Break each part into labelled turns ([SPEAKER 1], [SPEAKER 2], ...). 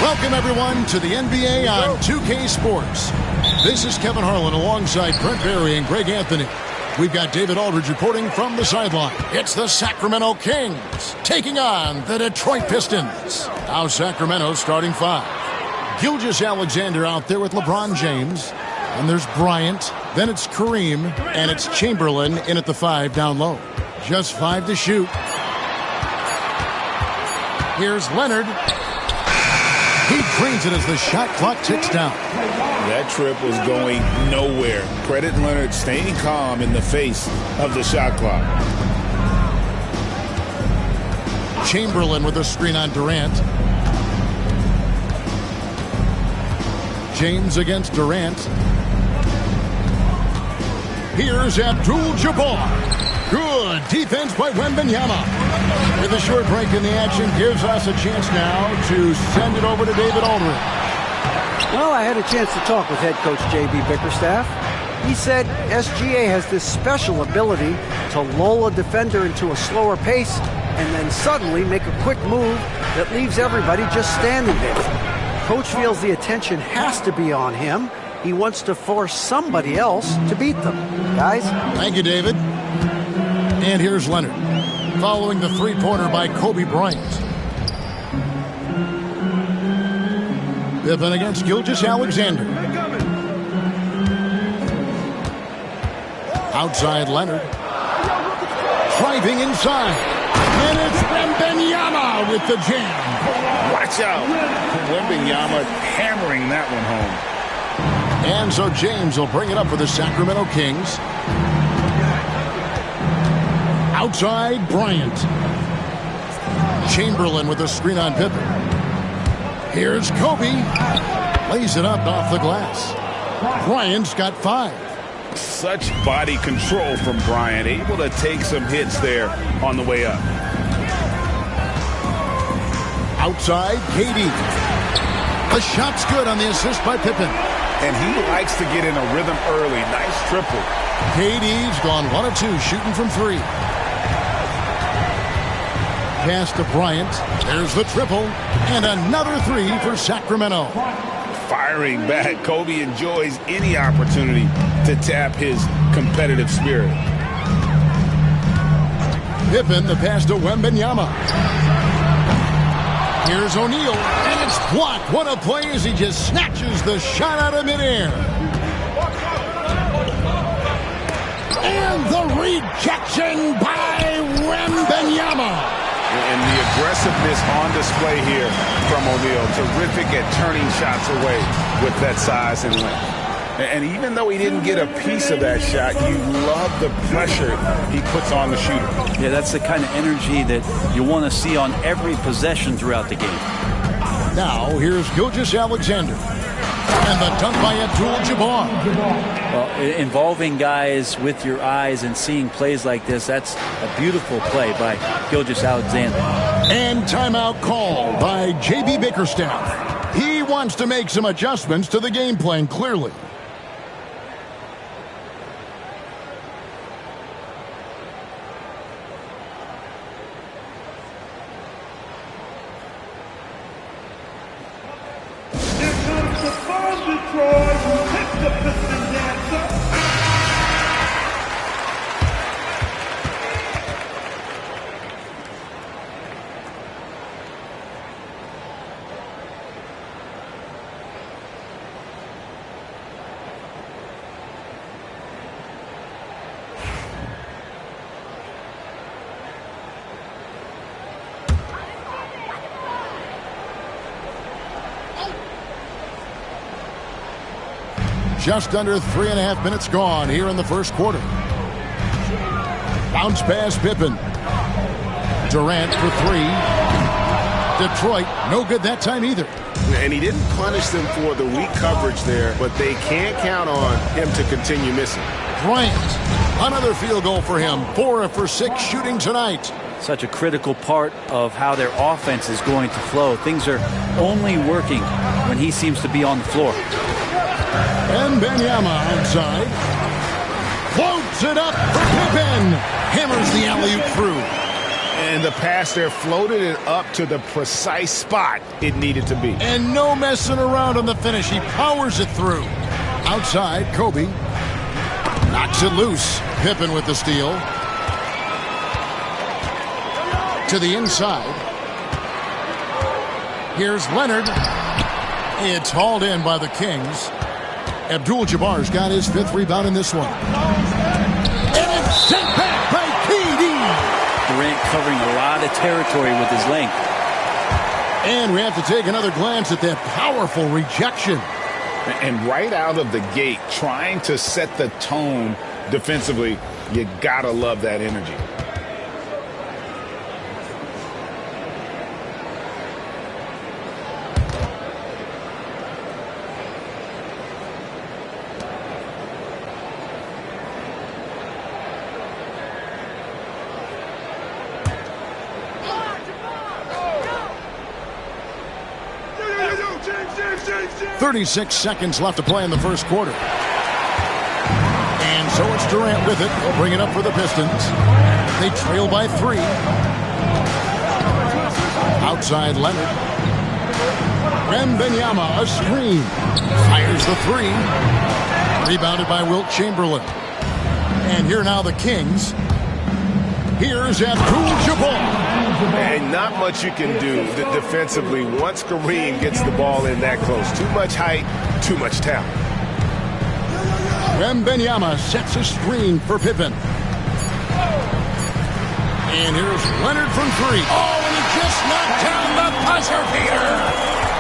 [SPEAKER 1] Welcome, everyone, to the NBA on 2K Sports. This is Kevin Harlan alongside Brent Barry and Greg Anthony. We've got David Aldridge reporting from the sideline. It's the Sacramento Kings taking on the Detroit Pistons. Now Sacramento starting five. Gilgeous-Alexander out there with LeBron James. And there's Bryant. Then it's Kareem. And it's Chamberlain in at the 5 down low. Just 5 to shoot. Here's Leonard. He drains it as the shot clock ticks down.
[SPEAKER 2] That trip was going nowhere. Credit Leonard staying calm in the face of the shot clock.
[SPEAKER 1] Chamberlain with a screen on Durant. James against Durant. Here's Abdul-Jabbar. Good defense by Wembanyama. With a short break in the action, gives us a chance now to send it over to David Aldridge.
[SPEAKER 3] Well, I had a chance to talk with head coach J.B. Bickerstaff. He said SGA has this special ability to lull a defender into a slower pace and then suddenly make a quick move that leaves everybody just standing there. Coach feels the attention has to be on him. He wants to force somebody else to beat them. Guys?
[SPEAKER 1] Thank you, David. And here's Leonard, following the three-pointer by Kobe Bryant. Pippen against Gilgeous-Alexander. Outside Leonard. Driving inside. And it's Wembanyama with the jam.
[SPEAKER 2] Watch out. Wembanyama hammering that one home.
[SPEAKER 1] And so James will bring it up for the Sacramento Kings. Outside Bryant. Chamberlain with a screen on Pippen. Here's Kobe. Lays it up off the glass. Bryant's got 5.
[SPEAKER 2] Such body control from Bryant. Able to take some hits there on the way up.
[SPEAKER 1] Outside KD. The shot's good on the assist by Pippen.
[SPEAKER 2] And he likes to get in a rhythm early. Nice triple.
[SPEAKER 1] KD's gone 1 of 2 shooting from 3. Pass to Bryant. There's the triple. And another 3 for Sacramento.
[SPEAKER 2] Firing back. Kobe enjoys any opportunity to tap his competitive spirit.
[SPEAKER 1] Pippen, the pass to Wembanyama. Here's O'Neal. And it's blocked. What a play as he just snatches the shot out of midair. And the rejection by Wembanyama.
[SPEAKER 2] And the aggressiveness on display here from O'Neal. Terrific at turning shots away with that size and length. And even though he didn't get a piece of that shot, you love the pressure he puts on the shooter.
[SPEAKER 4] Yeah, that's the kind of energy that you want to see on every possession throughout the game.
[SPEAKER 1] Now, here's Gilgeous-Alexander. And the dunk by Abdul-Jabbar.
[SPEAKER 4] Well, involving guys with your eyes and seeing plays like this, that's a beautiful play by Gilgeous-Alexander.
[SPEAKER 1] And timeout called by J.B. Bickerstaff. He wants to make some adjustments to the game plan, clearly. Just under 3.5 minutes gone here in the first quarter. Bounce pass Pippen. Durant for 3. Detroit, no good that time either.
[SPEAKER 5] And he didn't punish them for the weak coverage there, but they can't count on him to continue missing.
[SPEAKER 1] Bryant, another field goal for him. 4 for 6 shooting tonight.
[SPEAKER 4] Such a critical part of how their offense is going to flow. Things are only working when he seems to be on the floor.
[SPEAKER 1] Wembanyama outside. Floats it up for Pippen. Hammers the alley-oop through.
[SPEAKER 2] And the pass there floated it up to the precise spot it needed to be.
[SPEAKER 1] And no messing around on the finish. He powers it through. Outside, Kobe. Knocks it loose. Pippen with the steal. To the inside. Here's Leonard. It's hauled in by the Kings. Abdul-Jabbar's got his 5th rebound in this one. And it's sent back by KD.
[SPEAKER 4] Durant covering a lot of territory with his length.
[SPEAKER 1] And we have to take another glance at that powerful rejection.
[SPEAKER 2] And right out of the gate, trying to set the tone defensively, you gotta love that energy. James.
[SPEAKER 1] 36 seconds left to play in the first quarter. And so it's Durant with it. He'll bring it up for the Pistons. They trail by 3. Outside Leonard. Wembanyama, a screen. Fires the 3. Rebounded by Wilt Chamberlain. And here now the Kings. Here's Abdul-Jabbar.
[SPEAKER 5] And not much you can do defensively once Kareem gets the ball in that close. Too much height, too much talent.
[SPEAKER 1] Wembanyama sets a screen for Pippen. And here's Leonard from 3. Oh, and he just knocked down the buzzer beater.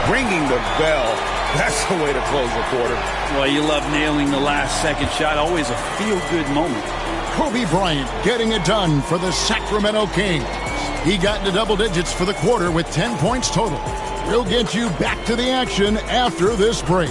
[SPEAKER 2] Ringing the bell. That's the way to close the quarter.
[SPEAKER 4] Well, you love nailing the last second shot. Always a feel-good moment.
[SPEAKER 1] Kobe Bryant getting it done for the Sacramento Kings. He got into double digits for the quarter with 10 points total. We'll get you back to the action after this break.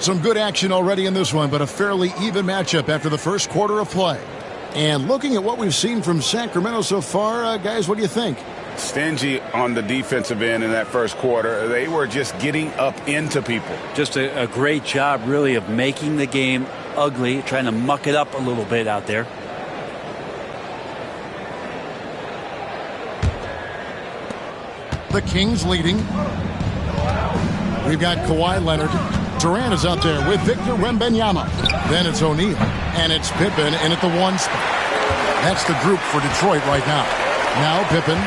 [SPEAKER 1] Some good action already in this one, but a fairly even matchup after the first quarter of play. And looking at what we've seen from Sacramento so far, guys, what do you think?
[SPEAKER 2] Stingy on the defensive end in that first quarter. They were just getting up into people.
[SPEAKER 4] Just a great job, really, of making the game ugly, trying to muck it up a little bit out there.
[SPEAKER 1] The Kings leading. We've got Kawhi Leonard. Durant is out there with Victor Wembanyama. Then it's O'Neal. And it's Pippen in at the 1 spot. That's the group for Detroit right now. Now Pippen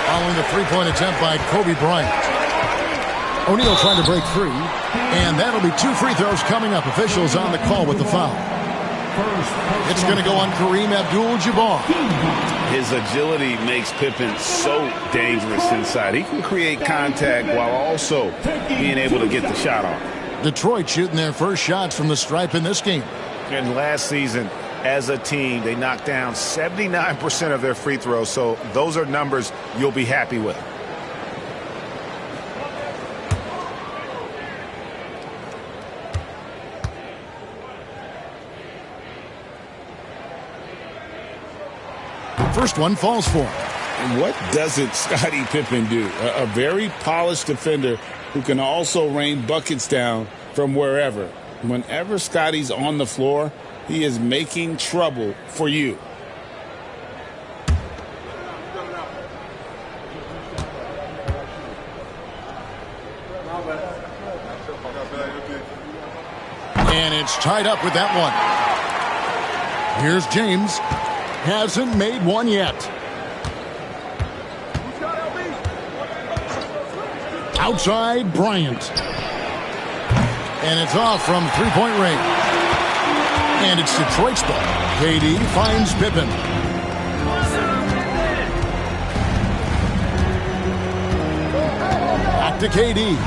[SPEAKER 1] following the 3-point attempt by Kobe Bryant. O'Neal trying to break free. And that'll be 2 free throws coming up. Officials on the call with the foul. It's going to go on Kareem Abdul-Jabbar.
[SPEAKER 2] His agility makes Pippen so dangerous inside. He can create contact while also being able to get the shot off.
[SPEAKER 1] Detroit shooting their first shots from the stripe in this game.
[SPEAKER 5] And last season, as a team, they knocked down 79% of their free throws. So those are numbers you'll be happy with.
[SPEAKER 1] First one falls for him.
[SPEAKER 2] And what doesn't Scottie Pippen do? A very polished defender who can also rain buckets down from wherever. Whenever Scottie's on the floor, he is making trouble for you.
[SPEAKER 1] And it's tied up with that one. Here's James. Hasn't made one yet. Outside Bryant. And it's off from 3-point range. And it's Detroit's ball. KD finds Pippen. Back to KD.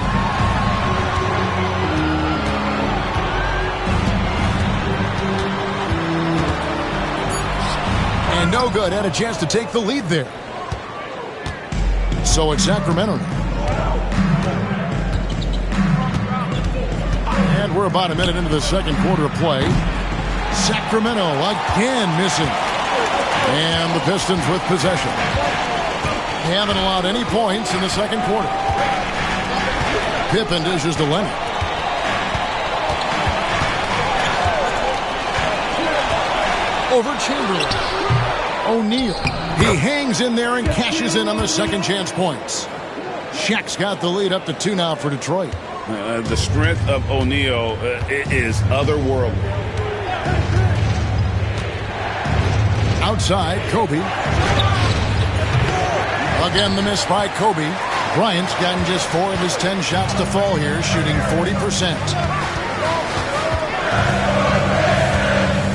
[SPEAKER 1] And no good. Had a chance to take the lead there. So it's Sacramento now. And we're about a minute into the second quarter of play. Sacramento again missing. And the Pistons with possession. They haven't allowed any points in the second quarter. Pippen dishes to Leonard. over Chamberlain. O'Neal. He hangs in there and cashes in on the second chance points. Shaq's got the lead up to 2 now for Detroit.
[SPEAKER 2] The strength of O'Neal is otherworldly.
[SPEAKER 1] Outside, Kobe. Again, the miss by Kobe. Bryant's gotten just 4 of his 10 shots to fall here, shooting 40%.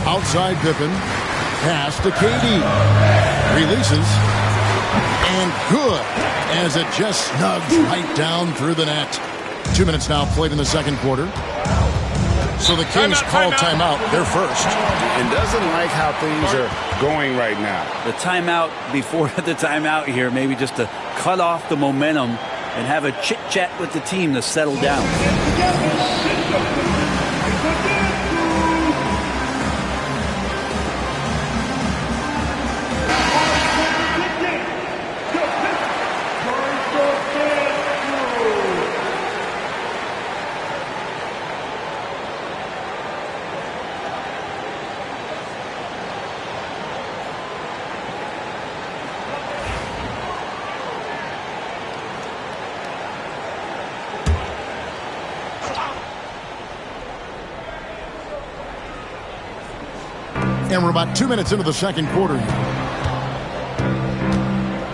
[SPEAKER 1] Outside Pippen. Pass to KD. Releases. And good, as it just snugs right down through the net. 2 minutes now played in the second quarter. So the Kings call timeout. They're first.
[SPEAKER 2] And doesn't like how things are going right now.
[SPEAKER 4] The timeout before the timeout here, maybe just to cut off the momentum and have a chit-chat with the team to settle down.
[SPEAKER 1] And we're about 2 minutes into the second quarter.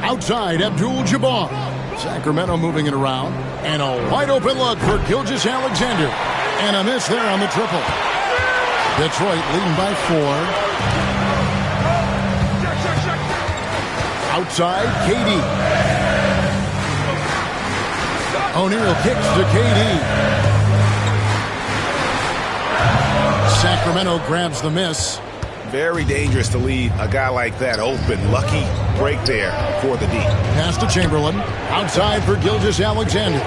[SPEAKER 1] Outside, Abdul-Jabbar. Sacramento moving it around. And a wide open look for Gilgeous-Alexander. And a miss there on the triple. Detroit leading by 4. Outside, KD. O'Neal kicks to KD. Sacramento grabs the miss.
[SPEAKER 2] Very dangerous to leave a guy like that open. Lucky break there for the D.
[SPEAKER 1] Pass to Chamberlain. Outside for Gilgeous-Alexander.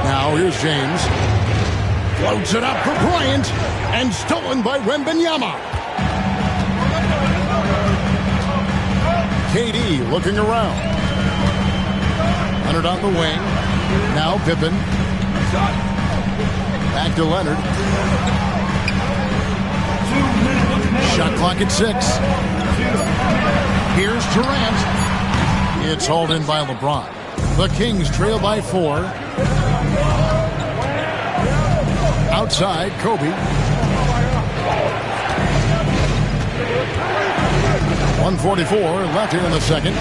[SPEAKER 1] Now here's James. Floats it up for Bryant. And stolen by Wembanyama. KD looking around. Leonard on the wing. Now Pippen. Back to Leonard. Shot clock at 6. Here's Durant. It's hauled in by LeBron. The Kings trail by 4. Outside, Kobe. 1:44 left here in the second.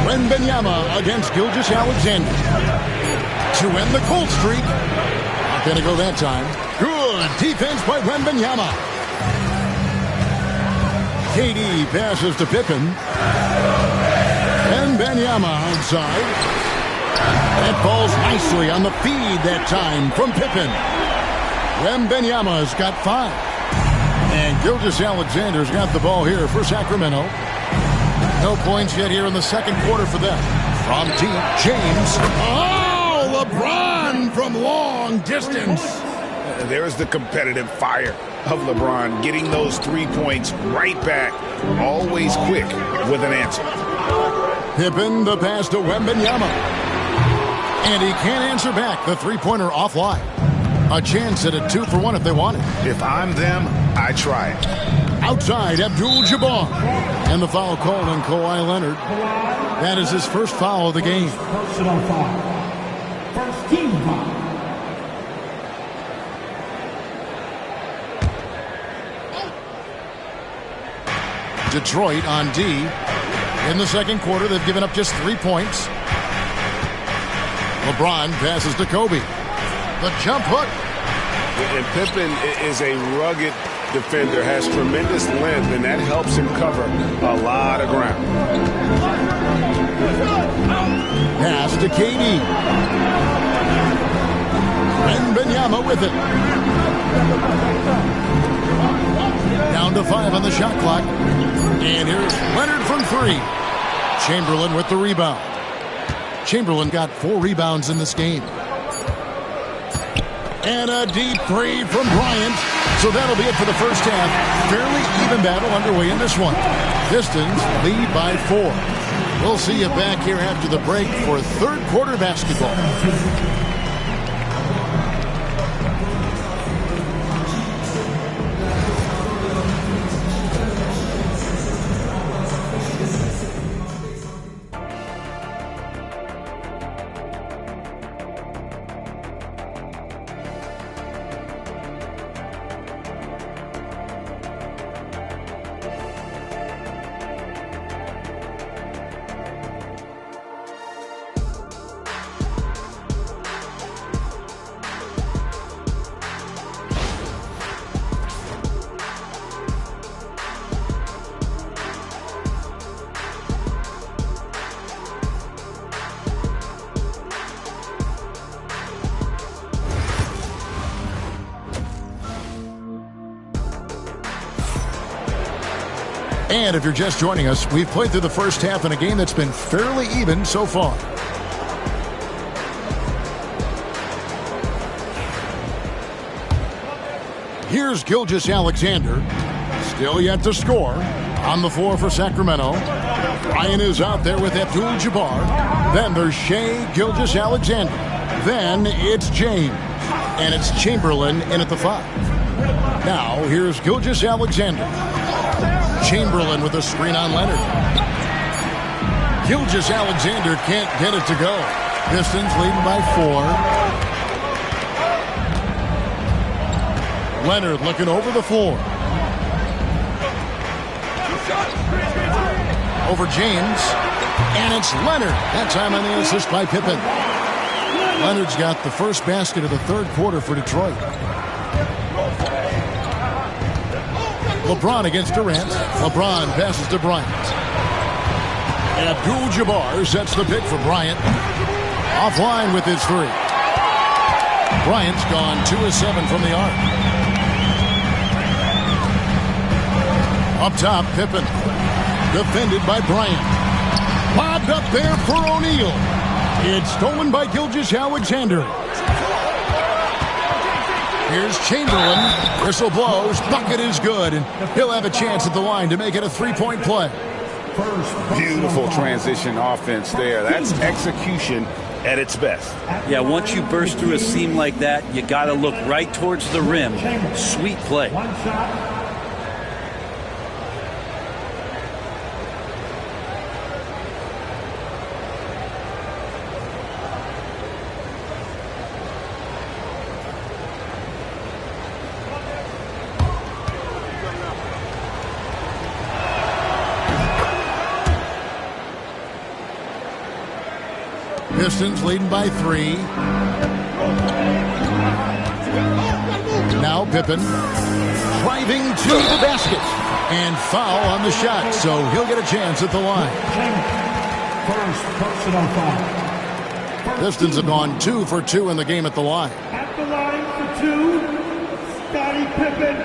[SPEAKER 1] Wembanyama against Gilgeous-Alexander. To end the cold streak. Not going to go that time. Good defense by Wembanyama. KD passes to Pippen. Wembanyama outside. That falls nicely on the feed that time from Pippen. Wembanyama's got 5. And Gilgeous-Alexander's got the ball here for Sacramento. No points yet here in the second quarter for them. From deep, James. Oh, LeBron from long distance.
[SPEAKER 2] There's the competitive fire of LeBron, getting those 3 points right back. Always quick with an answer.
[SPEAKER 1] Pippen, the pass to Wembanyama. And he can't answer back. The three-pointer offline. A chance at a 2-for-1 if they want it.
[SPEAKER 2] If I'm them, I try it.
[SPEAKER 1] Outside, Abdul-Jabbar. And the foul called on Kawhi Leonard. That is his first foul of the game.
[SPEAKER 6] Personal foul. First team foul.
[SPEAKER 1] Detroit on D. In the second quarter, they've given up just 3 points. LeBron passes to Kobe. The jump hook.
[SPEAKER 2] And Pippen is a rugged defender, has tremendous length, and that helps him cover a lot of ground.
[SPEAKER 1] Pass to KD. Wembanyama with it. Down to 5 on the shot clock. And here's Leonard from 3. Chamberlain with the rebound. Chamberlain got 4 rebounds in this game. And a deep 3 from Bryant. So that'll be it for the first half. Fairly even battle underway in this one. Pistons lead by 4. We'll see you back here after the break for third quarter basketball. And if you're just joining us, we've played through the first half in a game that's been fairly even so far. Here's Gilgeous-Alexander. Still yet to score. On the floor for Sacramento. Ryan is out there with Abdul-Jabbar. Then there's Shai Gilgeous-Alexander. Then it's James. And it's Chamberlain in at the 5. Now here's Gilgeous-Alexander. Chamberlain with a screen on Leonard. Gilgeous-Alexander can't get it to go. Pistons leading by 4. Leonard looking over the floor. Over James. And it's Leonard. That time on the assist by Pippen. Leonard's got the first basket of the third quarter for Detroit. LeBron against Durant. LeBron passes to Bryant. Abdul-Jabbar sets the pick for Bryant. Offline with his 3. Bryant's gone 2 of 7 from the arc. Up top, Pippen. Defended by Bryant. Lobbed up there for O'Neal. It's stolen by Gilgeous-Alexander. Here's Chamberlain. Whistle blows. Bucket is good. And he'll have a chance at the line to make it a 3-point play.
[SPEAKER 2] Beautiful transition offense there. That's execution at its best.
[SPEAKER 4] Yeah, once you burst through a seam like that, you got to look right towards the rim. Sweet play.
[SPEAKER 1] Pistons leading by 3. Now Pippen driving to the basket and foul on the shot, so he'll get a chance at the line.
[SPEAKER 6] First personal foul.
[SPEAKER 1] Pistons have gone 2 for 2 in the game at the line.
[SPEAKER 6] At the line for 2, Scottie Pippen.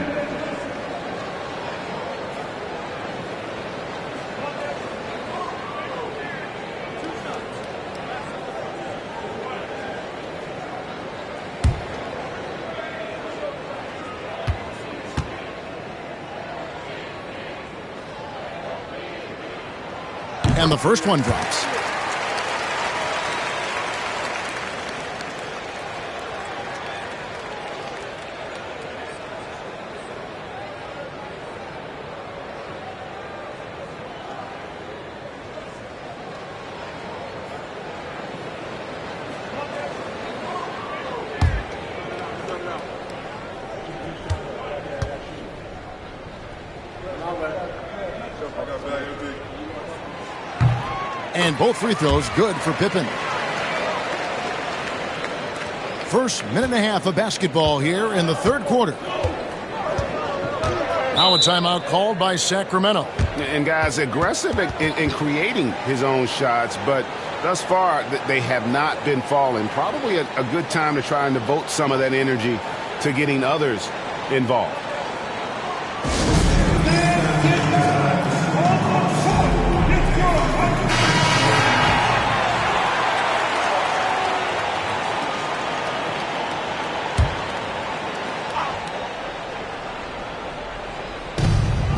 [SPEAKER 1] And the first one drops. And both free throws good for Pippen. First minute and a half of basketball here in the third quarter. Now a timeout called by Sacramento.
[SPEAKER 2] And guys, aggressive in creating his own shots, but thus far they have not been falling. Probably a good time to try and devote some of that energy to getting others involved.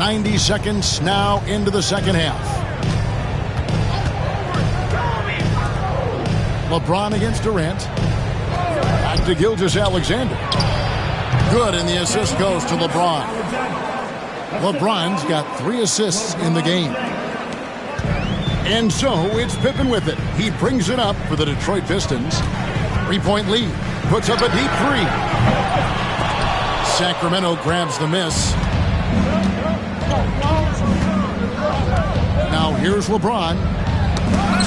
[SPEAKER 1] .90 seconds now into the second half. LeBron against Durant. Back to Gilgeous-Alexander. Good, and the assist goes to LeBron. LeBron's got 3 assists in the game. And so it's Pippen with it. He brings it up for the Detroit Pistons. 3-point lead. Puts up a deep 3. Sacramento grabs the miss. Now here's LeBron.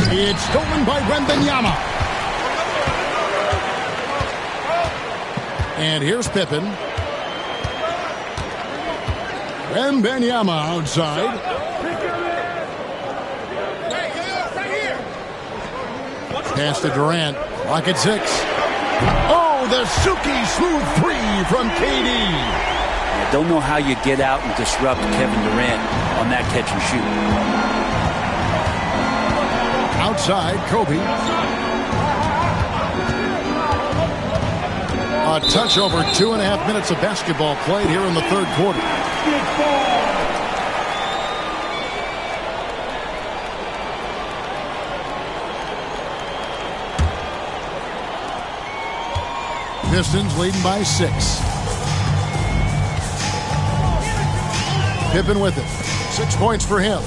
[SPEAKER 1] It's stolen by Wembanyama. And here's Pippen. Wembanyama outside. Pass to Durant. Clock at 6. Oh, the silky smooth 3 from KD.
[SPEAKER 4] Don't know how you get out and disrupt Kevin Durant on that catch and shoot.
[SPEAKER 1] Outside, Kobe. A touch over 2.5 minutes of basketball played here in the third quarter. Pistons leading by 6. Pippen with it. 6 points for him.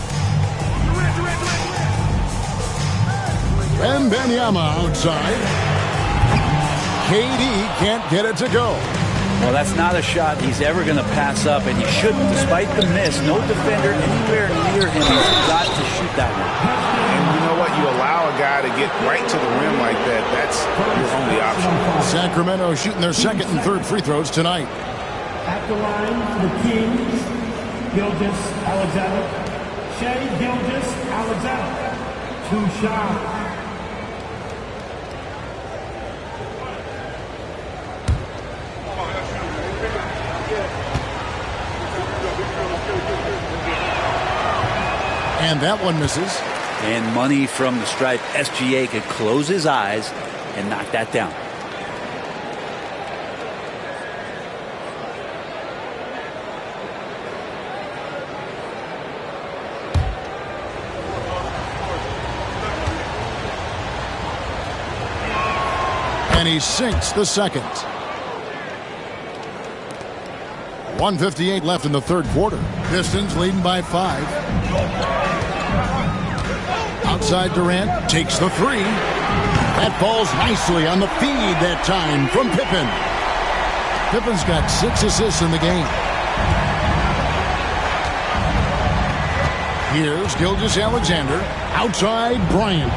[SPEAKER 1] Wembanyama outside. KD can't get it to go.
[SPEAKER 4] Well, that's not a shot he's ever going to pass up, and he shouldn't. Despite the miss, no defender anywhere near him. He's got to shoot that one.
[SPEAKER 2] And you know what? You allow a guy to get right to the rim like that. That's your only option.
[SPEAKER 1] Sacramento shooting their second and third free throws tonight.
[SPEAKER 6] At the line for the Kings, Gilgeous-Alexander. Shai Gilgeous-Alexander. 2 shots.
[SPEAKER 1] And that one misses.
[SPEAKER 4] And money from the stripe. SGA could close his eyes and knock that down.
[SPEAKER 1] And he sinks the second. 1:58 left in the third quarter. Pistons leading by 5. Outside Durant takes the 3. That falls nicely on the feed that time from Pippen. Pippen's got 6 assists in the game. Here's Gilgeous-Alexander. Outside Bryant.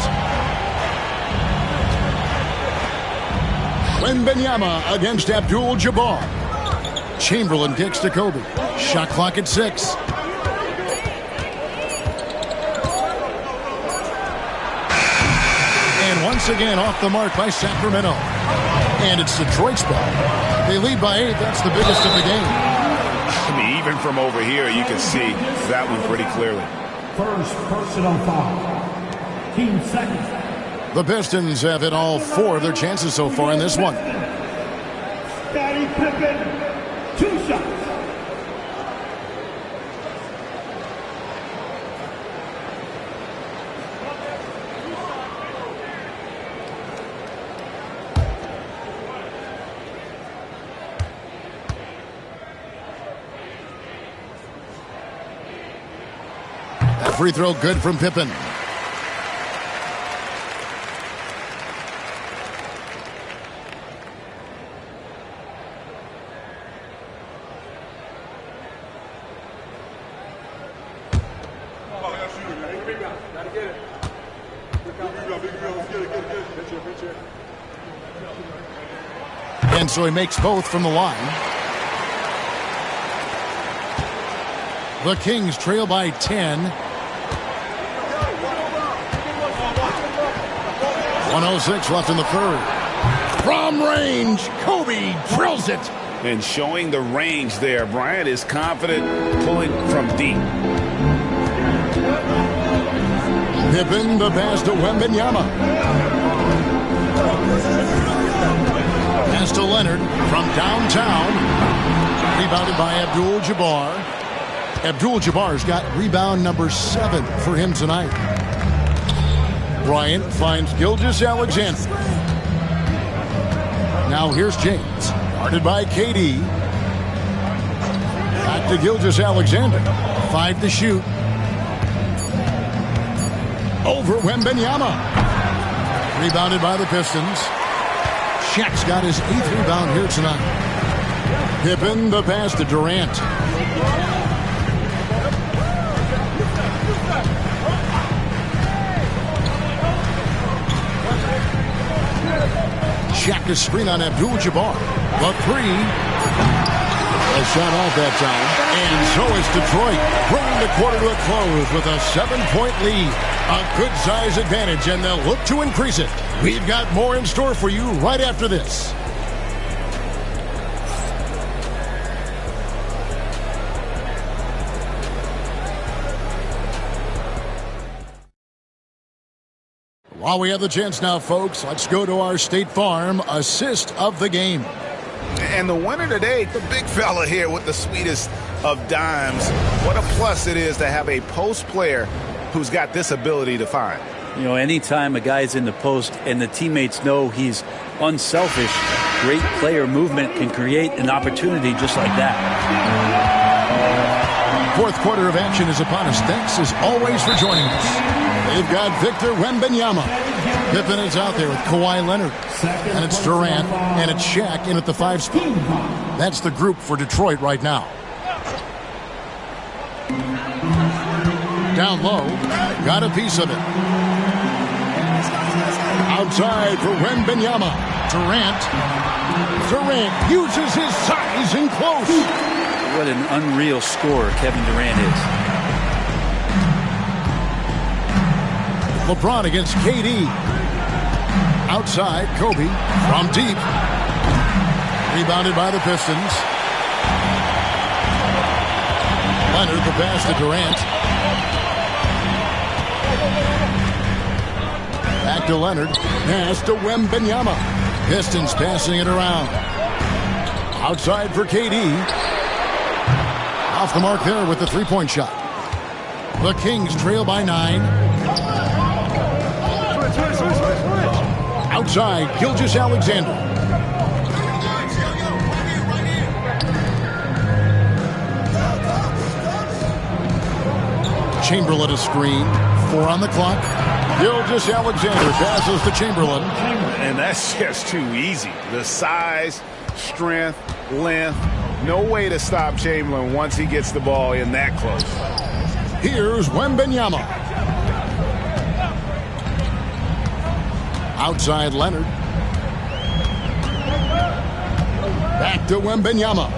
[SPEAKER 1] Wembanyama against Abdul-Jabbar. Chamberlain kicks to Kobe. Shot clock at 6. And once again off the mark by Sacramento. And it's Detroit's ball. They lead by 8. That's the biggest of the game.
[SPEAKER 2] I mean, even from over here, you can see that one pretty clearly.
[SPEAKER 6] First personal foul. Team second.
[SPEAKER 1] The Pistons have hit all 4 of their chances so far in this one.
[SPEAKER 6] Scottie Pippen. 2 shots.
[SPEAKER 1] That free throw good from Pippen. And so he makes both from the line. The Kings trail by 10. 1:06 left in the third. From range, Kobe drills it.
[SPEAKER 2] And showing the range there, Bryant is confident pulling from deep.
[SPEAKER 1] Pippen the pass to Wembanyama. Pass to Leonard from downtown. Rebounded by Abdul-Jabbar. Abdul-Jabbar's got rebound number 7 for him tonight. Bryant finds Gilgeous-Alexander. Now here's James. Guarded by KD. Back to Gilgeous-Alexander. 5 to shoot. Over Wembanyama. Rebounded by the Pistons. Shaq's got his 8th rebound here tonight. Pippen the pass to Durant. Shaq is screen on Abdul-Jabbar. The 3. A shot off that time. And so is Detroit, bringing the quarter to a close with a 7-point lead. A good size advantage, and they'll look to increase it. We've got more in store for you right after this. While we have the chance now, folks, let's go to our State Farm assist of the game.
[SPEAKER 2] And the winner today, the big fella here with the sweetest of dimes. What a plus it is to have a post player who's got this ability to find.
[SPEAKER 4] You know, anytime a guy's in the post and the teammates know he's unselfish, great player movement can create an opportunity just like that.
[SPEAKER 1] Fourth quarter of action is upon us. Thanks as always for joining us. They've got Victor Wembanyama. Pippen is out there with Kawhi Leonard. And it's Durant and it's Shaq in at the 5 spot. That's the group for Detroit right now. Down low, got a piece of it. Outside for Wembanyama. Durant uses his size in close.
[SPEAKER 4] What an unreal scorer Kevin Durant is.
[SPEAKER 1] LeBron against KD. Outside, Kobe from deep. Rebounded by the Pistons. Leonard the pass to Durant. Back to Leonard. Pass to Wembanyama. Pistons passing it around. Outside for KD. Off the mark there with the three-point shot. The Kings trail by 9. Outside, Gilgeous-Alexander. Chamberlain a screen. 4 on the clock. Gilgeous-Alexander passes to Chamberlain.
[SPEAKER 2] And that's just too easy. The size, strength, length. No way to stop Chamberlain once he gets the ball in that close.
[SPEAKER 1] Here's Wembanyama. Outside Leonard. Back to Wembanyama.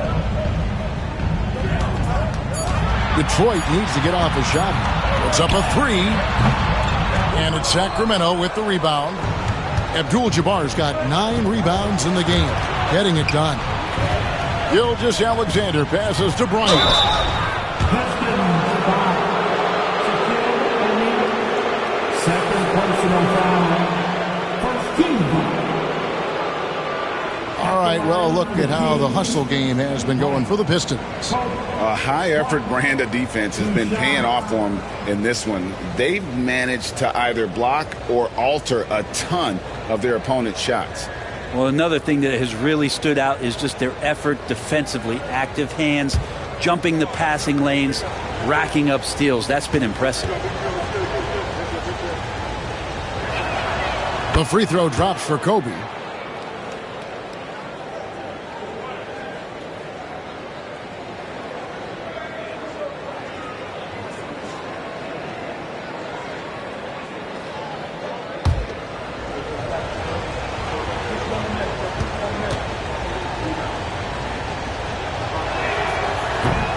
[SPEAKER 1] Detroit needs to get off a shot. It's up a 3. And it's Sacramento with the rebound. Abdul-Jabbar's got 9 rebounds in the game. Getting it done. Gilgeous-Alexander passes to Bryant.
[SPEAKER 6] Second personal foul. First team foul.
[SPEAKER 1] All right, well, look at how the hustle game has been going for the Pistons.
[SPEAKER 2] A high-effort brand of defense has been paying off for them in this one. They've managed to either block or alter a ton of their opponent's shots.
[SPEAKER 4] Well, another thing that has really stood out is just their effort defensively. Active hands, jumping the passing lanes, racking up steals. That's been impressive.
[SPEAKER 1] The free throw drops for Kobe.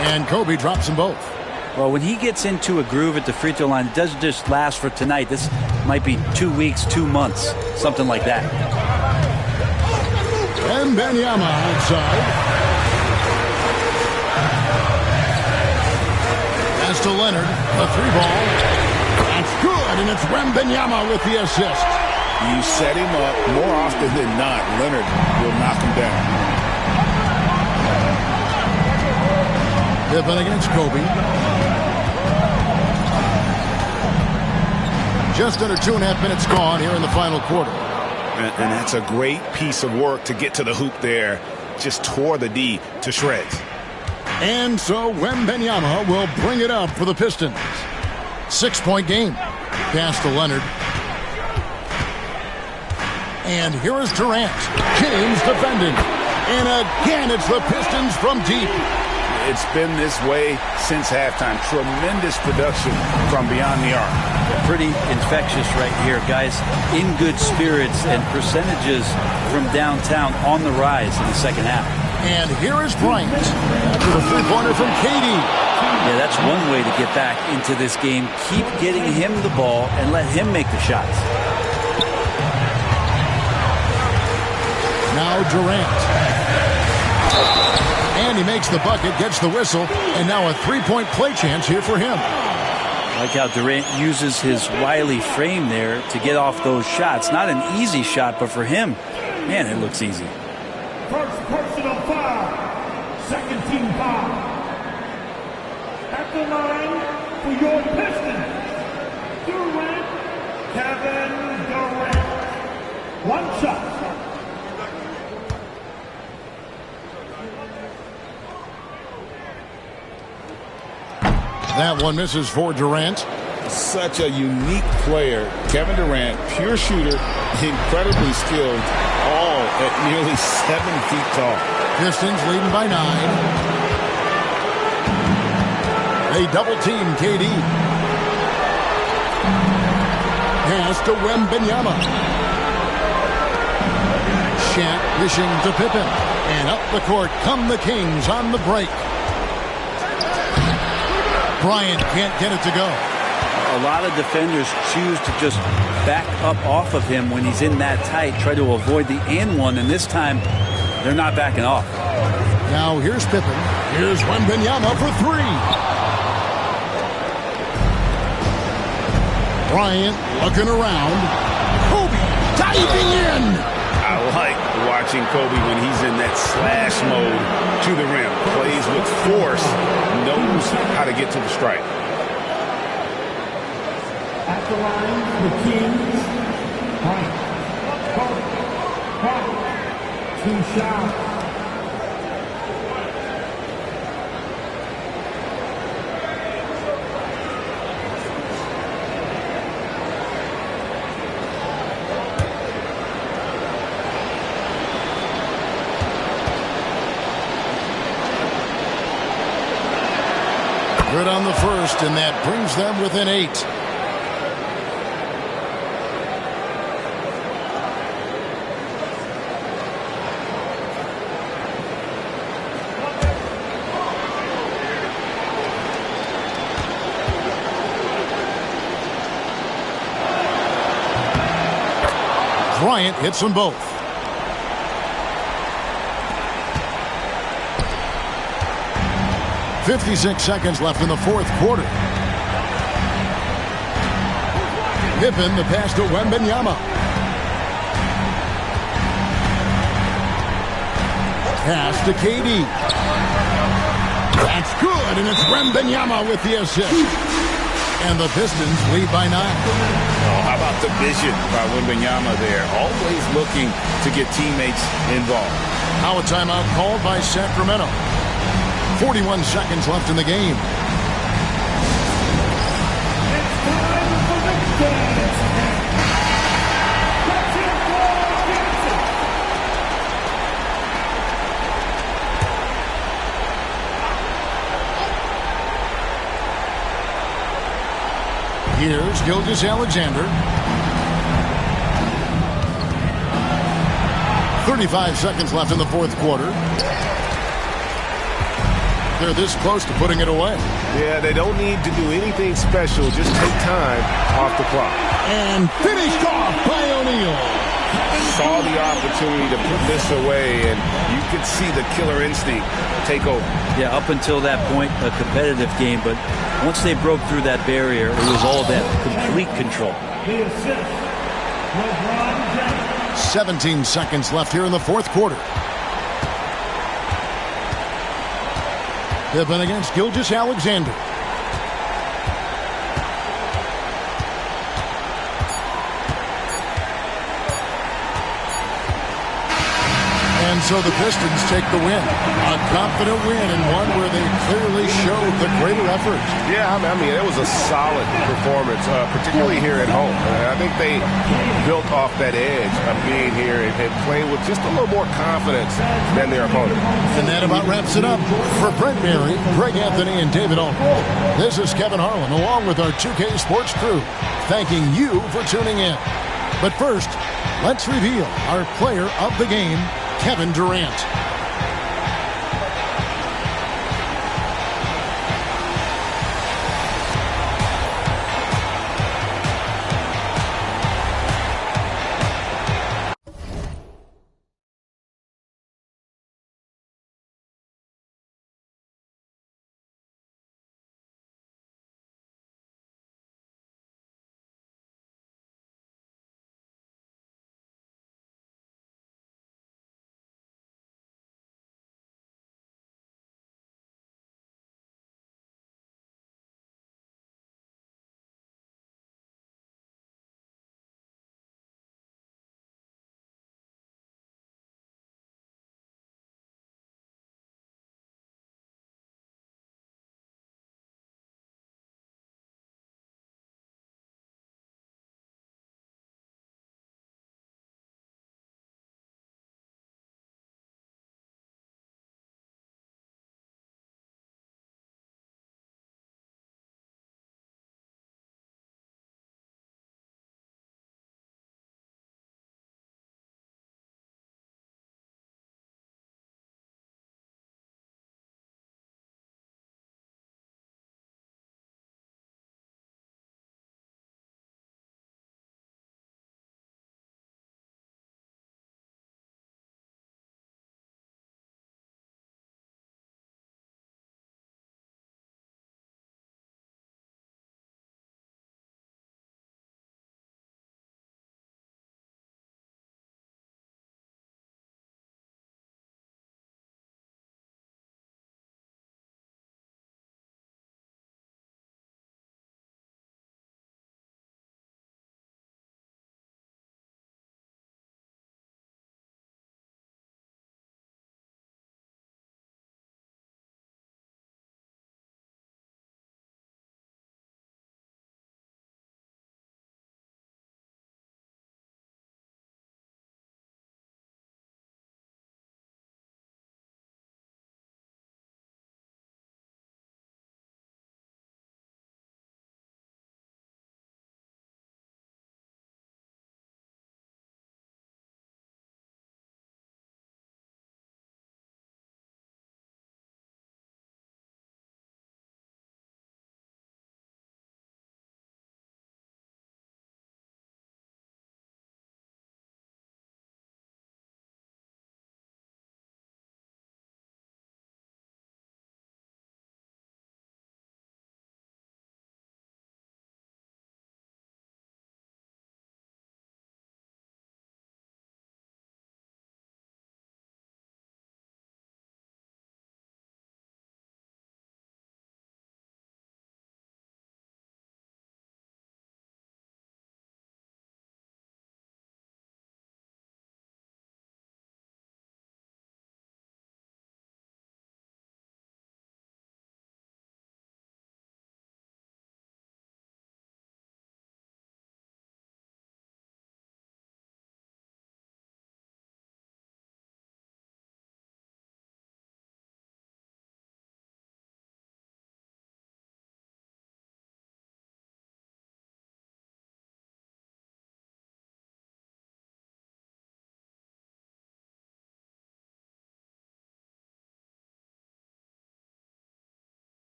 [SPEAKER 1] And Kobe drops them both.
[SPEAKER 4] Well, when he gets into a groove at the free throw line, it doesn't just last for tonight. This might be 2 weeks, 2 months, something like that.
[SPEAKER 1] And Wembanyama outside. Pass to Leonard, the 3-ball. That's good, and it's Wembanyama with the assist.
[SPEAKER 2] You set him up more often than not. Leonard will knock him down.
[SPEAKER 1] Pippen against Kobe. Just under 2.5 minutes gone here in the final quarter.
[SPEAKER 2] And that's a great piece of work to get to the hoop there. Just tore the D to shreds.
[SPEAKER 1] And so Wembanyama will bring it up for the Pistons. 6-point game. Pass to Leonard. And here is Durant. James defending. And again, it's the Pistons from deep.
[SPEAKER 2] It's been this way since halftime. Tremendous production from beyond the arc.
[SPEAKER 4] Pretty infectious right here, guys. In good spirits and percentages from downtown on the rise in the second half.
[SPEAKER 1] And here is Bryant after the three-pointer from KD.
[SPEAKER 4] Yeah, that's one way to get back into this game. Keep getting him the ball and let him make the shots.
[SPEAKER 1] Now Durant. And he makes the bucket, gets the whistle, and now a 3-point play chance here for him.
[SPEAKER 4] Like how Durant uses his wily frame there to get off those shots. Not an easy shot, but for him, man, it looks easy.
[SPEAKER 6] First personal foul. Second team foul. At the line for your Pistons, Durant, Kevin Durant. One shot.
[SPEAKER 1] That one misses for Durant.
[SPEAKER 2] Such a unique player. Kevin Durant, pure shooter, incredibly skilled, all at nearly 7 feet tall.
[SPEAKER 1] Pistons leading by 9. They double team KD. Pass to Wembanyama. Shaq wishing to Pippen. And up the court come the Kings on the break. Bryant can't get it to go.
[SPEAKER 4] A lot of defenders choose to just back up off of him when he's in that tight, try to avoid the and one, and this time they're not backing off.
[SPEAKER 1] Now here's Pippen. Here's Wembanyama for 3. Bryant looking around. Kobe diving in.
[SPEAKER 2] I like watching Kobe when he's in that slash mode to the rim. Plays with force, knows how to get to the strike.
[SPEAKER 6] At the line, the Kings, Bryant, 2 shots.
[SPEAKER 1] Good on the first, and that brings them within 8. Bryant hits them both. .56 seconds left in the fourth quarter. Pippen the pass to Wembanyama. Pass to KD. That's good, and it's Wembanyama with the assist. And the Pistons lead by 9.
[SPEAKER 2] Oh, how about the vision by Wembanyama there? Always looking to get teammates involved.
[SPEAKER 1] Now a timeout called by Sacramento. 41 seconds left in the game.
[SPEAKER 6] It's time for the dance. Let's hear for dancing.
[SPEAKER 1] Here's Gilgeous-Alexander. 35 seconds left in the fourth quarter. They're this close to putting it away.
[SPEAKER 5] Yeah, they don't need to do anything special. Just take time off the clock.
[SPEAKER 1] And finished off by O'Neal.
[SPEAKER 2] Saw the opportunity to put this away, and you could see the killer instinct take over.
[SPEAKER 4] Yeah, up until that point, a competitive game, but once they broke through that barrier, it was all about complete control.
[SPEAKER 6] The assist, LeBron James.
[SPEAKER 1] 17 seconds left here in the fourth quarter. Pippen against Gilgeous-Alexander. And so the Pistons take the win. A confident win, and one where they clearly showed the greater effort.
[SPEAKER 5] Yeah, I mean, it was a solid performance, particularly here at home. I think they built off that edge of being here and playing with just a little more confidence than their opponent.
[SPEAKER 1] And that about wraps it up. For Brent Berry, Greg Anthony, and David Aldridge, this is Kevin Harlan, along with our 2K Sports crew, thanking you for tuning in. But first, let's reveal our player of the game, Kevin Durant.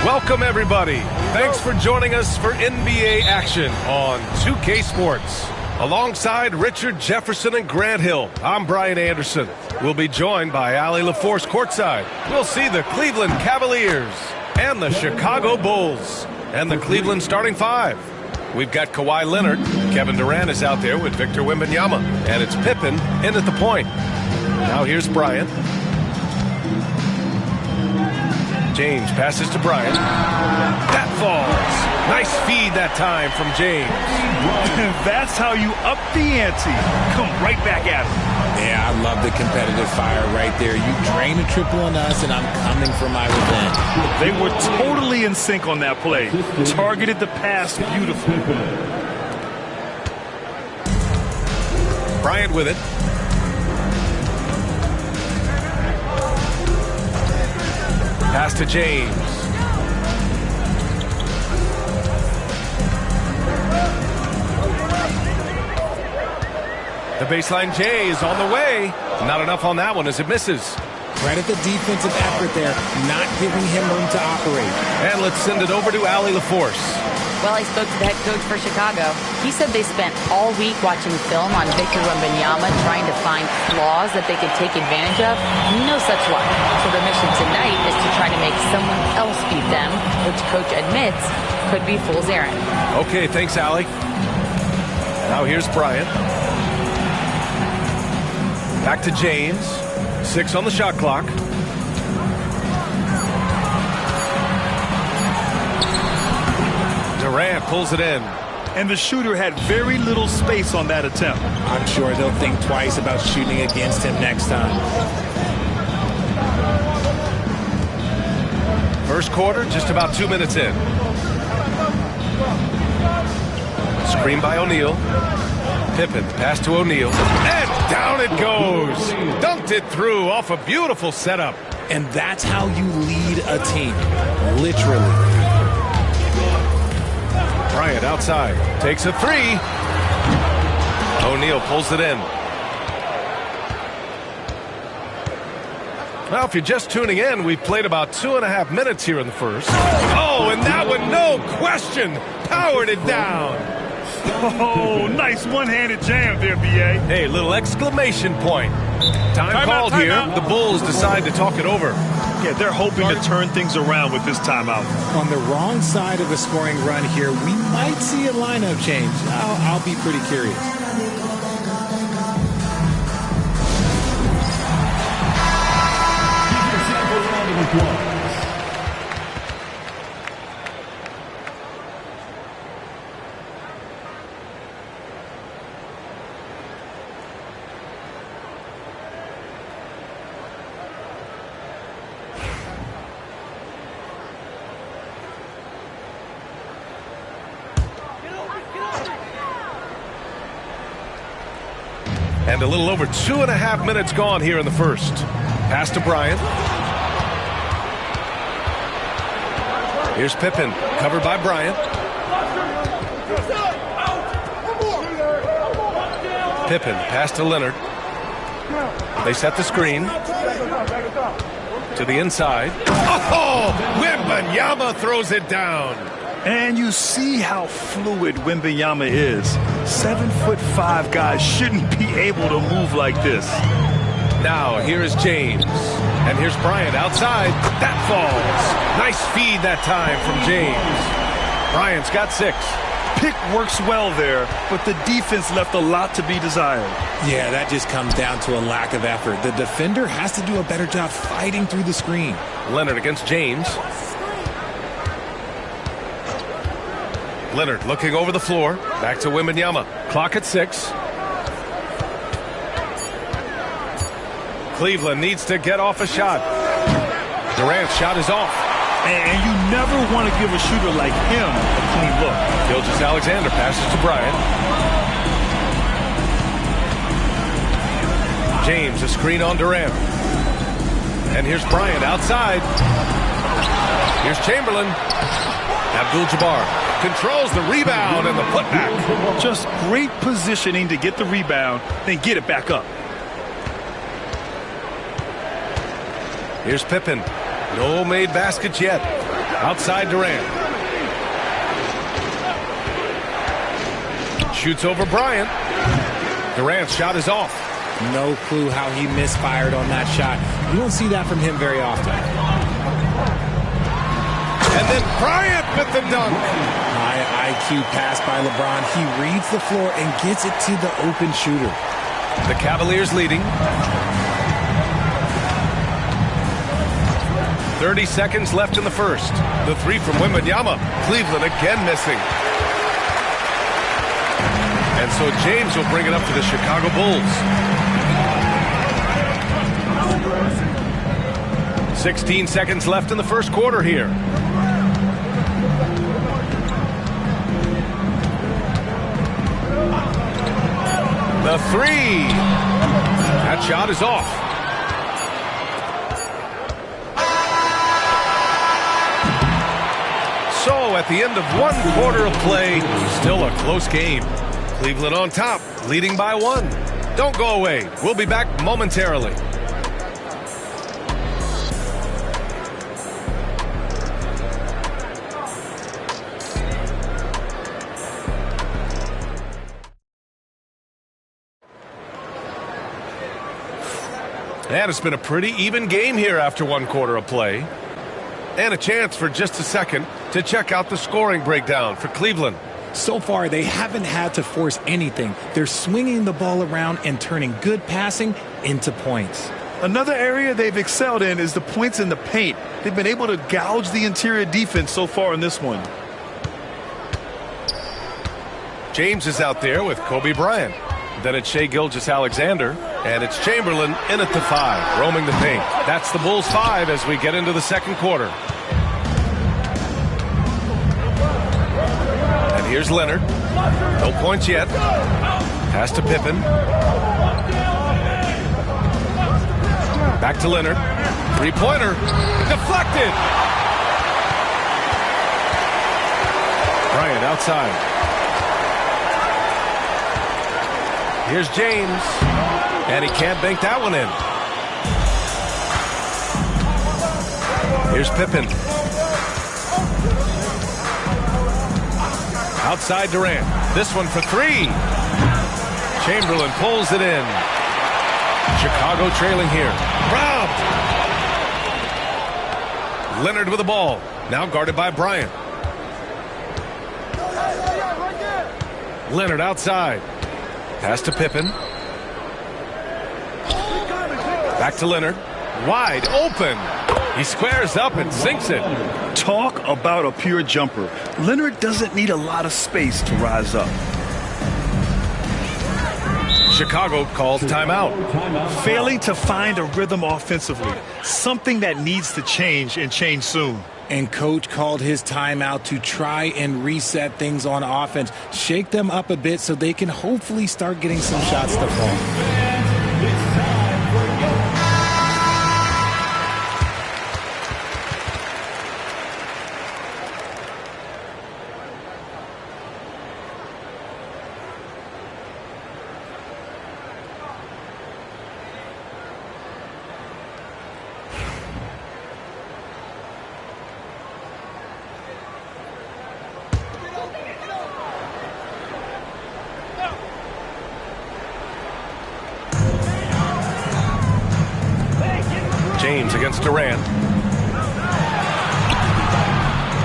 [SPEAKER 5] Welcome, everybody. Thanks for joining us for NBA action on 2K Sports. Alongside Richard Jefferson and Grant Hill, I'm Brian Anderson. We'll be joined by Allie LaForce courtside. We'll see the Cleveland Cavaliers and the Chicago Bulls and the Cleveland starting five. We've got Kawhi Leonard. Kevin Durant is out there with Victor Wembanyama. And it's Pippen in at the point. Now here's Bryant. James passes to Bryant. That falls. Nice feed that time from James.
[SPEAKER 7] That's how you up the ante. Come right back at him.
[SPEAKER 8] Yeah, I love the competitive fire right there. You drain a triple on us, and I'm coming for my revenge.
[SPEAKER 7] They were totally in sync on that play. Targeted the pass beautifully.
[SPEAKER 5] Bryant with it. Pass to James. The baseline J is on the way. Not enough on that one as it misses.
[SPEAKER 8] Credit the defensive effort there, not giving him room to operate.
[SPEAKER 5] And let's send it over to Allie LaForce.
[SPEAKER 9] Well, I spoke to the head coach for Chicago. He said they spent all week watching film on Victor Wembanyama, trying to find flaws that they could take advantage of. No such luck. So the mission tonight is to try to make someone else beat them, which coach admits could be fool's errand.
[SPEAKER 5] Okay, thanks, Allie. Now here's Bryant. Back to James. 6 on the shot clock. Durant pulls it in.
[SPEAKER 7] And the shooter had very little space on that attempt.
[SPEAKER 8] I'm sure they'll think twice about shooting against him next time.
[SPEAKER 5] First quarter, just about 2 minutes in. Screen by O'Neal. Pippen, pass to O'Neal. And down it goes. Dunked it through off a beautiful setup.
[SPEAKER 8] And that's how you lead a team. Literally.
[SPEAKER 5] Bryant outside. Takes a three. O'Neal pulls it in. Well, if you're just tuning in, we've played about 2.5 minutes here in the first. Oh, and that one, no question, powered it down.
[SPEAKER 7] Oh, nice one-handed jam there, B.A.
[SPEAKER 5] Hey, little exclamation point. Time called here. The Bulls decide to talk it over.
[SPEAKER 7] Yeah, they're hoping to turn things around with this timeout.
[SPEAKER 8] On the wrong side of a scoring run here, we might see a lineup change. I'll be pretty curious.
[SPEAKER 5] And a little over 2.5 minutes gone here in the first. Pass to Bryant. Here's Pippen, covered by Bryant. Pippen, pass to Leonard. They set the screen. To the inside. Oh! Wembanyama throws it down.
[SPEAKER 7] And you see how fluid Wembanyama is. 7'5" guys shouldn't be able to move like this.
[SPEAKER 5] Now here is James. And here's Bryant outside. That falls. Nice feed that time from James. Bryant's got 6.
[SPEAKER 7] Pick works well there, but the defense left a lot to be desired.
[SPEAKER 8] Yeah, that just comes down to a lack of effort. The defender has to do a better job fighting through the screen.
[SPEAKER 5] Leonard against James. Leonard looking over the floor. Back to Wembanyama. Clock at 6. Cleveland needs to get off a shot. Durant's shot is off.
[SPEAKER 7] And you never want to give a shooter like him a clean look.
[SPEAKER 5] Gilgeous-Alexander passes to Bryant. James, a screen on Durant. And here's Bryant outside. Here's Chamberlain. Abdul-Jabbar controls the rebound and the putback.
[SPEAKER 7] Just great positioning to get the rebound, then get it back up.
[SPEAKER 5] Here's Pippen. No made baskets yet. Outside Durant. Shoots over Bryant. Durant's shot is off.
[SPEAKER 8] No clue how he misfired on that shot. You don't see that from him very often.
[SPEAKER 5] And then Bryant with the dunk.
[SPEAKER 8] High IQ pass by LeBron. He reads the floor and gets it to the open shooter.
[SPEAKER 5] The Cavaliers leading. 30 seconds left in the first. The three from Wembanyama. Cleveland again missing. And so James will bring it up to the Chicago Bulls. 16 seconds left in the first quarter here. The three. That shot is off. So at the end of 1 quarter of play, still a close game. Cleveland on top, leading by 1. Don't go away. We'll be back momentarily. And it's been a pretty even game here after 1 quarter of play. And a chance for just a second to check out the scoring breakdown for Cleveland.
[SPEAKER 8] So far, they haven't had to force anything. They're swinging the ball around and turning good passing into points.
[SPEAKER 7] Another area they've excelled in is the points in the paint. They've been able to gouge the interior defense so far in this one.
[SPEAKER 5] James is out there with Kobe Bryant. Then it's Shai Gilgeous-Alexander, and it's Chamberlain in at the 5, roaming the paint. That's the Bulls 5 as we get into the second quarter. And here's Leonard. No points yet. Pass to Pippen. Back to Leonard. Three-pointer. Deflected. Bryant outside. Here's James, and he can't bank that one in. Here's Pippen. Outside Durant. This one for 3. Chamberlain pulls it in. Chicago trailing here. Robbed. Leonard with the ball. Now guarded by Bryant. Leonard outside. Pass to Pippen. Back to Leonard. Wide open. He squares up and sinks it.
[SPEAKER 7] Talk about a pure jumper. Leonard doesn't need a lot of space to rise up.
[SPEAKER 5] Chicago calls timeout.
[SPEAKER 7] Failing to find a rhythm offensively. Something that needs to change and change soon.
[SPEAKER 8] And coach called his timeout to try and reset things on offense. Shake them up a bit so they can hopefully start getting some shots to fall.
[SPEAKER 5] James against Durant.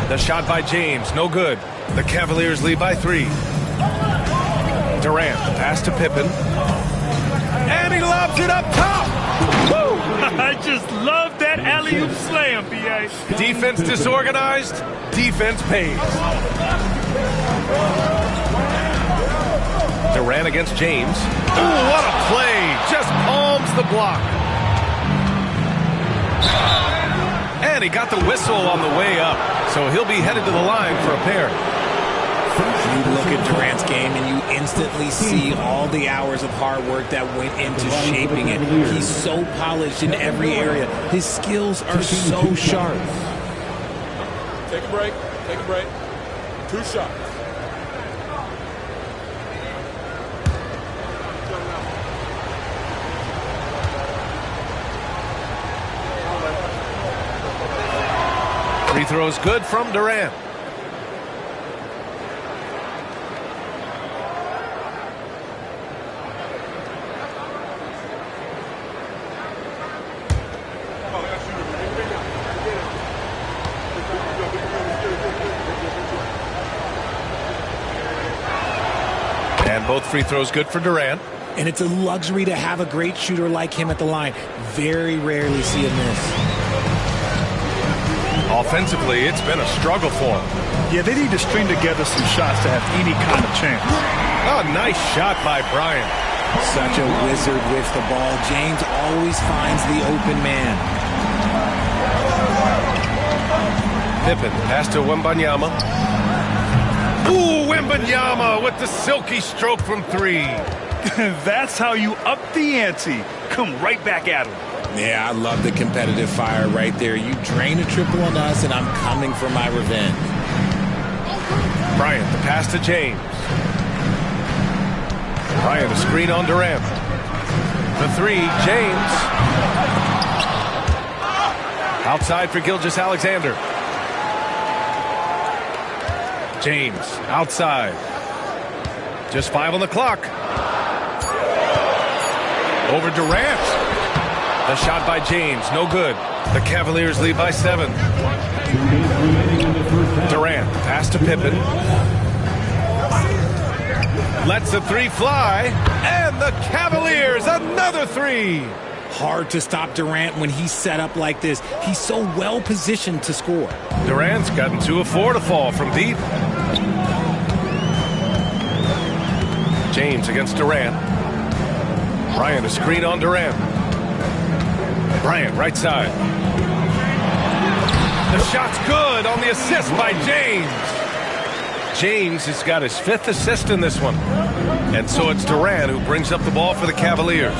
[SPEAKER 5] The shot by James, no good. The Cavaliers lead by 3. Durant, pass to Pippen. And he lobs it up top. Woo!
[SPEAKER 7] I just love that alley-oop slam, B.A.
[SPEAKER 5] Defense disorganized, defense pays. Durant against James. Ooh, what a play. Just palms the block. And he got the whistle on the way up, so he'll be headed to the line for a pair.
[SPEAKER 8] You look at Durant's game and you instantly see all the hours of hard work that went into shaping it. He's so polished in every area. His skills are so sharp.
[SPEAKER 10] Take a break. Take a break. 2 shots.
[SPEAKER 5] Free throws good from Durant. And both free throws good for Durant.
[SPEAKER 8] And it's a luxury to have a great shooter like him at the line. Very rarely see a miss.
[SPEAKER 5] Offensively, it's been a struggle for him.
[SPEAKER 7] Yeah, they need to string together some shots to have any kind of chance.
[SPEAKER 5] Oh, nice shot by Bryant.
[SPEAKER 8] Such a wizard with the ball. James always finds the open man.
[SPEAKER 5] Pippen, pass to Wembanyama. Ooh, Wembanyama with the silky stroke from 3.
[SPEAKER 7] That's how you up the ante. Come right back at him.
[SPEAKER 8] Yeah, I love the competitive fire right there. You drain a triple on us, and I'm coming for my revenge.
[SPEAKER 5] Bryant, the pass to James. Bryant, a screen on Durant. The three, James. Outside for Gilgeous-Alexander. James, outside. Just 5 on the clock. Over Durant. The shot by James, no good. The Cavaliers lead by 7. Durant, pass to Pippen. Lets the three fly, and the Cavaliers, another three.
[SPEAKER 8] Hard to stop Durant when he's set up like this. He's so well positioned to score.
[SPEAKER 5] Durant's gotten 2 of 4 to fall from deep. James against Durant. Bryant, a screen on Durant. Bryant, right side. The shot's good on the assist by James. James has got his 5th assist in this one. And so it's Durant who brings up the ball for the Cavaliers.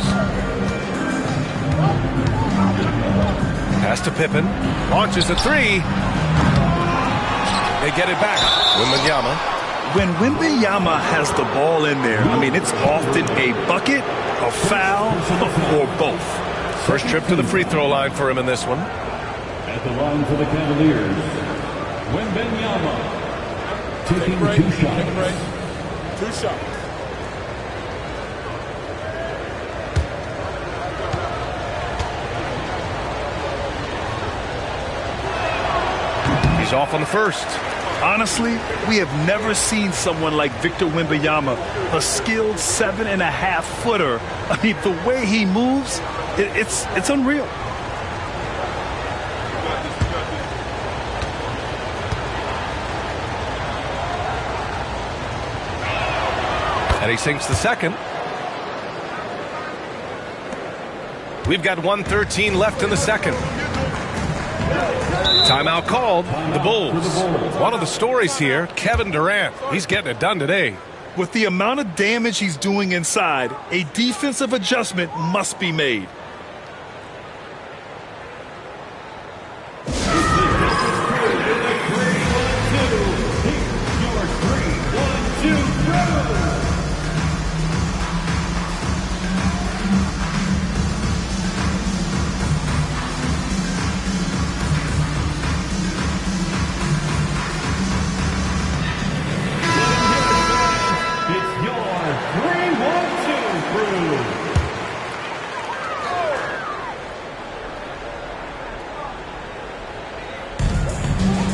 [SPEAKER 5] Pass to Pippen. Launches a three. They get it back. Wembanyama.
[SPEAKER 7] When Wembanyama has the ball in there, I mean, it's often a bucket, a foul, or both.
[SPEAKER 5] First trip to the free throw line for him in this one.
[SPEAKER 6] At the line for the Cavaliers, Wembanyama. Taking 2 shots.
[SPEAKER 10] 2 shots.
[SPEAKER 5] He's off on the first.
[SPEAKER 7] Honestly, we have never seen someone like Victor Wembanyama, a skilled 7.5-footer. I mean, the way he moves, it's unreal.
[SPEAKER 5] And he sinks the second. We've got 1:13 left in the second. Timeout called. The Bulls. One of the stories here, Kevin Durant. He's getting it done today.
[SPEAKER 7] With the amount of damage he's doing inside, a defensive adjustment must be made.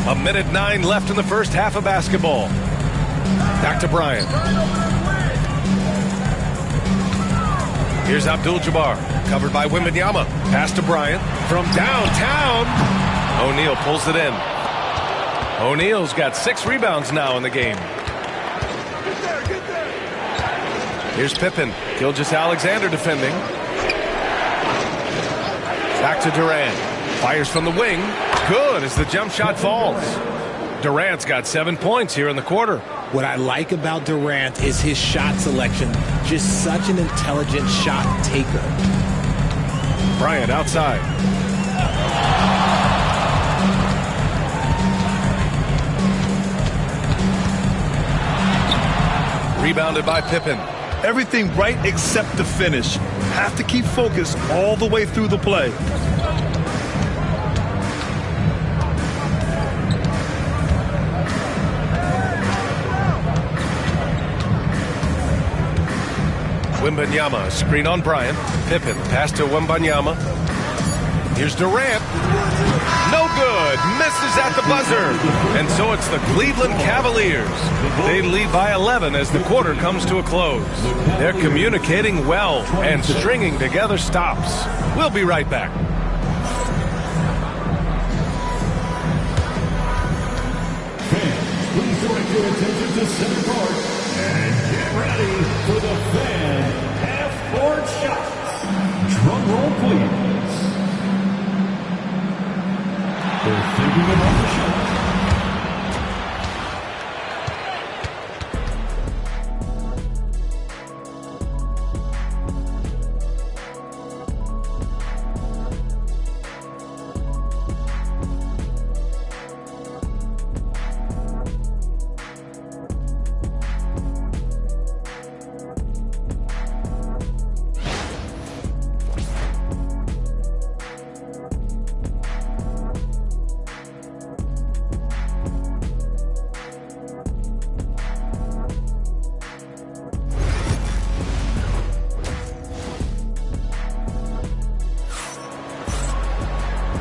[SPEAKER 5] A minute 9 left in the first half of basketball. Back to Bryant. Here's Abdul-Jabbar, covered by Wembanyama. Pass to Bryant from downtown. O'Neal pulls it in. O'Neal's got 6 rebounds now in the game. Here's Pippen. Gilgeous-Alexander defending. Back to Durant. Fires from the wing. Good as the jump shot falls. Durant's got 7 points here in the quarter.
[SPEAKER 8] What I like about Durant is his shot selection. Just such an intelligent shot taker.
[SPEAKER 5] Bryant outside. Rebounded by Pippen.
[SPEAKER 7] Everything right except the finish. Have to keep focused all the way through the play.
[SPEAKER 5] Wembanyama, screen on Bryant. Pippen, pass to Wembanyama. Here's Durant. No good. Misses at the buzzer. And so it's the Cleveland Cavaliers. They lead by 11 as the quarter comes to a close. They're communicating well and stringing together stops. We'll be right back.
[SPEAKER 6] Please direct your attention to center court and get ready for the fan half-court shots. Drum roll, please. They're thinking about the shot.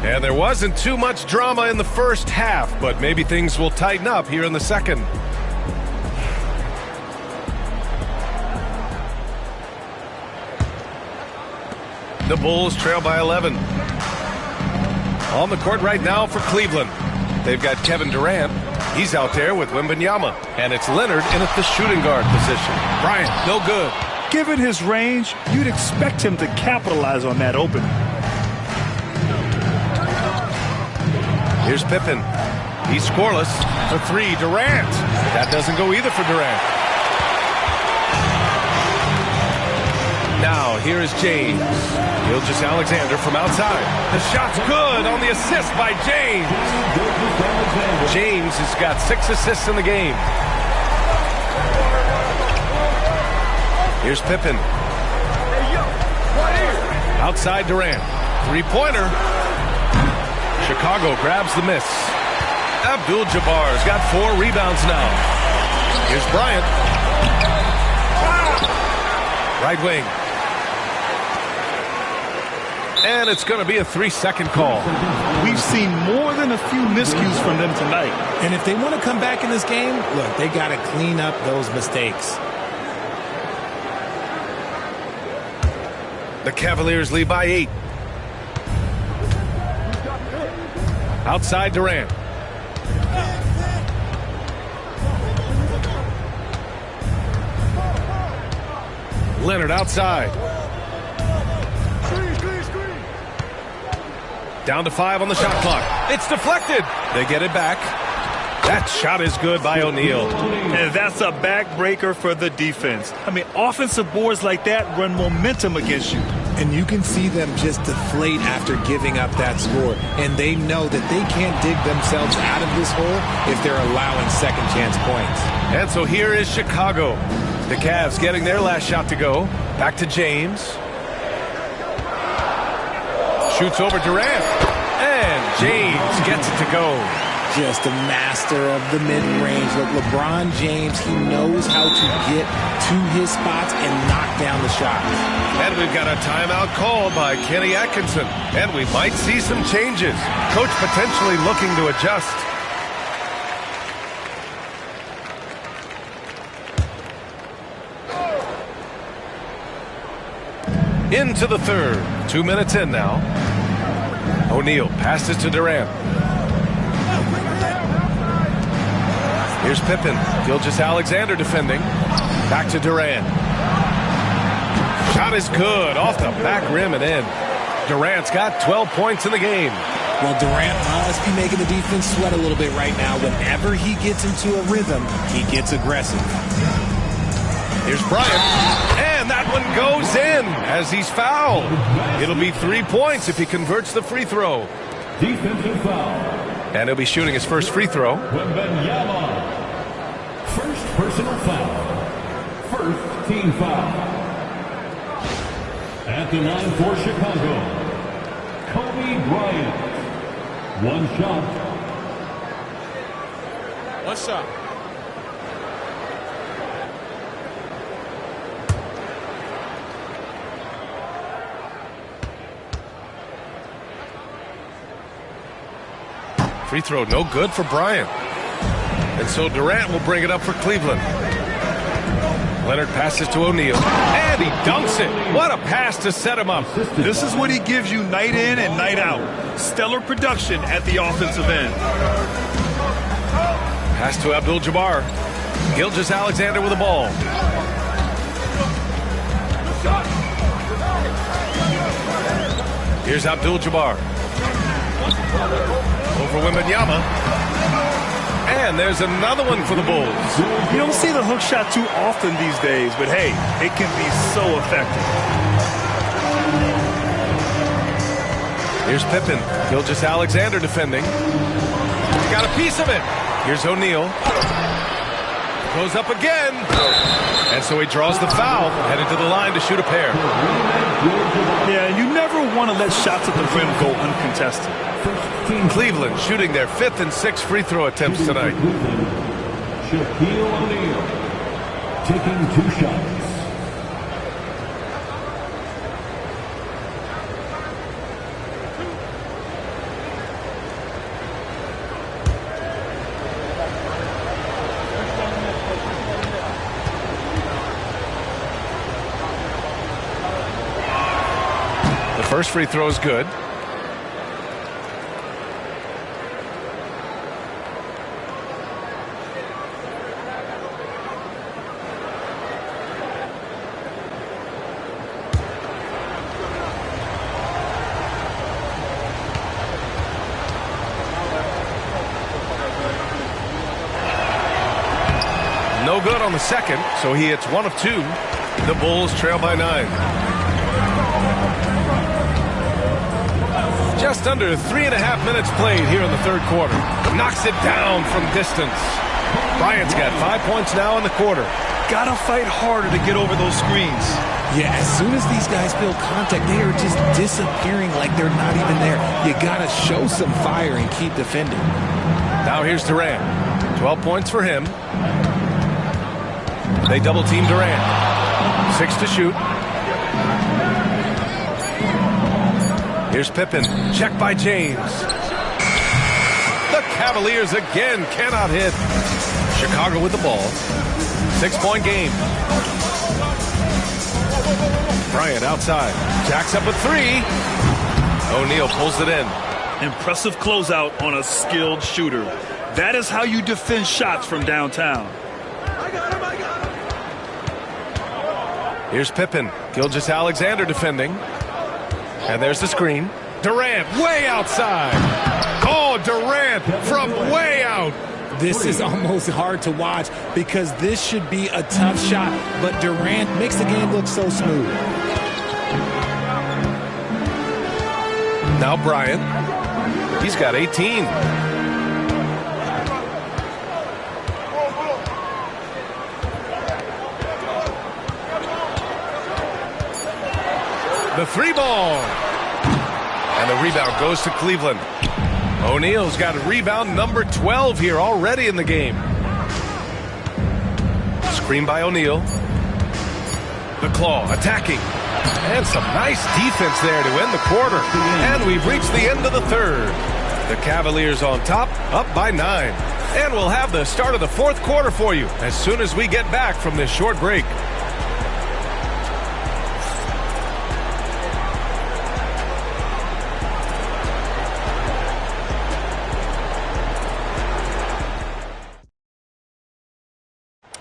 [SPEAKER 5] And there wasn't too much drama in the first half, but maybe things will tighten up here in the second. The Bulls trail by 11. On the court right now for Cleveland, they've got Kevin Durant. He's out there with Wembanyama. And it's Leonard in at the shooting guard position. Bryant, no good.
[SPEAKER 7] Given his range, you'd expect him to capitalize on that opening.
[SPEAKER 5] Here's Pippen. He's scoreless. For three, Durant. That doesn't go either for Durant. Now, here is James. Gilgeous-Alexander from outside. The shot's good on the assist by James. James has got 6 assists in the game. Here's Pippen. Outside Durant. Three-pointer. Chicago grabs the miss. Abdul-Jabbar's got 4 rebounds now. Here's Bryant. Right wing. And it's going to be a 3-second call.
[SPEAKER 7] We've seen more than a few miscues from them tonight.
[SPEAKER 8] And if they want to come back in this game, look, they got to clean up those mistakes.
[SPEAKER 5] The Cavaliers lead by 8. Outside Durant. Leonard outside. Down to 5 on the shot clock. It's deflected. They get it back. That shot is good by O'Neal.
[SPEAKER 7] And that's a backbreaker for the defense. I mean, offensive boards like that run momentum against you.
[SPEAKER 8] And you can see them just deflate after giving up that score. And they know that they can't dig themselves out of this hole if they're allowing second chance points.
[SPEAKER 5] And so here is Chicago. The Cavs getting their last shot to go. Back to James. Shoots over Durant. And James gets it to go.
[SPEAKER 8] Just a master of the mid-range. Look, LeBron James, he knows how to get to his spots and knock down the shots.
[SPEAKER 5] And we've got a timeout called by Kenny Atkinson. And we might see some changes. Coach potentially looking to adjust. Into the third. 2 minutes in now. O'Neal passes to Durant. Here's Pippen. Gilgeous-Alexander defending. Back to Durant. Shot is good. Off the back rim and in. Durant's got 12 points in the game.
[SPEAKER 8] Well, Durant must be making the defense sweat a little bit right now. Whenever he gets into a rhythm, he gets aggressive.
[SPEAKER 5] Here's Bryant. And that one goes in as he's fouled. It'll be 3 points if he converts the free throw.
[SPEAKER 6] Defensive foul.
[SPEAKER 5] And he'll be shooting his first free throw.
[SPEAKER 6] Wembanyama. First personal foul. First team foul. At the line for Chicago, Kobe Bryant. One shot.
[SPEAKER 10] One shot.
[SPEAKER 5] Free throw no good for Bryant. And so Durant will bring it up for Cleveland. Leonard passes to O'Neal. And he dunks it. What a pass to set him up.
[SPEAKER 7] This is what he gives you night in and night out. Stellar production at the offensive end.
[SPEAKER 5] Pass to Abdul-Jabbar. Gilgeous-Alexander with the ball. Here's Abdul-Jabbar. Over Wembanyama. And there's another one for the Bulls.
[SPEAKER 7] You don't see the hook shot too often these days, but hey, it can be so effective.
[SPEAKER 5] Here's Pippen. Gilgeous-Alexander defending. Got a piece of it. Here's O'Neal. Goes up again. And so he draws the foul, headed to the line to shoot a pair.
[SPEAKER 7] Yeah, you never want to let shots at the rim go uncontested.
[SPEAKER 5] Cleveland shooting their 5th and 6th free throw attempts tonight.
[SPEAKER 6] Shaquille O'Neal taking 2 shots.
[SPEAKER 5] First free throw is good. No good on the second, so he hits 1 of 2. The Bulls trail by 9. Just under 3.5 minutes played here in the third quarter. Knocks it down from distance. Bryant's got 5 points now in the quarter.
[SPEAKER 7] Gotta fight harder to get over those screens.
[SPEAKER 8] Yeah, as soon as these guys feel contact, they are just disappearing like they're not even there. You gotta show some fire and keep defending.
[SPEAKER 5] Now here's Durant. 12 points for him. They double team Durant. 6 to shoot. Here's Pippen. Check by James. The Cavaliers again cannot hit. Chicago with the ball. 6-point game. Bryant outside. Jacks up a 3. O'Neal pulls it in.
[SPEAKER 7] Impressive closeout on a skilled shooter. That is how you defend shots from downtown.
[SPEAKER 5] Here's Pippen. Gilgeous-Alexander defending. And there's the screen. Durant way outside. Oh, Durant from way out.
[SPEAKER 8] This is almost hard to watch because this should be a tough shot, but Durant makes the game look so smooth.
[SPEAKER 5] Now Bryant. He's got 18. The 3-ball. And the rebound goes to Cleveland. O'Neal's got rebound number 12 here already in the game. Screen by O'Neal. The claw attacking. And some nice defense there to end the quarter. And we've reached the end of the third. The Cavaliers on top, up by 9. And we'll have the start of the fourth quarter for you as soon as we get back from this short break.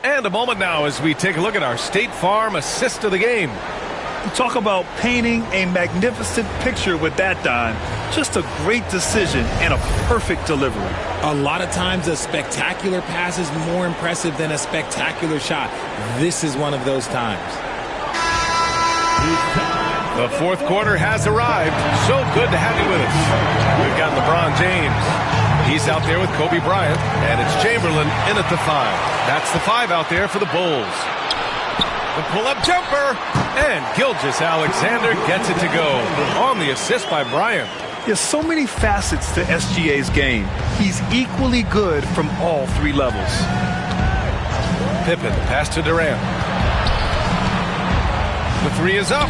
[SPEAKER 5] And a moment now as we take a look at our State Farm assist of the game.
[SPEAKER 7] Talk about painting a magnificent picture with that dime. Just a great decision and a perfect delivery.
[SPEAKER 8] A lot of times a spectacular pass is more impressive than a spectacular shot. This is one of those times.
[SPEAKER 5] The fourth quarter has arrived. So good to have you with us. We've got LeBron James. He's out there with Kobe Bryant, and it's Chamberlain in at the 5. That's the 5 out there for the Bulls. The pull-up jumper, and Gilgeous-Alexander gets it to go on the assist by Bryant.
[SPEAKER 7] There's so many facets to SGA's game. He's equally good from all 3 levels.
[SPEAKER 5] Pippen, pass to Durant. The 3 is up.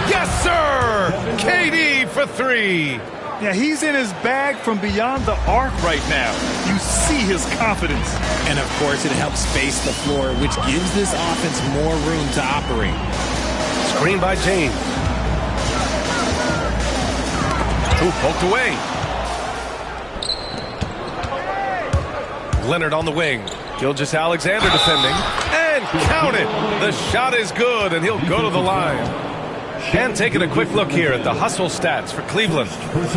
[SPEAKER 5] Yes, sir! KD for 3.
[SPEAKER 7] Yeah, he's in his bag from beyond the arc right now. You see his confidence.
[SPEAKER 8] And, of course, it helps space the floor, which gives this offense more room to operate.
[SPEAKER 5] Screen by James. Ooh, poked away. Leonard on the wing. Gilgeous-Alexander defending. And count it! The shot is good, and he'll go to the line. And taking a quick look here at the hustle stats for Cleveland.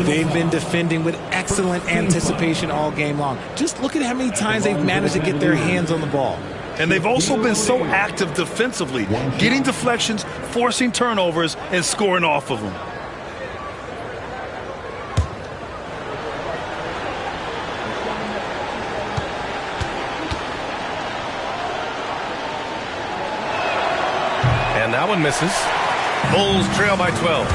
[SPEAKER 8] They've been defending with excellent anticipation all game long. Just look at how many times they've managed to get their hands on the ball.
[SPEAKER 7] And they've also been so active defensively, getting deflections, forcing turnovers, and scoring off of them.
[SPEAKER 5] And that one misses. Bulls trail by 12.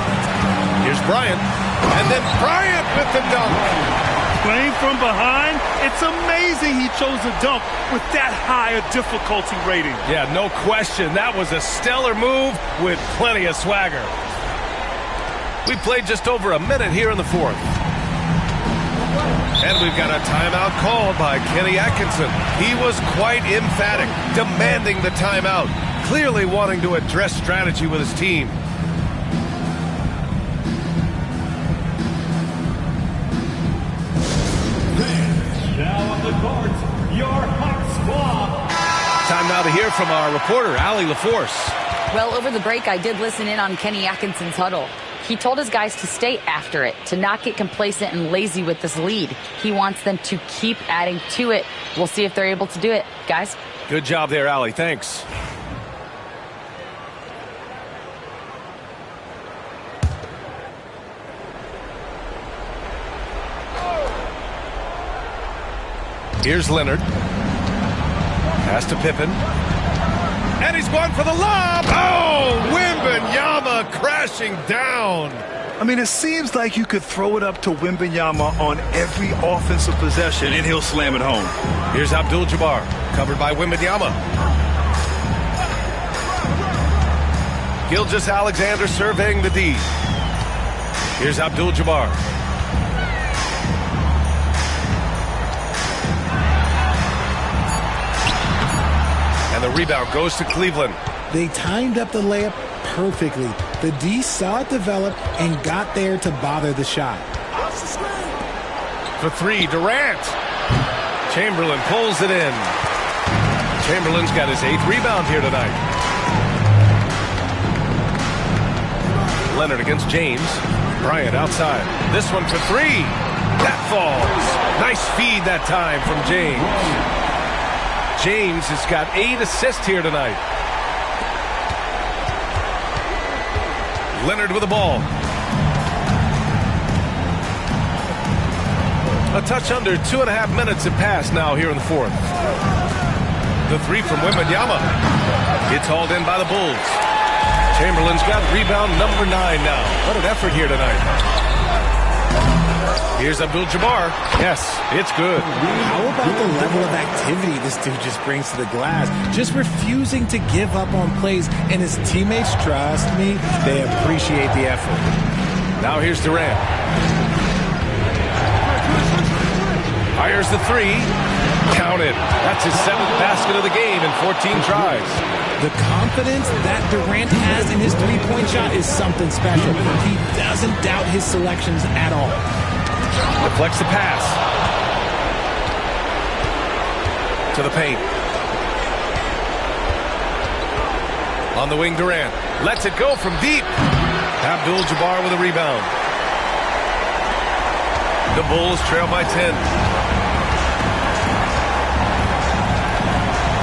[SPEAKER 5] Here's Bryant. And then Bryant with the dunk.
[SPEAKER 7] Playing from behind, it's amazing he chose a dunk with that high a difficulty rating.
[SPEAKER 5] Yeah, no question. That was a stellar move with plenty of swagger. We played just over a minute here in the fourth. And we've got a timeout called by Kenny Atkinson. He was quite emphatic, demanding the timeout, clearly wanting to address strategy with his team.
[SPEAKER 6] your heart squad.
[SPEAKER 5] Time now to hear from our reporter, Allie LaForce.
[SPEAKER 9] Well, over the break, I did listen in on Kenny Atkinson's huddle. He told his guys to stay after it, to not get complacent and lazy with this lead. He wants them to keep adding to it. We'll see if they're able to do it. Guys?
[SPEAKER 5] Good job there, Allie. Thanks. Here's Leonard. Pass to Pippen. And he's going for the lob. Oh, Wembanyama crashing down.
[SPEAKER 7] I mean, it seems like you could throw it up to Wembanyama on every offensive possession, and he'll slam it home.
[SPEAKER 5] Here's Abdul-Jabbar, covered by Wembanyama. Gilgeous-Alexander surveying the D. Here's Abdul-Jabbar. And the rebound goes to Cleveland.
[SPEAKER 8] They timed up the layup perfectly. The D saw it develop and got there to bother the shot.
[SPEAKER 5] For three, Durant. Chamberlain pulls it in. Chamberlain's got his 8th rebound here tonight. Leonard against James. Bryant outside. This one for three. That falls. Nice feed that time from James. James has got 8 assists here tonight. Leonard with the ball. A touch under 2.5 minutes have passed now here in the 4th. The three from Wembanyama. It's hauled in by the Bulls. Chamberlain's got rebound number 9 now. What an effort here tonight. Here's Abdul-Jabbar. Yes, it's good.
[SPEAKER 8] How about the level of activity this dude just brings to the glass? Just refusing to give up on plays, and his teammates, trust me, they appreciate the effort.
[SPEAKER 5] Now here's Durant. Fires the three. Counted. That's his 7th basket of the game in 14 tries.
[SPEAKER 8] The confidence that Durant has in his three-point shot is something special. He doesn't doubt his selections at all.
[SPEAKER 5] Deflects the pass. To the paint. On the wing, Durant. Lets it go from deep. Abdul-Jabbar with a rebound. The Bulls trail by 10.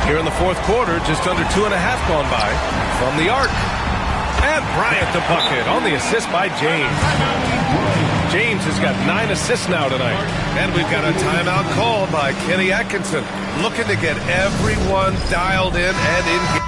[SPEAKER 5] Here in the 4th quarter, just under 2.5 gone by. From the arc. And Bryant the bucket on the assist by James. James has got 9 assists now tonight. And we've got a timeout called by Kenny Atkinson. Looking to get everyone dialed in and engaged.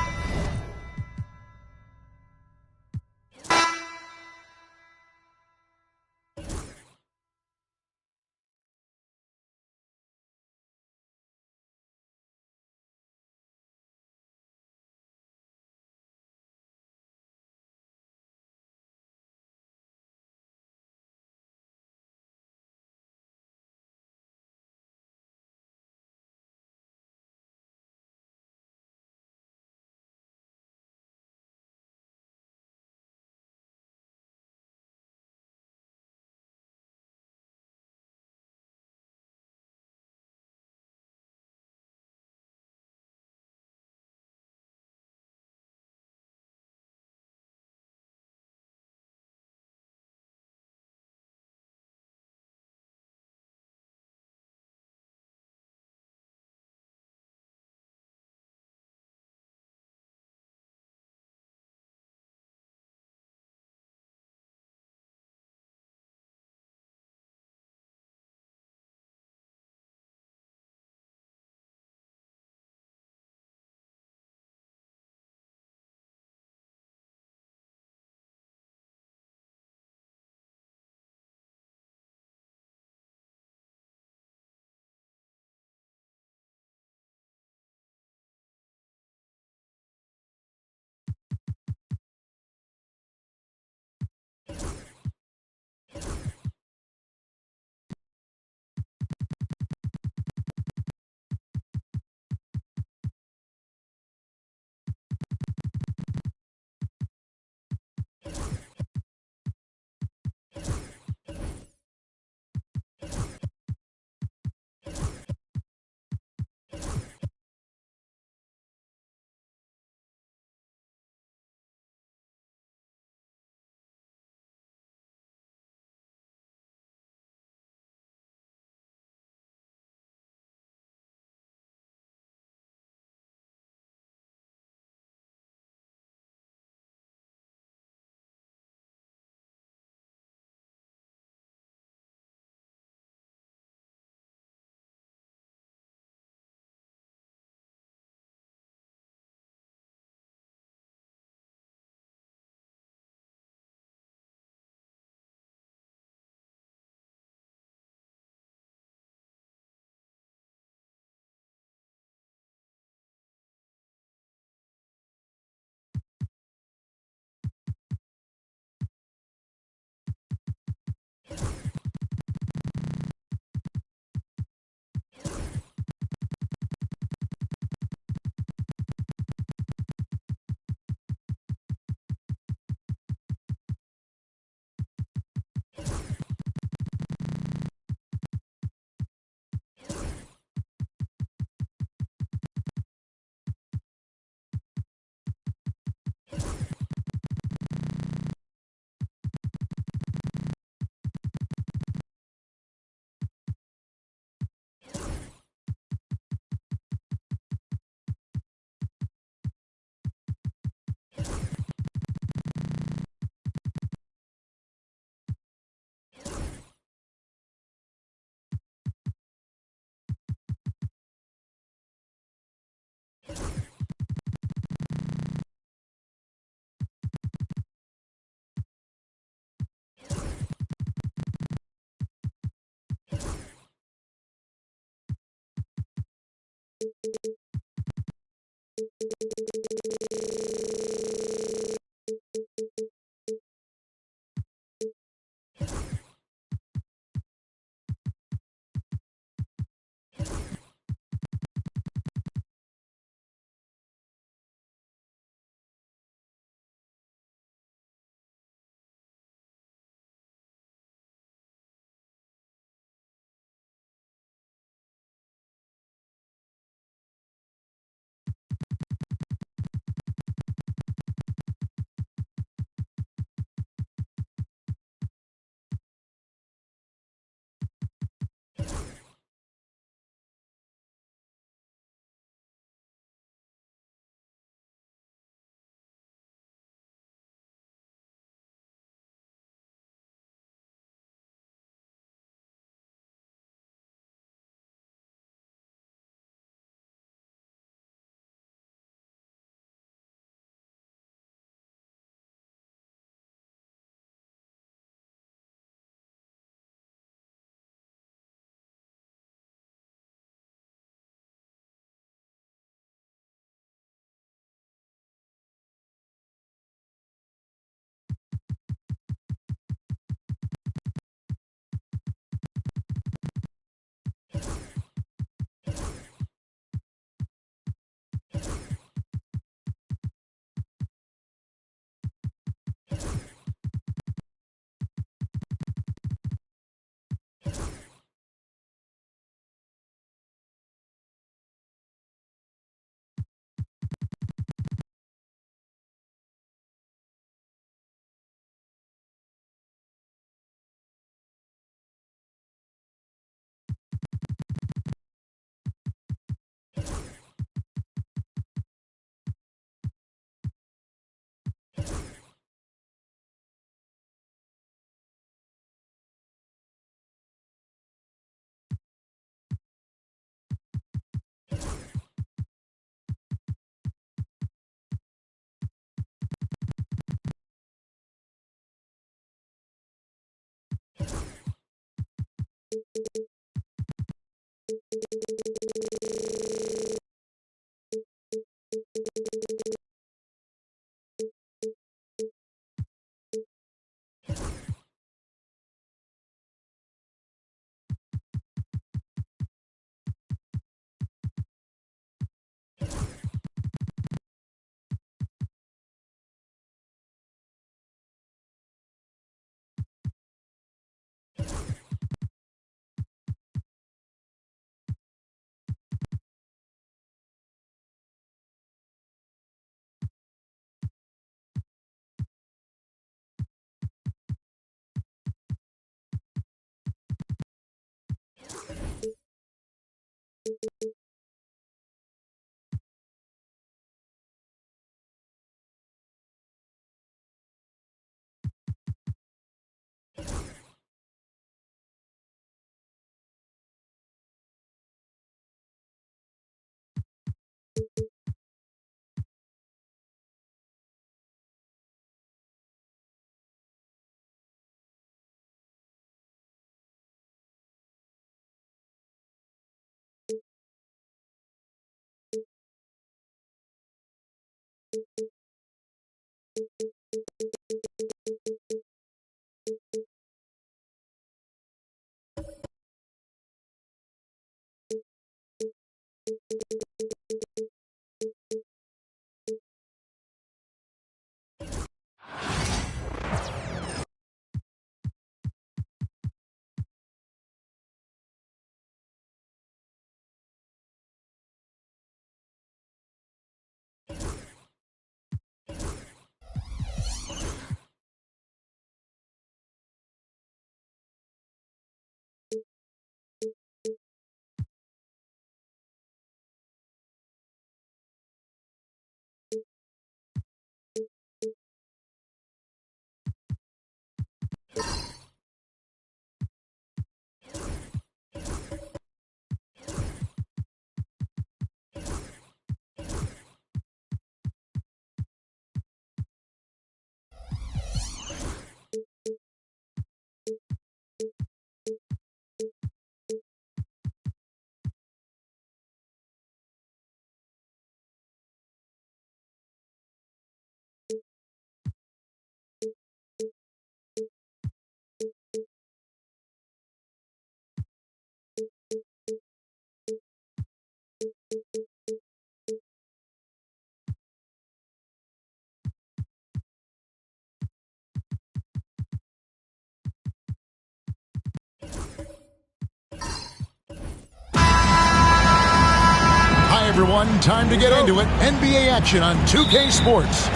[SPEAKER 1] after one, time to get into it. NBA action on 2K Sports.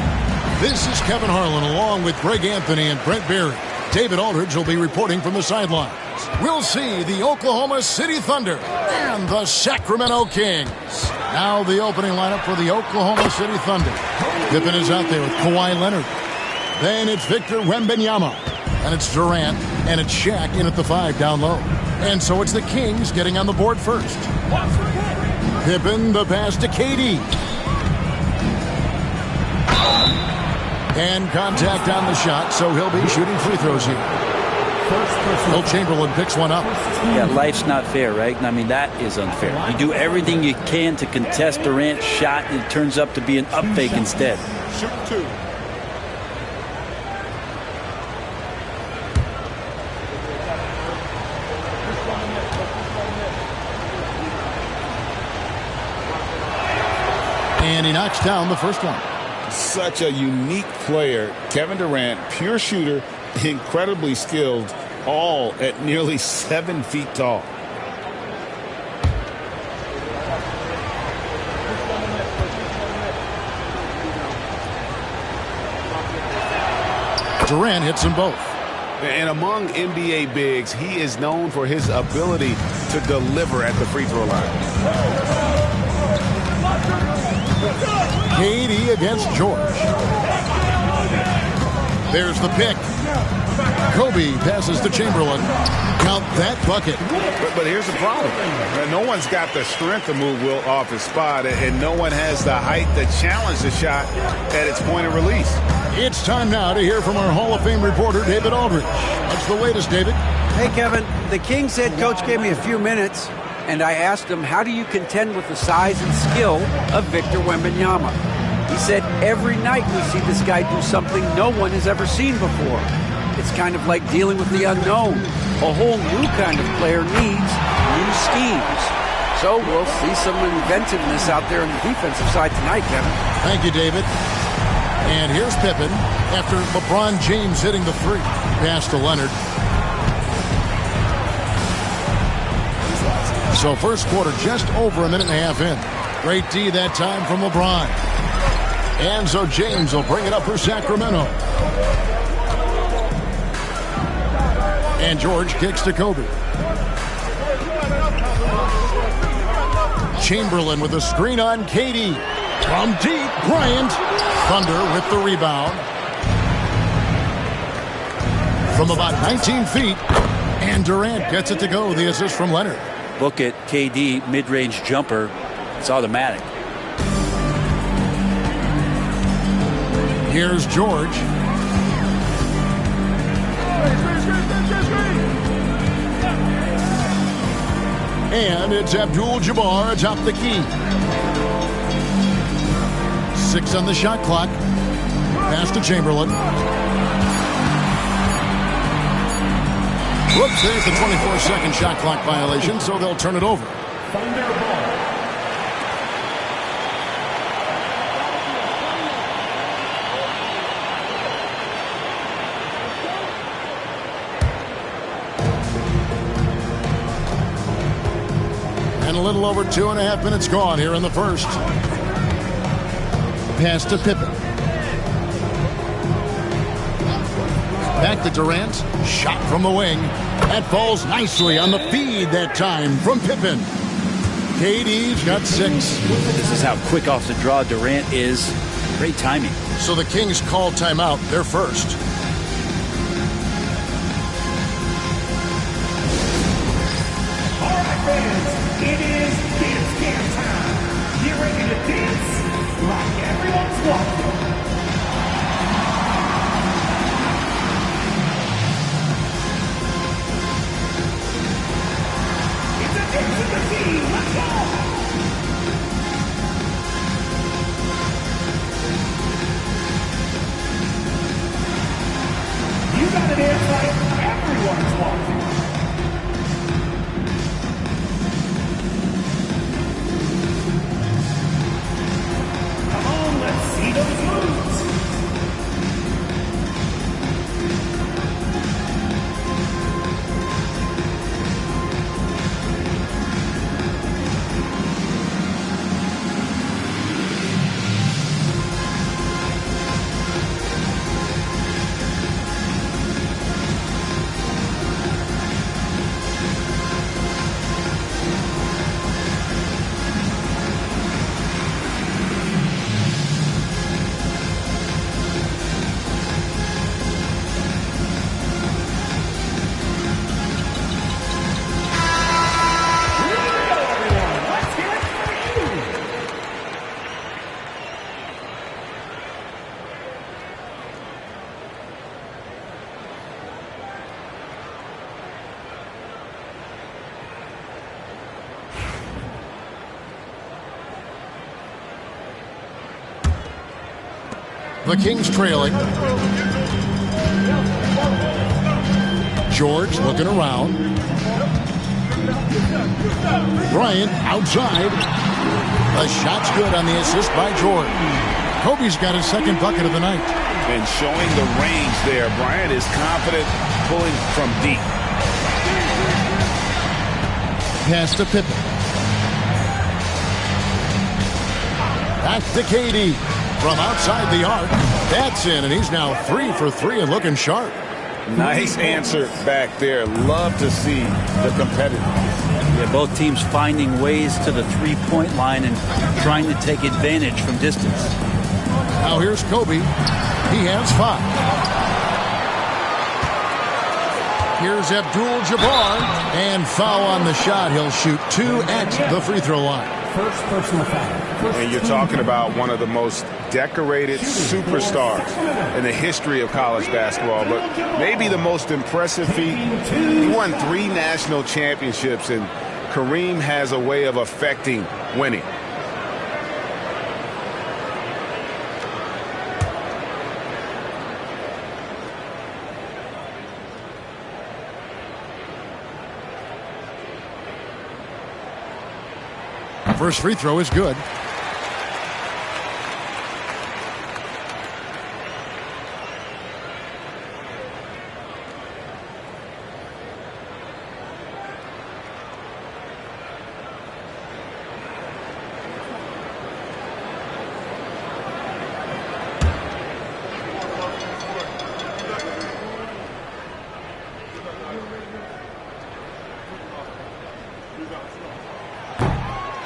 [SPEAKER 1] This is Kevin Harlan along with Greg Anthony and Brent Barry. David Aldridge will be reporting from the sidelines. We'll see the Oklahoma City Thunder and the Sacramento Kings. Now the opening lineup for the Oklahoma City Thunder. Pippen is out there with Kawhi Leonard. Then it's Victor Wembanyama. And it's Durant. And it's Shaq in at the 5 down low. And so it's the Kings getting on the board first. Pippen, the pass to KD. And contact on the shot, so he'll be shooting free throws here. Will Chamberlain picks one up.
[SPEAKER 4] Yeah, life's not fair, right? I mean, that is unfair. You do everything you can to contest Durant's shot, and it turns up to be an up fake instead.
[SPEAKER 10] Shoot 2.
[SPEAKER 1] And he knocks down the first one.
[SPEAKER 2] Such a unique player. Kevin Durant, pure shooter, incredibly skilled, all at nearly 7 feet tall.
[SPEAKER 1] Durant hits them both.
[SPEAKER 2] And among NBA bigs, he is known for his ability to deliver at the free throw line.
[SPEAKER 1] KD against George. There's the pick. Kobe passes to Chamberlain. Count that bucket.
[SPEAKER 2] But here's the problem. No one's got the strength to move Will off his spot, and no one has the height to challenge the shot at its point of release.
[SPEAKER 1] It's time now to hear from our Hall of Fame reporter, David Aldridge. What's the latest, David?
[SPEAKER 3] Hey, Kevin. The Kings head coach gave me a few minutes, and I asked him, how do you contend with the size and skill of Victor Wembanyama? He said, every night we see this guy do something no one has ever seen before. It's kind of like dealing with the unknown. A whole new kind of player needs new schemes. So we'll see some inventiveness out there on the defensive side tonight, Kevin.
[SPEAKER 1] Thank you, David. And here's Pippen after LeBron James hitting the 3. Pass to Leonard. So first quarter just over a minute and a half in. Great D that time from LeBron. And so James will bring it up for Sacramento. And George kicks to Kobe. Chamberlain with a screen on KD. From deep, Bryant. Thunder with the rebound. From about 19 feet. And Durant gets it to go. The assist from Leonard.
[SPEAKER 4] Look at KD, mid-range jumper. It's automatic.
[SPEAKER 1] Here's George. And it's Abdul-Jabbar atop the key. 6 on the shot clock. Pass to Chamberlain. Whoops, there's the 24-second shot clock violation, so they'll turn it over. And a little over 2.5 minutes gone here in the first. Pass to Pippen. Back to Durant. Shot from the wing. That falls nicely on the feed that time from Pippen. KD's got 6.
[SPEAKER 4] This is how quick off the draw Durant is. Great timing.
[SPEAKER 1] So the Kings call timeout. They're first.
[SPEAKER 6] All right, fans. It is dance camp time. Get ready to dance like everyone's watching. It's a dance of the team. Let's go. You gotta dance like everyone's watching. Let's see those moves.
[SPEAKER 1] The Kings trailing. George looking around. Bryant outside. The shot's good on the assist by George. Kobe's got his second bucket of the night.
[SPEAKER 2] And showing the range there. Bryant is confident pulling from deep.
[SPEAKER 1] Pass to Pippen. Back to KD. From outside the arc. That's in, and he's now 3 for 3 and looking sharp.
[SPEAKER 2] Nice answer back there. Love to see the competitiveness.
[SPEAKER 4] Yeah, both teams finding ways to the three-point line and trying to take advantage from distance.
[SPEAKER 1] Now here's Kobe. He has 5. Here's Abdul-Jabbar. And foul on the shot. He'll shoot 2 at the free throw line.
[SPEAKER 6] First personal foul.
[SPEAKER 2] And you're talking about one of the most decorated superstars in the history of college basketball, but maybe the most impressive feat. He won 3 national championships, and Kareem has a way of affecting winning.
[SPEAKER 1] First free throw is good.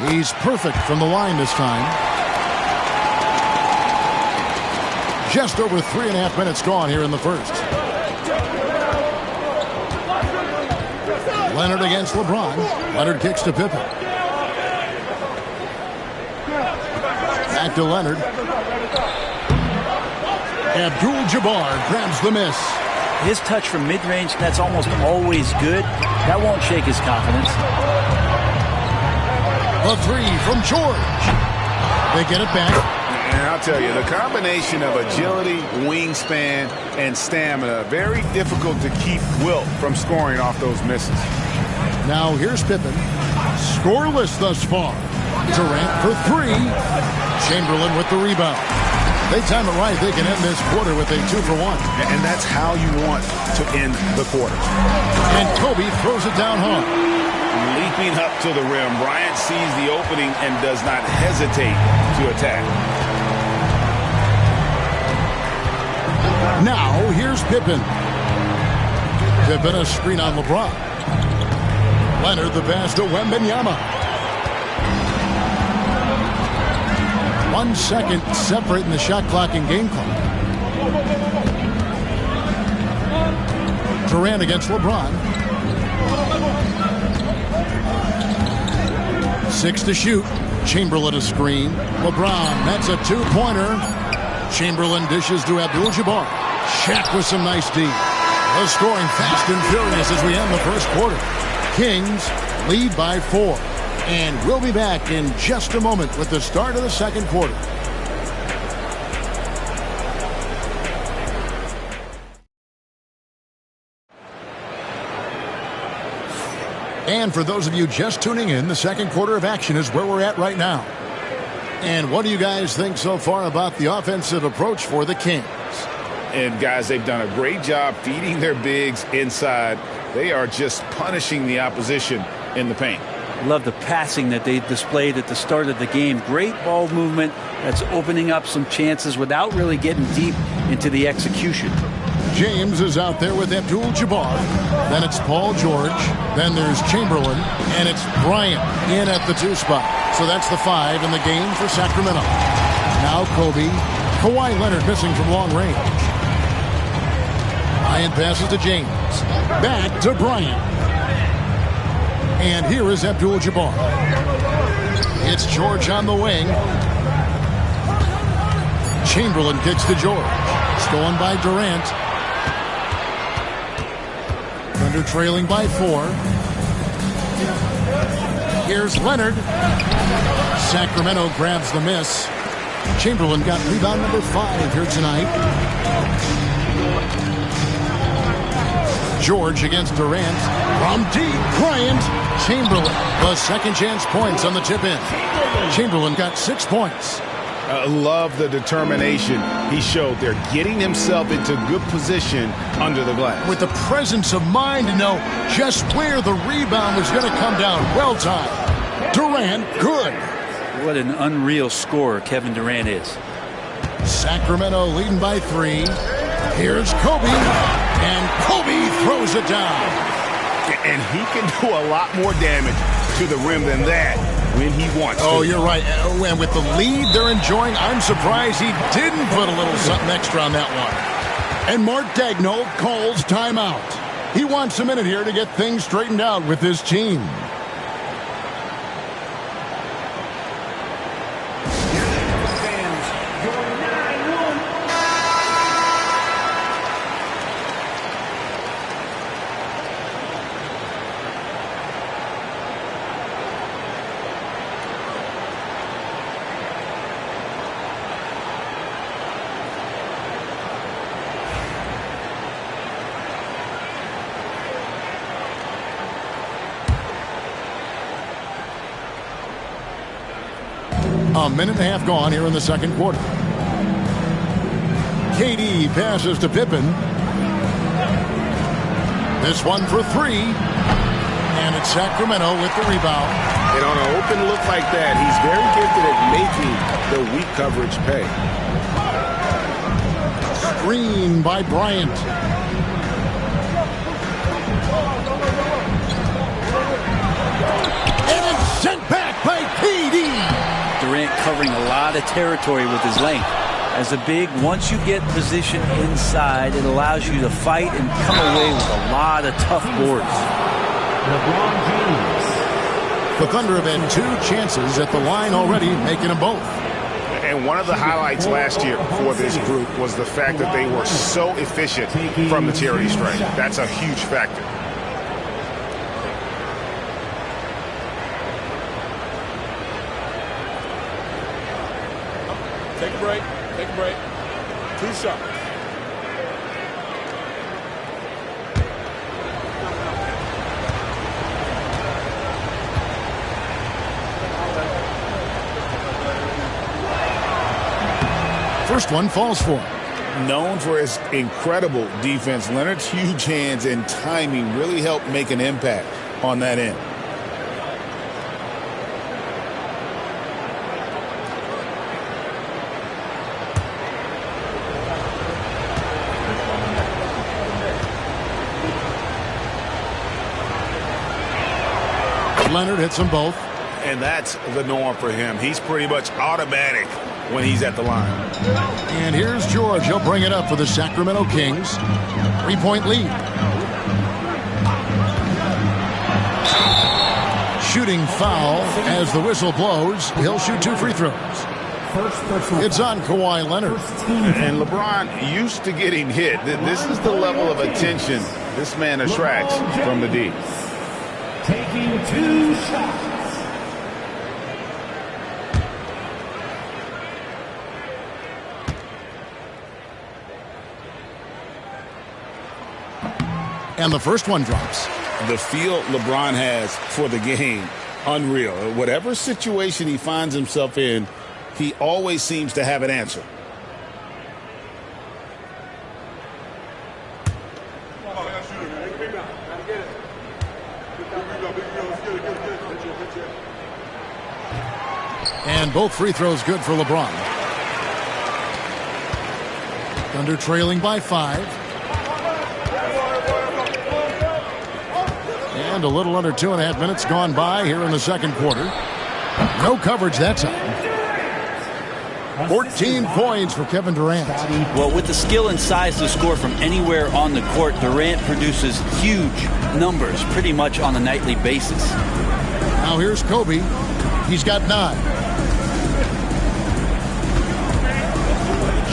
[SPEAKER 1] He's perfect from the line this time. Just over 3.5 minutes gone here in the first. Leonard against LeBron. Leonard kicks to Pippen. Back to Leonard. Abdul-Jabbar grabs the miss.
[SPEAKER 4] His touch from mid-range, that's almost always good. That won't shake his confidence.
[SPEAKER 1] The 3 from George. They get it back.
[SPEAKER 2] And I'll tell you, the combination of agility, wingspan, and stamina, very difficult to keep Wilt from scoring off those misses.
[SPEAKER 1] Now here's Pippen. Scoreless thus far. Durant for 3. Chamberlain with the rebound. They time it right. They can end this quarter with a 2 for 1.
[SPEAKER 2] And that's how you want to end the quarter.
[SPEAKER 1] And Kobe throws it down hard.
[SPEAKER 2] Leaping up to the rim, Bryant sees the opening and does not hesitate to attack.
[SPEAKER 1] Now, here's Pippen. Pippen a screen on LeBron. Leonard the pass to Wembanyama. 1 second separating the shot clock and game clock. Durant against LeBron. 6 to shoot. Chamberlain a screen. LeBron, that's a 2-pointer. Chamberlain dishes to Abdul-Jabbar. Shaq with some nice D. The scoring fast and furious as we end the first quarter. Kings lead by 4. And we'll be back in just a moment with the start of the second quarter. And for those of you just tuning in, the second quarter of action is where we're at right now. And what do you guys think so far about the offensive approach for the Kings?
[SPEAKER 2] And guys, they've done a great job feeding their bigs inside. They are just punishing the opposition in the paint.
[SPEAKER 4] Love the passing that they displayed at the start of the game. Great ball movement that's opening up some chances without really getting deep into the execution.
[SPEAKER 1] James is out there with Abdul-Jabbar. Then it's Paul George. Then there's Chamberlain. And it's Bryant in at the 2 spot. So that's the 5 in the game for Sacramento. Now Kobe. Kawhi Leonard missing from long range. Bryant passes to James. Back to Bryant. And here is Abdul-Jabbar. It's George on the wing. Chamberlain kicks to George. Stolen by Durant. Thunder trailing by 4. Here's Leonard. Sacramento grabs the miss. Chamberlain got rebound number 5 here tonight. George against Durant. From deep, Bryant. Chamberlain. The second chance points on the tip in. Chamberlain got 6 points.
[SPEAKER 2] Love the determination he showed there, getting himself into good position under the glass.
[SPEAKER 1] With the presence of mind to know just where the rebound was going to come down. Well timed. Durant, good.
[SPEAKER 4] What an unreal scorer Kevin Durant is.
[SPEAKER 1] Sacramento leading by 3. Here's Kobe. And Kobe throws it down.
[SPEAKER 2] And he can do a lot more damage to the rim than that when he wants to.
[SPEAKER 1] Oh, you're right. And with the lead they're enjoying, I'm surprised he didn't put a little something extra on that one. And Mark Daigneault calls timeout. He wants a minute here to get things straightened out with his team. A minute and a half gone here in the second quarter. KD passes to Pippen. This one for 3. And it's Sacramento with the rebound.
[SPEAKER 2] And on an open look like that, he's very gifted at making the weak coverage pay.
[SPEAKER 1] Screen by Bryant. And it's sent back by KD.
[SPEAKER 4] Durant covering a lot of territory with his length. As a big, once you get position inside, it allows you to fight and come away with a lot of tough boards.
[SPEAKER 6] LeBron James.
[SPEAKER 1] The Thunder have had 2 chances at the line already, making them both.
[SPEAKER 2] And one of the highlights last year for this group was the fact that they were so efficient from the charity stripe. That's a huge factor.
[SPEAKER 10] Take a break. Take a break. 2 shots.
[SPEAKER 1] First one falls for him.
[SPEAKER 2] Known for his incredible defense, Leonard's huge hands and timing really helped make an impact on that end.
[SPEAKER 1] Leonard hits them both.
[SPEAKER 2] And that's the norm for him. He's pretty much automatic when he's at the line.
[SPEAKER 1] And here's George. He'll bring it up for the Sacramento Kings. 3-point lead. Shooting foul as the whistle blows. He'll shoot 2 free throws. It's on Kawhi Leonard.
[SPEAKER 2] And LeBron used to getting hit. This is the level of attention this man attracts from the D.
[SPEAKER 6] Taking 2 shots.
[SPEAKER 1] And the first one drops.
[SPEAKER 2] The feel LeBron has for the game, unreal. Whatever situation he finds himself in, he always seems to have an answer.
[SPEAKER 1] And both free throws good for LeBron. Thunder trailing by 5. And a little under 2.5 minutes gone by here in the second quarter. No coverage that time. 14 points for Kevin Durant.
[SPEAKER 4] Well, with the skill and size to score from anywhere on the court, Durant produces huge numbers pretty much on a nightly basis.
[SPEAKER 1] Now here's Kobe. He's got 9.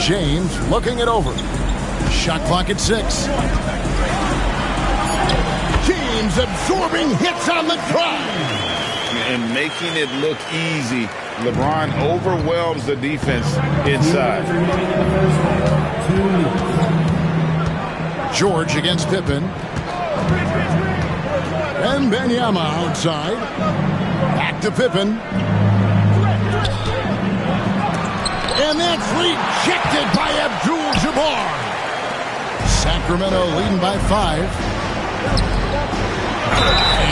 [SPEAKER 1] James looking it over. Shot clock at 6. James absorbing hits on the drive.
[SPEAKER 2] And making it look easy LeBron overwhelms the defense inside.
[SPEAKER 1] George against Pippen. And Wembanyama outside. Back to Pippen. And that's rejected by Abdul-Jabbar. Sacramento leading by 5.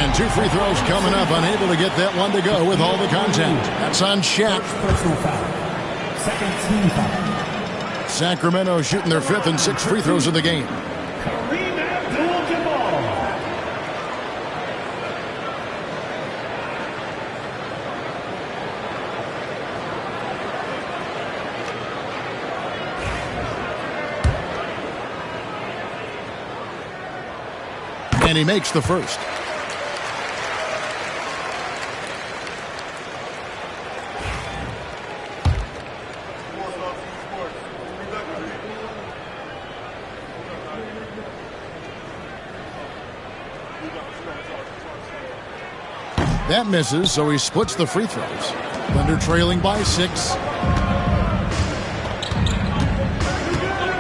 [SPEAKER 1] And 2 free throws coming up. Unable to get that one to go with all the contact. That's on Shaq.
[SPEAKER 6] Second team foul.
[SPEAKER 1] Sacramento shooting their 5th and 6th free throws of the game. And he makes the first. That misses, so he splits the free throws. Thunder trailing by 6.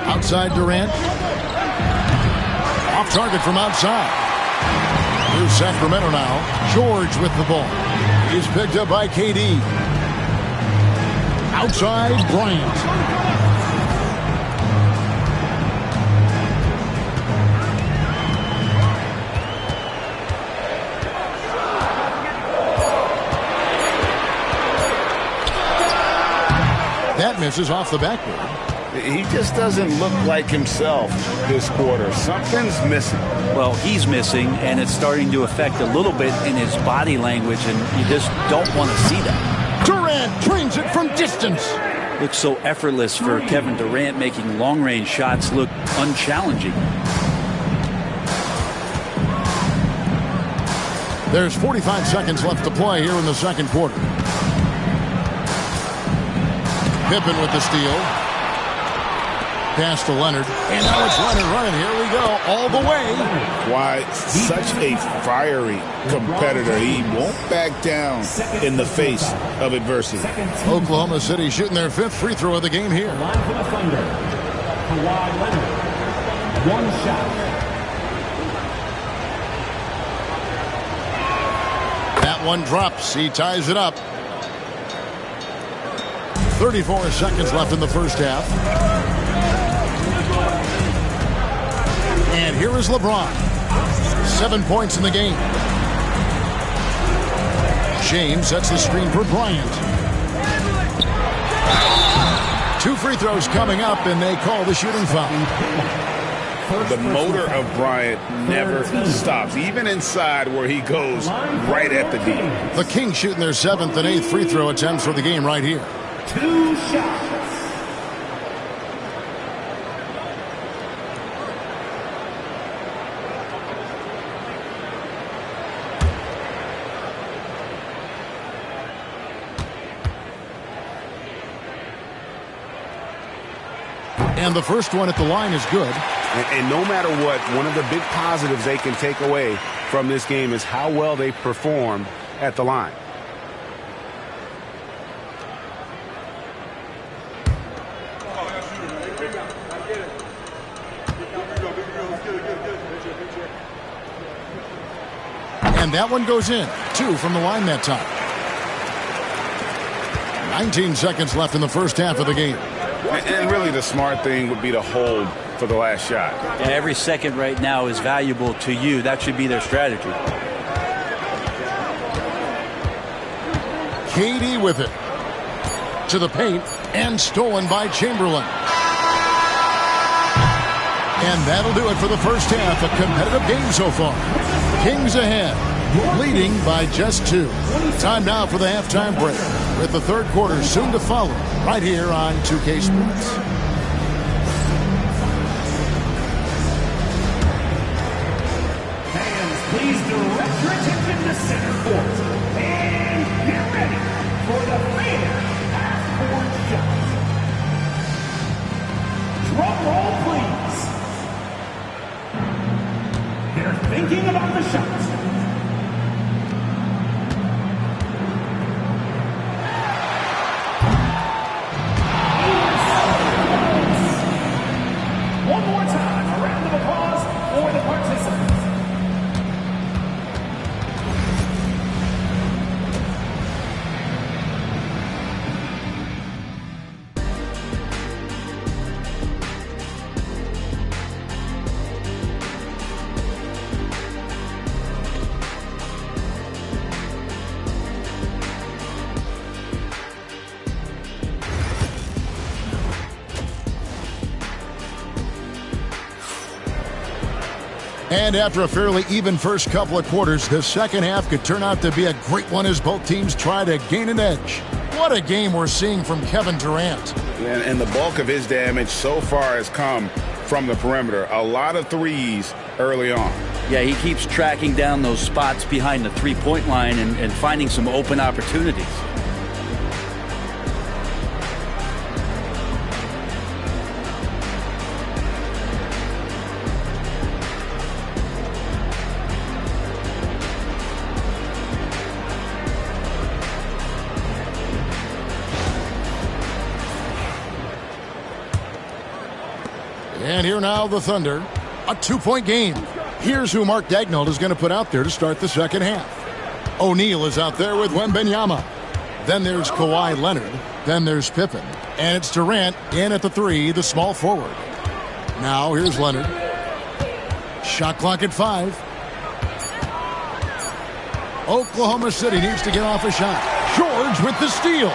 [SPEAKER 1] Outside Durant. Off target from outside. Here's Sacramento now. George with the ball. He's picked up by KD. Outside Bryant. That misses off the backboard.
[SPEAKER 2] He just doesn't look like himself this quarter. Something's missing.
[SPEAKER 4] Well, he's missing, and it's starting to affect a little bit in his body language, and you just don't want to see that.
[SPEAKER 1] Durant trains it from distance.
[SPEAKER 4] Looks so effortless for Kevin Durant, making long-range shots look unchallenging.
[SPEAKER 1] There's 45 seconds left to play here in the second quarter. Pippen with the steal. Pass to Leonard. And now it's Leonard running. Here we go. All the way.
[SPEAKER 2] Why, such a fiery competitor. He won't back down in the face of adversity.
[SPEAKER 1] Oklahoma City shooting their 5th free throw of the game here.
[SPEAKER 6] Line for the Thunder. Kawhi Leonard. One shot.
[SPEAKER 1] That one drops. He ties it up. 34 seconds left in the first half. And here is LeBron. 7 points in the game. James sets the screen for Bryant. 2 free throws coming up, and they call the shooting foul.
[SPEAKER 2] The motor of Bryant never stops, even inside where he goes right at the D.
[SPEAKER 1] The Kings shooting their 7th and 8th free throw attempts for the game right here.
[SPEAKER 6] 2 shots.
[SPEAKER 1] And the first one at the line is good.
[SPEAKER 2] And no matter what, one of the big positives they can take away from this game is how well they performed at the line.
[SPEAKER 1] And that one goes in. 2 from the line that time. 19 seconds left in the first half of the game.
[SPEAKER 2] And really the smart thing would be to hold for the last shot.
[SPEAKER 4] And every second right now is valuable to you. That should be their strategy.
[SPEAKER 1] KD with it. To the paint. And stolen by Chamberlain. And that'll do it for the first half. A competitive game so far. Kings ahead. Leading by just 2. Time now for the halftime break, with the third quarter soon to follow, right here on 2K Sports.
[SPEAKER 6] Fans, please direct your attention to center court. And get ready for the famous half-court shot. Drum roll, please. They're thinking about the shot.
[SPEAKER 2] 1
[SPEAKER 6] one more time, a round of applause for the participants.
[SPEAKER 1] And after a fairly even first couple of quarters, the second half could turn out to be a great one as both teams try to gain an edge. What a game we're seeing from Kevin Durant.
[SPEAKER 2] And the bulk of his damage so far has come from the perimeter. A lot of threes early on.
[SPEAKER 4] Yeah, he keeps tracking down those spots behind the three-point line and finding some open opportunities.
[SPEAKER 1] And here now the Thunder, a two-point game. Here's who Mark Daigneault is going to put out there to start the second half. O'Neal is out there with Wembanyama. Then there's Kawhi Leonard. Then there's Pippen. And it's Durant in at the three, the small forward. Now here's Leonard. Shot clock at 5. Oklahoma City needs to get off a shot. George with the steal.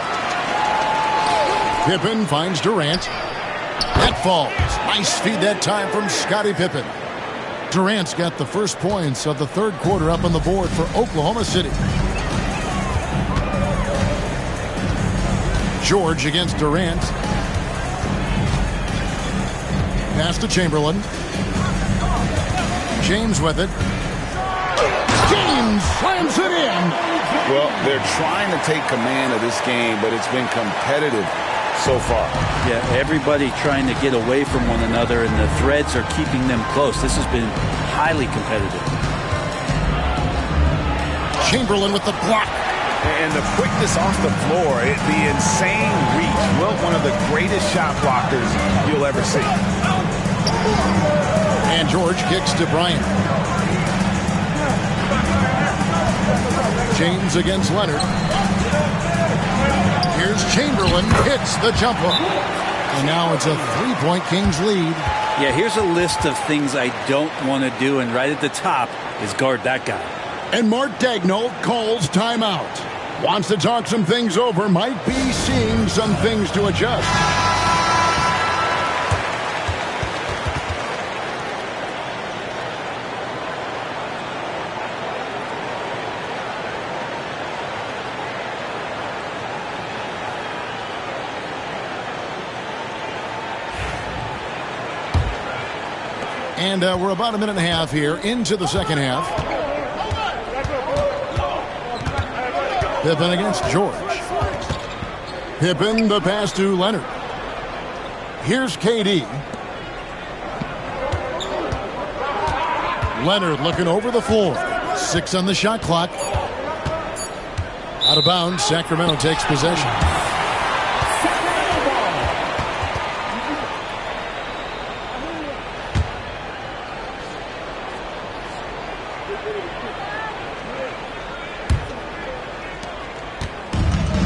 [SPEAKER 1] Pippen finds Durant. That falls. Nice feed that time from Scottie Pippen. Durant's got the first points of the third quarter up on the board for Oklahoma City. George against Durant. Pass to Chamberlain. James with it. James slams it in.
[SPEAKER 2] Well, they're trying to take command of this game, but it's been competitive so far.
[SPEAKER 4] Yeah, everybody trying to get away from one another, and the threads are keeping them close. This has been highly competitive.
[SPEAKER 1] Chamberlain with the block.
[SPEAKER 2] And the quickness off the floor, the insane reach. Well, one of the greatest shot blockers you'll ever see.
[SPEAKER 1] And George kicks to Bryant. James against Leonard. Here's Chamberlain, hits the jump hook. And now it's a three-point Kings lead.
[SPEAKER 4] Yeah, here's a list of things I don't want to do, and right at the top is guard that guy.
[SPEAKER 1] And Mark Daigneault calls timeout. Wants to talk some things over, might be seeing some things to adjust. And we're about a minute and a half here into the second half. Pippen against George. Pippen, the pass to Leonard. Here's KD. Leonard looking over the floor. 6 on the shot clock. Out of bounds, Sacramento takes possession.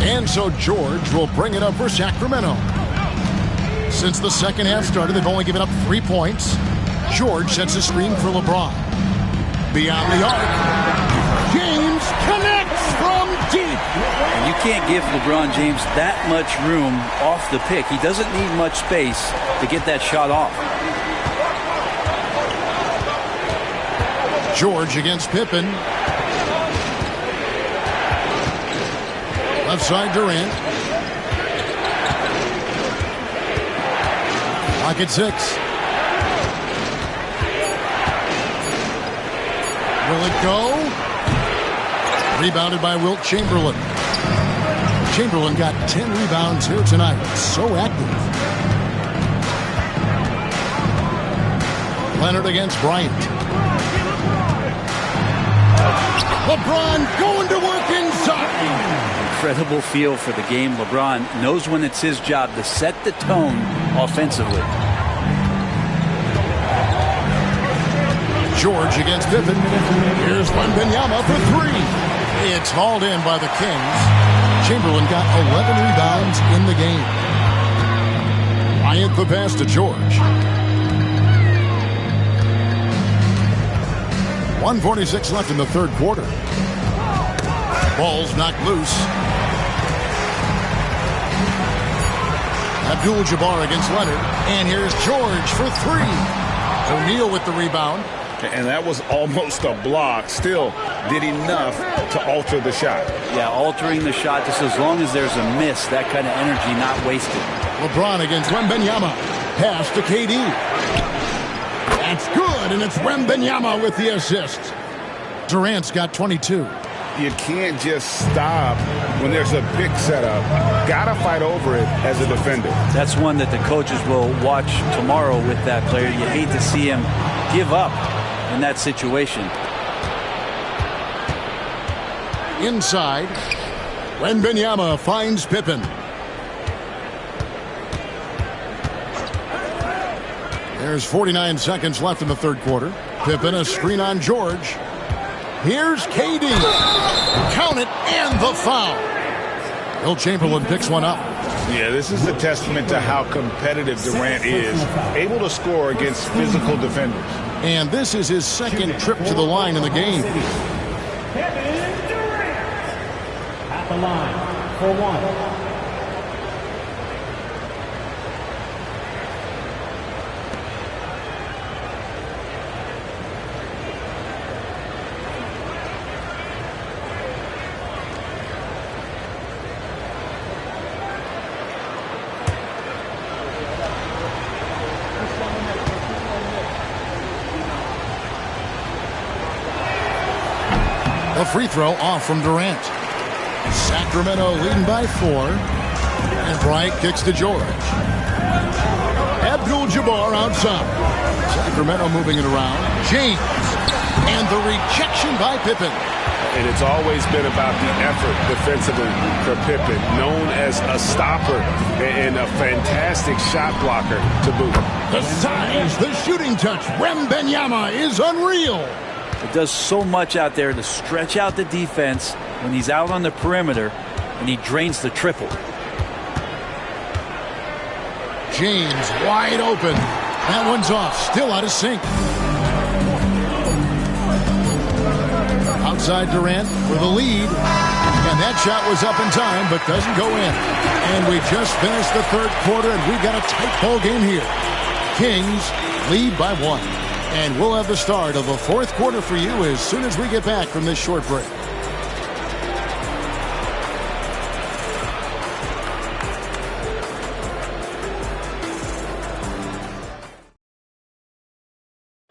[SPEAKER 1] And so George will bring it up for Sacramento. Since the second half started, they've only given up 3 points. George sets a screen for LeBron. Beyond the arc. James connects from deep.
[SPEAKER 4] And you can't give LeBron James that much room off the pick. He doesn't need much space to get that shot off.
[SPEAKER 1] George against Pippen. Left side Durant. Clock at 6. Will it go? Rebounded by Wilt Chamberlain. Chamberlain got 10 rebounds here tonight. So active. Leonard against Bryant. LeBron going to work inside.
[SPEAKER 4] Incredible feel for the game. LeBron knows when it's his job to set the tone offensively.
[SPEAKER 1] George against Pippen. Here's Wembanyama for three. It's hauled in by the Kings. Chamberlain got 11 rebounds in the game. Bryant the pass to George. 1:46 left in the third quarter. Ball's knocked loose. Abdul-Jabbar against Leonard. And here's George for three. O'Neal with the rebound.
[SPEAKER 2] And that was almost a block. Still did enough to alter the shot.
[SPEAKER 4] Yeah, altering the shot just as long as there's a miss. That kind of energy not wasted.
[SPEAKER 1] LeBron against Wembanyama. Pass to KD. That's good, and it's Wembanyama with the assist. Durant's got 22.
[SPEAKER 2] You can't just stop when there's a pick setup. Gotta fight over it as a defender.
[SPEAKER 4] That's one that the coaches will watch tomorrow with that player. You hate to see him give up in that situation.
[SPEAKER 1] Inside, Wembanyama finds Pippen. There's 49 seconds left in the third quarter. Pippen, a screen on George. Here's KD. Count it, and the foul. Will Chamberlain picks one up.
[SPEAKER 2] Yeah, this is a testament to how competitive Durant is. Able to score against physical defenders.
[SPEAKER 1] And this is his second trip to the line in the game.
[SPEAKER 6] Kevin Durant at the line for one.
[SPEAKER 1] The free throw off from Durant. Sacramento leading by 4. And Bryant kicks to George. Abdul-Jabbar outside. Sacramento moving it around. James. And the rejection by Pippen.
[SPEAKER 2] And it's always been about the effort defensively for Pippen, known as a stopper and a fantastic shot blocker to boot.
[SPEAKER 1] The size, the shooting touch. Wembanyama is unreal.
[SPEAKER 4] It does so much out there to stretch out the defense when he's out on the perimeter, and he drains the triple.
[SPEAKER 1] James wide open. That one's off. Still out of sync. Outside Durant for the lead. And that shot was up in time, but doesn't go in. And we just finished the third quarter, and we've got a tight ball game here. Kings lead by 1. And we'll have the start of the fourth quarter for you as soon as we get back from this short break.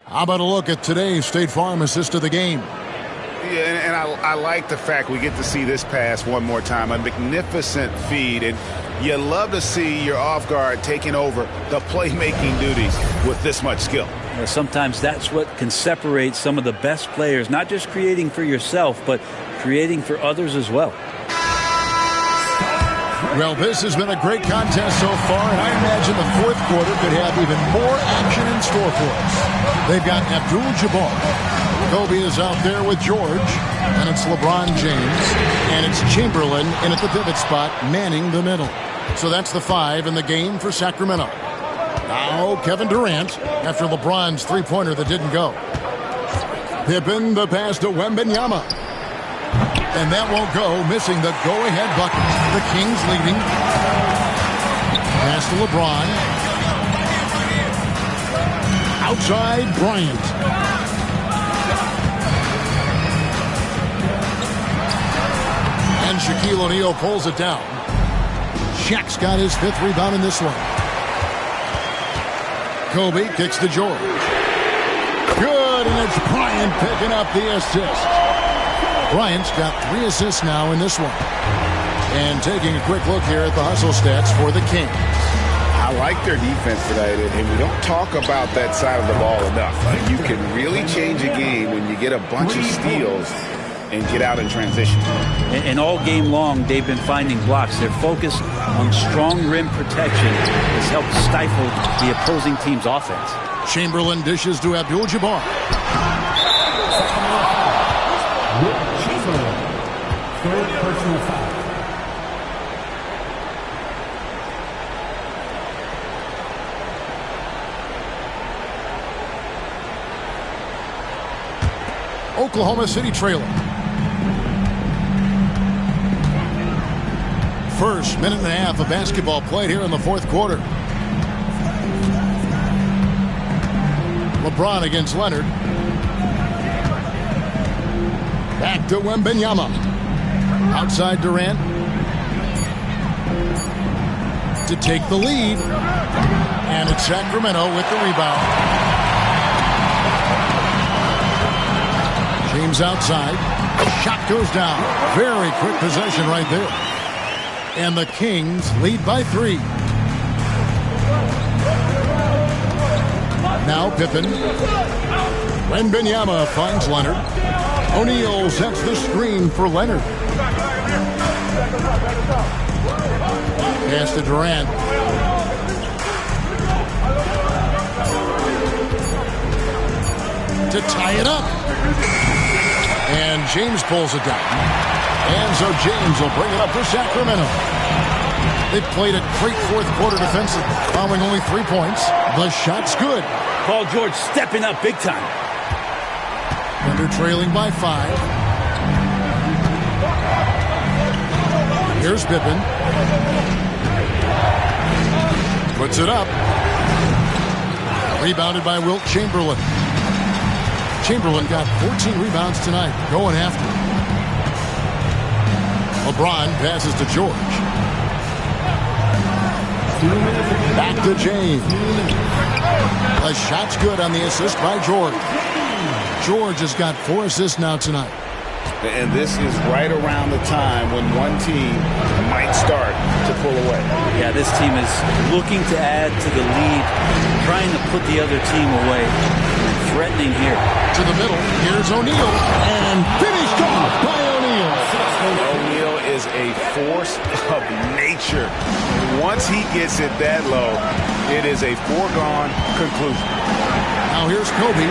[SPEAKER 1] How about a look at today's State Farm assist of the game?
[SPEAKER 2] Yeah, and I like the fact we get to see this pass one more time. A magnificent feed, and you love to see your off guard taking over the playmaking duties with this much skill.
[SPEAKER 4] Yeah, sometimes that's what can separate some of the best players, not just creating for yourself, but creating for others as well.
[SPEAKER 1] Well, this has been a great contest so far, and I imagine the fourth quarter could have even more action in store for us. They've got Abdul-Jabbar. Kobe is out there with George, and it's LeBron James, and it's Chamberlain in at the pivot spot, manning the middle. So that's the 5 in the game for Sacramento. Now Kevin Durant after LeBron's three-pointer that didn't go. Pippen, the pass to Wembanyama. And that won't go, missing the go-ahead bucket. The Kings leading. Pass to LeBron. Outside, Bryant. And Shaquille O'Neal pulls it down. Shaq's got his 5th rebound in this one. Kobe kicks to George. Good, and it's Bryant picking up the assist. Bryant's got 3 assists now in this one. And taking a quick look here at the hustle stats for the Kings.
[SPEAKER 2] I like their defense tonight, and we don't talk about that side of the ball enough. You can really change a game when you get a bunch of steals and get out in transition.
[SPEAKER 4] And all game long, they've been finding blocks. Their focus on strong rim protection has helped stifle the opposing team's offense.
[SPEAKER 1] Chamberlain dishes to Abdul-Jabbar.
[SPEAKER 6] Chamberlain. Third personal foul.
[SPEAKER 1] Oklahoma City trailing. First minute and a half of basketball played here in the fourth quarter. LeBron against Leonard. Back to Wembanyama. Outside Durant. To take the lead. And it's Sacramento with the rebound. James outside. Shot goes down. Very quick possession right there. And the Kings lead by 3. Now Pippen. Wembanyama finds Leonard. O'Neal sets the screen for Leonard. Pass to Durant. To tie it up. And James pulls it down. And so James will bring it up for Sacramento. They've played a great fourth quarter defensively, following only 3 points. The shot's good.
[SPEAKER 4] Paul George stepping up big time.
[SPEAKER 1] Thunder trailing by 5. Here's Pippen. Puts it up. Rebounded by Wilt Chamberlain. Chamberlain got 14 rebounds tonight, going after it. LeBron passes to George. Back to James. A shot's good on the assist by George. George has got 4 assists now tonight.
[SPEAKER 2] And this is right around the time when one team might start to pull away.
[SPEAKER 4] Yeah, this team is looking to add to the lead, trying to put the other team away, threatening here.
[SPEAKER 1] To the middle, here's O'Neal, and finished off by O'Neal.
[SPEAKER 2] O'Neal is a force of nature. Once he gets it that low, it is a foregone conclusion.
[SPEAKER 1] Now here's Kobe.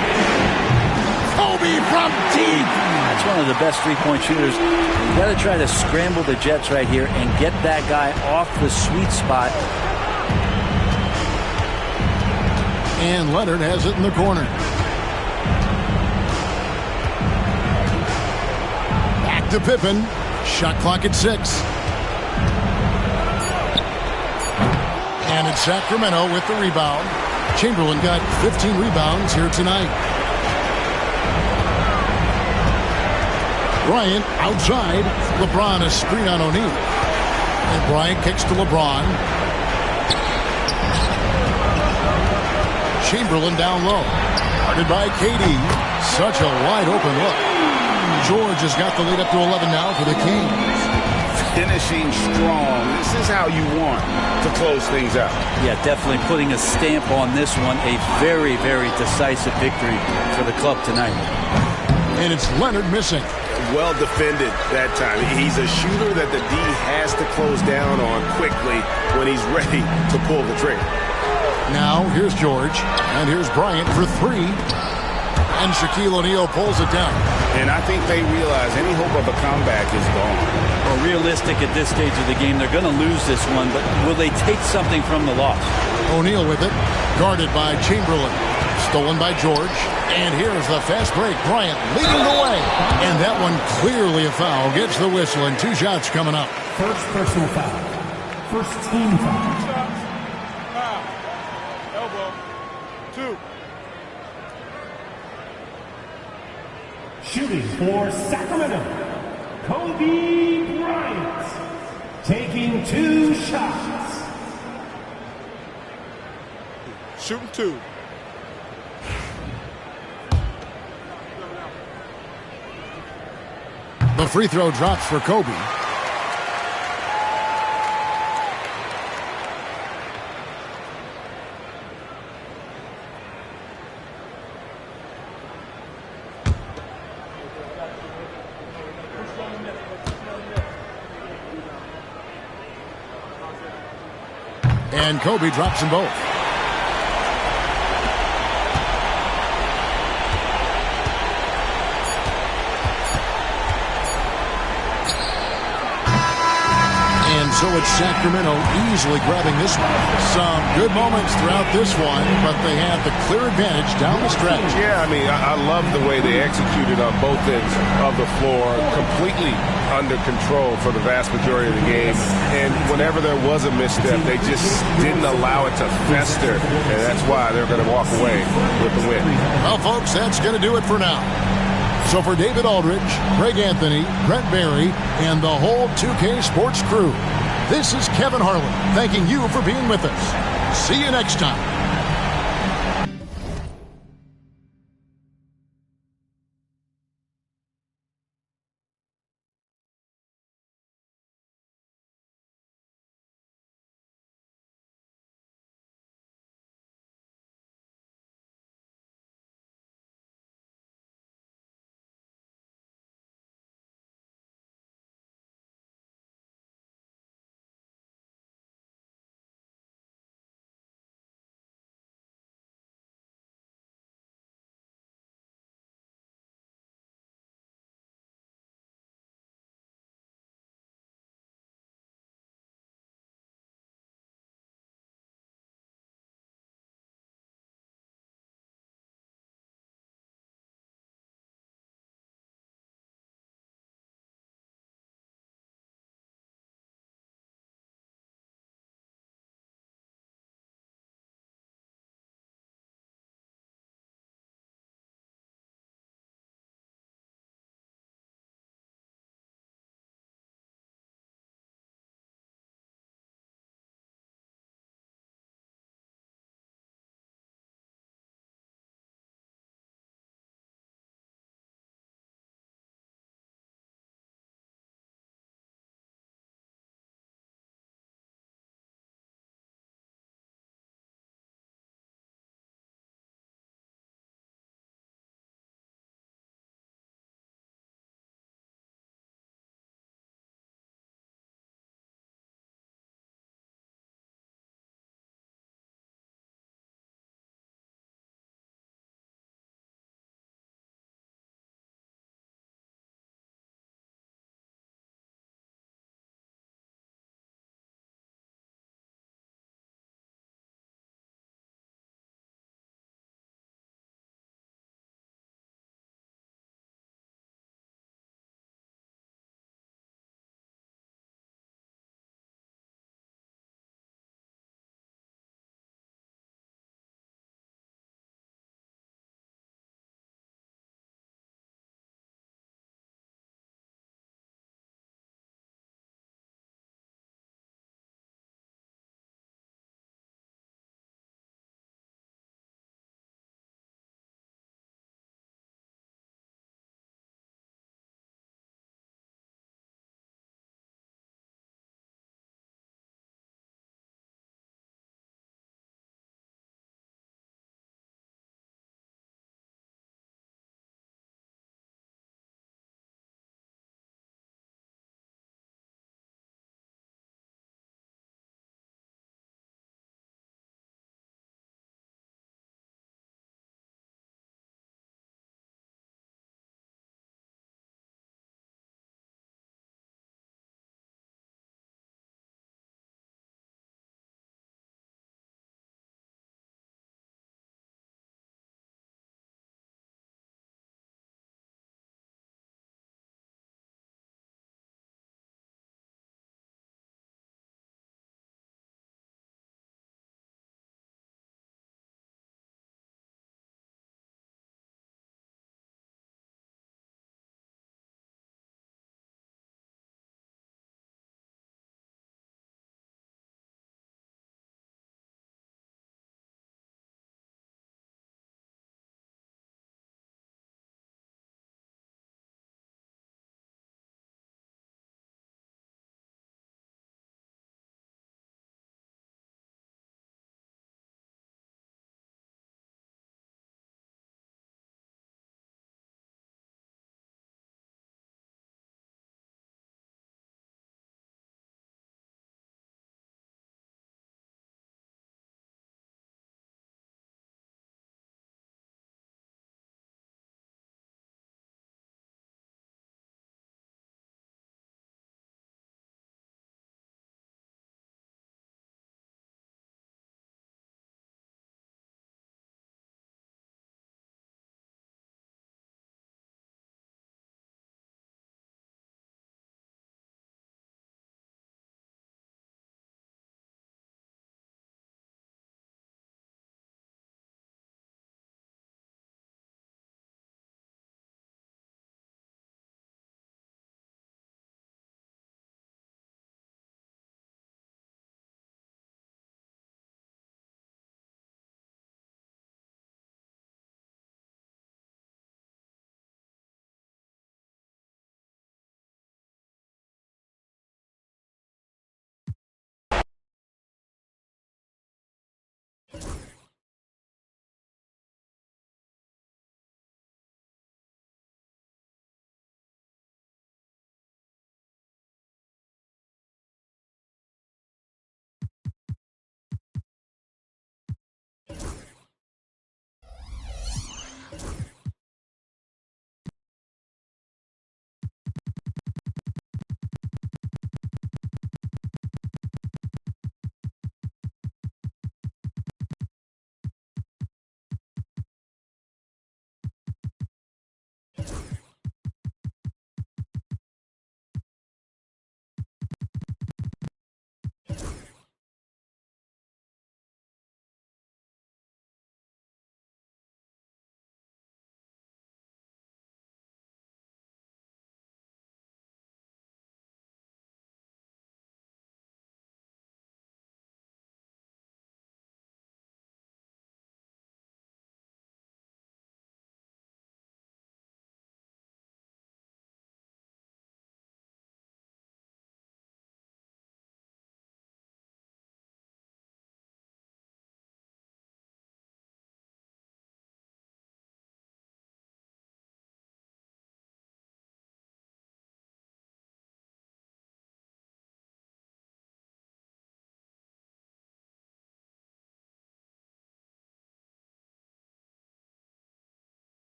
[SPEAKER 1] Kobe from deep.
[SPEAKER 4] That's one of the best three-point shooters. You got to try to scramble the Jets right here and get that guy off the sweet spot.
[SPEAKER 1] And Leonard has it in the corner. Back to Pippen. Shot clock at 6. And it's Sacramento with the rebound. Chamberlain got 15 rebounds here tonight. Bryant outside. LeBron a screen on O'Neal. And Bryant kicks to LeBron. Chamberlain down low. Guarded by KD. Such a wide open look. George has got the lead up to 11 now for the Kings.
[SPEAKER 2] Finishing strong. This is how you want to close things out.
[SPEAKER 4] Yeah, definitely putting a stamp on this one. A very, very decisive victory for the club tonight.
[SPEAKER 1] And it's Leonard missing.
[SPEAKER 2] Well defended that time. He's a shooter that the D has to close down on quickly when he's ready to pull the trigger.
[SPEAKER 1] Now here's George, and here's Bryant for 3. And Shaquille O'Neal pulls it down.
[SPEAKER 2] And I think they realize any hope of a comeback is gone.
[SPEAKER 4] Well, realistic at this stage of the game, they're going to lose this one, but will they take something from the loss?
[SPEAKER 1] O'Neal with it, guarded by Chamberlain. Stolen by George. And here's the fast break. Bryant leading the way. And that one clearly a foul. Gets the whistle, and 2 shots coming up.
[SPEAKER 6] First personal foul. First team foul.
[SPEAKER 10] Elbow. 2.
[SPEAKER 6] Shooting for Sacramento, Kobe Bryant, taking 2 shots.
[SPEAKER 10] Shooting 2.
[SPEAKER 1] The free throw drops for Kobe. And Kobe drops them both. So it's Sacramento easily grabbing this one. Some good moments throughout this one, but they had the clear advantage down the stretch.
[SPEAKER 2] Yeah, I mean, I love the way they executed on both ends of the floor, completely under control for the vast majority of the game. And whenever there was a misstep, they just didn't allow it to fester, and that's why they're going to walk away with the win.
[SPEAKER 1] Well, folks, that's going to do it for now. So for David Aldridge, Greg Anthony, Brent Barry, and the whole 2K Sports crew, this is Kevin Harlan thanking you for being with us. See you next time.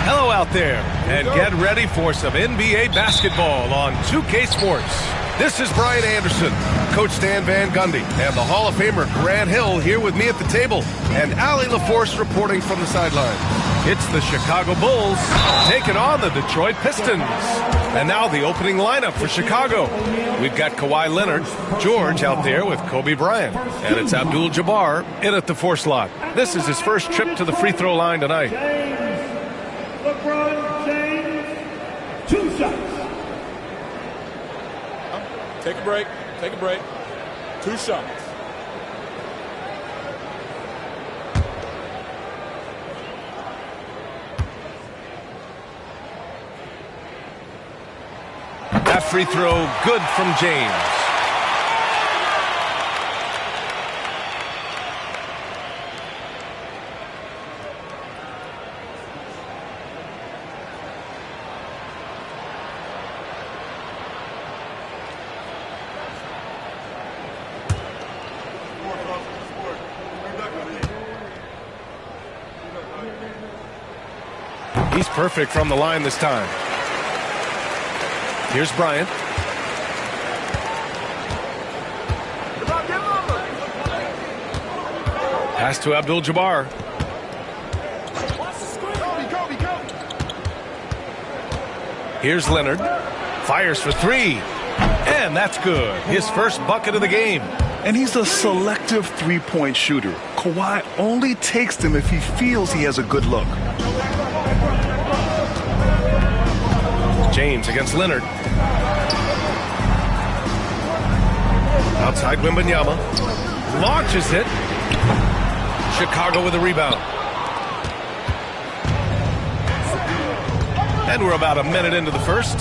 [SPEAKER 5] Hello out there, and get ready for some NBA basketball on 2K Sports. This is Brian Anderson, Coach Stan Van Gundy, and the Hall of Famer Grant Hill here with me at the table, and Allie LaForce reporting from the sideline. It's the Chicago Bulls taking on the Detroit Pistons. And now the opening lineup for Chicago. We've got Kawhi Leonard, George out there with Kobe Bryant, and it's Abdul-Jabbar in at the 4 slot. This is his first trip to the free throw line tonight.
[SPEAKER 6] LeBron James, 2 shots.
[SPEAKER 10] Take a break. Take a break. 2 shots.
[SPEAKER 5] That free throw good from James. He's perfect from the line this time. Here's Bryant. Pass to Abdul-Jabbar. Here's Leonard. Fires for 3. And that's good. His first bucket of the game.
[SPEAKER 7] And he's a selective three-point shooter. Kawhi only takes them if he feels he has a good look.
[SPEAKER 5] James against Leonard. Outside Wembanyama. Launches it. Chicago with a rebound. And we're about a minute into the first.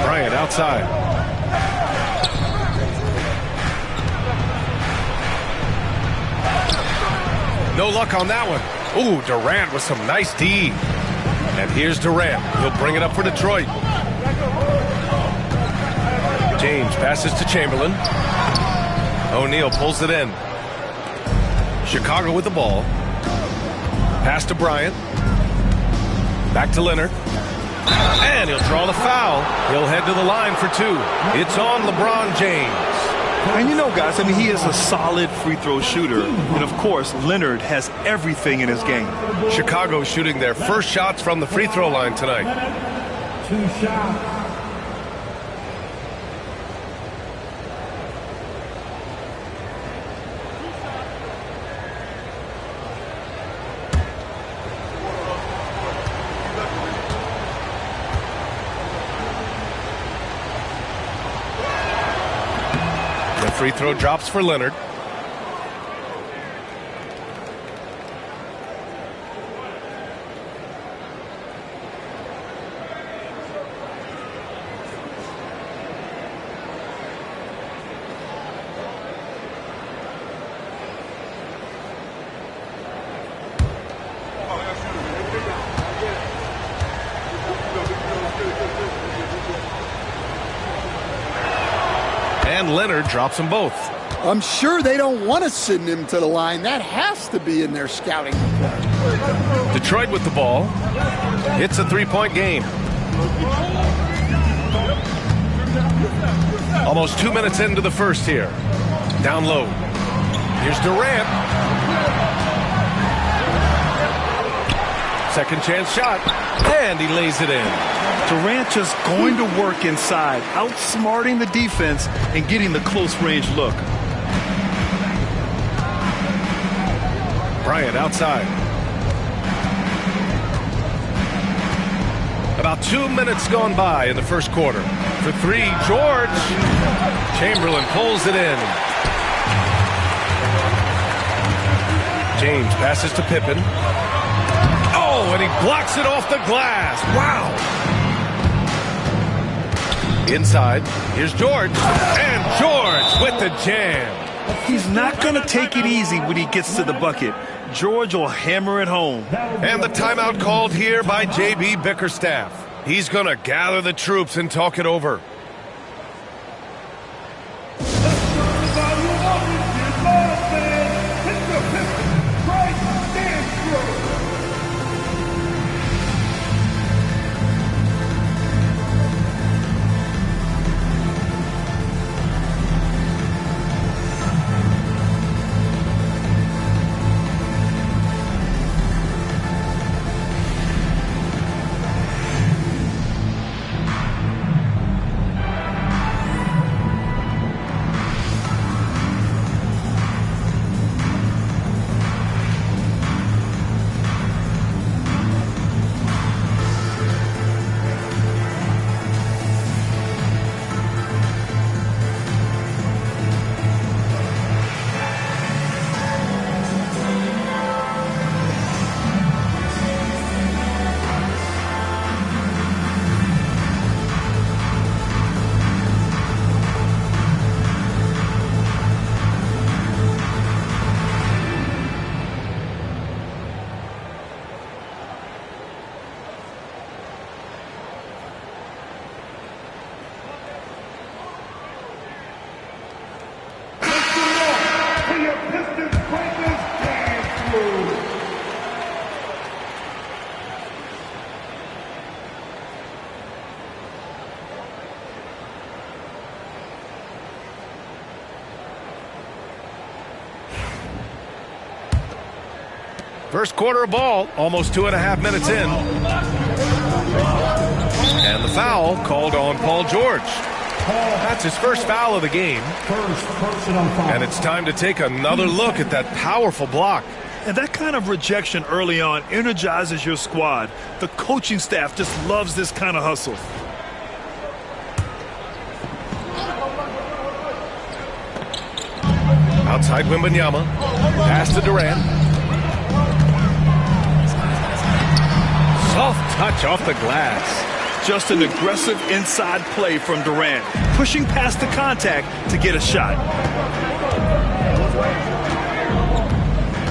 [SPEAKER 5] Bryant outside. No luck on that one. Ooh, Durant with some nice D. And here's Durant. He'll bring it up for Detroit. James passes to Chamberlain. O'Neal pulls it in. Chicago with the ball. Pass to Bryant. Back to Leonard. And he'll draw the foul. He'll head to the line for two. It's on LeBron James.
[SPEAKER 7] And you know, guys, I mean, he is a solid free throw shooter. And, of course, Leonard has everything in his game.
[SPEAKER 5] Chicago shooting their first shots from the free throw line tonight.
[SPEAKER 6] 2 shots.
[SPEAKER 5] Free throw drops for Leonard. And Leonard drops them both.
[SPEAKER 11] I'm sure they don't want to send him to the line. That has to be in their scouting report.
[SPEAKER 5] Detroit with the ball. It's a three-point game. Almost 2 minutes into the first here. Down low. Here's Durant. Second chance shot. And he lays it in.
[SPEAKER 7] Durant just going to work inside, outsmarting the defense and getting the close-range look.
[SPEAKER 5] Bryant outside. About 2 minutes gone by in the first quarter. For three, George. Chamberlain pulls it in. James passes to Pippen. Oh, and he blocks it off the glass. Wow. Inside, here's George, and George with the jam.
[SPEAKER 7] He's not going to take it easy when he gets to the bucket. George will hammer it home.
[SPEAKER 5] And the timeout called here by J.B. Bickerstaff. He's going to gather the troops and talk it over. First quarter of ball, almost 2.5 minutes in. And the foul called on Paul George. That's his first foul of the game. And it's time to take another look at that powerful block.
[SPEAKER 7] And that kind of rejection early on energizes your squad. The coaching staff just loves this kind of hustle.
[SPEAKER 5] Outside Wembanyama. Pass to Durant. Soft touch off the glass.
[SPEAKER 7] Just an aggressive inside play from Durant, pushing past the contact to get a shot.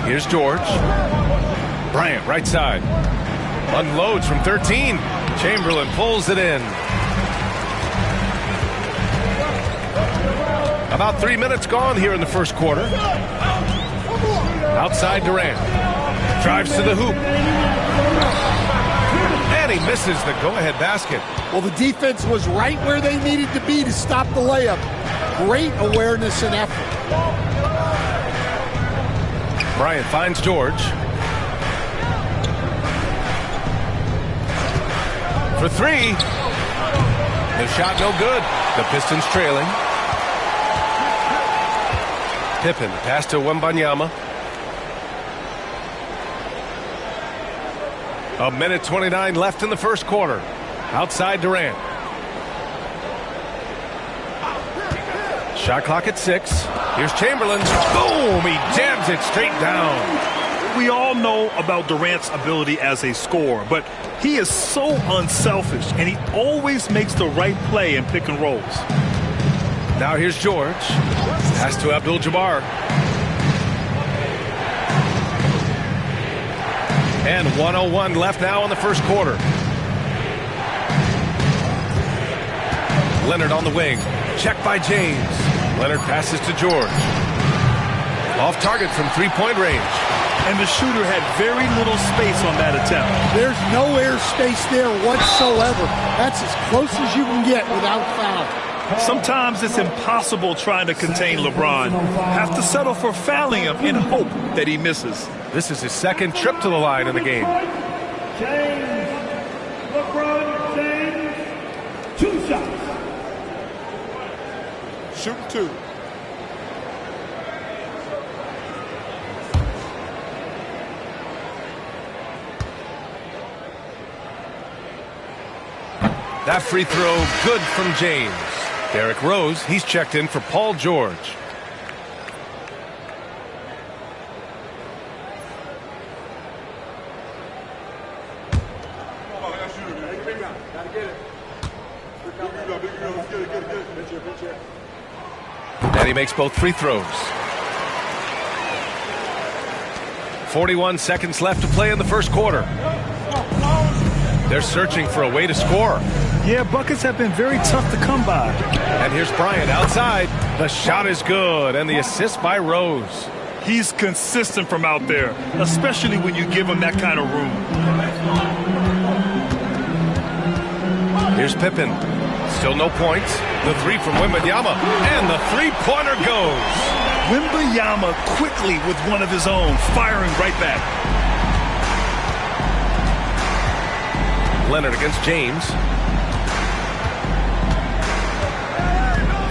[SPEAKER 5] Here's George. Bryant, right side. Unloads from 13. Chamberlain pulls it in. About 3 minutes gone here in the first quarter. Outside Durant. Drives to the hoop. And he misses the go-ahead basket.
[SPEAKER 11] Well, the defense was right where they needed to be to stop the layup. Great awareness and effort.
[SPEAKER 5] Bryant finds George. For three. The shot no good. The Pistons trailing. Pippen pass to Wembanyama. A minute 29 left in the first quarter. Outside Durant. Shot clock at 6. Here's Chamberlain. Boom! He jams it straight down.
[SPEAKER 7] We all know about Durant's ability as a scorer, but he is so unselfish, and he always makes the right play in pick and rolls.
[SPEAKER 5] Now here's George. Pass to Abdul-Jabbar. And 1:01 left now in the first quarter. Leonard on the wing. Checked by James. Leonard passes to George. Off target from three-point range.
[SPEAKER 7] And the shooter had very little space on that attempt.
[SPEAKER 11] There's no air space there whatsoever. That's as close as you can get without foul.
[SPEAKER 7] Sometimes it's impossible trying to contain LeBron. Have to settle for fouling him in hope that he misses.
[SPEAKER 5] This is his second trip to the line in the game.
[SPEAKER 6] LeBron James, 2 shots.
[SPEAKER 10] Shoot 2.
[SPEAKER 5] That free throw good from James. Derrick Rose, he's checked in for Paul George. And he makes both free throws. 41 seconds left to play in the first quarter. They're searching for a way to score.
[SPEAKER 7] Yeah, buckets have been very tough to come by.
[SPEAKER 5] And here's Bryant outside. The shot is good, and the assist by Rose.
[SPEAKER 7] He's consistent from out there, especially when you give him that kind of room.
[SPEAKER 5] Here's Pippen. Still no points. The three from Wembanyama, and the three-pointer goes.
[SPEAKER 7] Wembanyama quickly with one of his own, firing right back.
[SPEAKER 5] Leonard against James.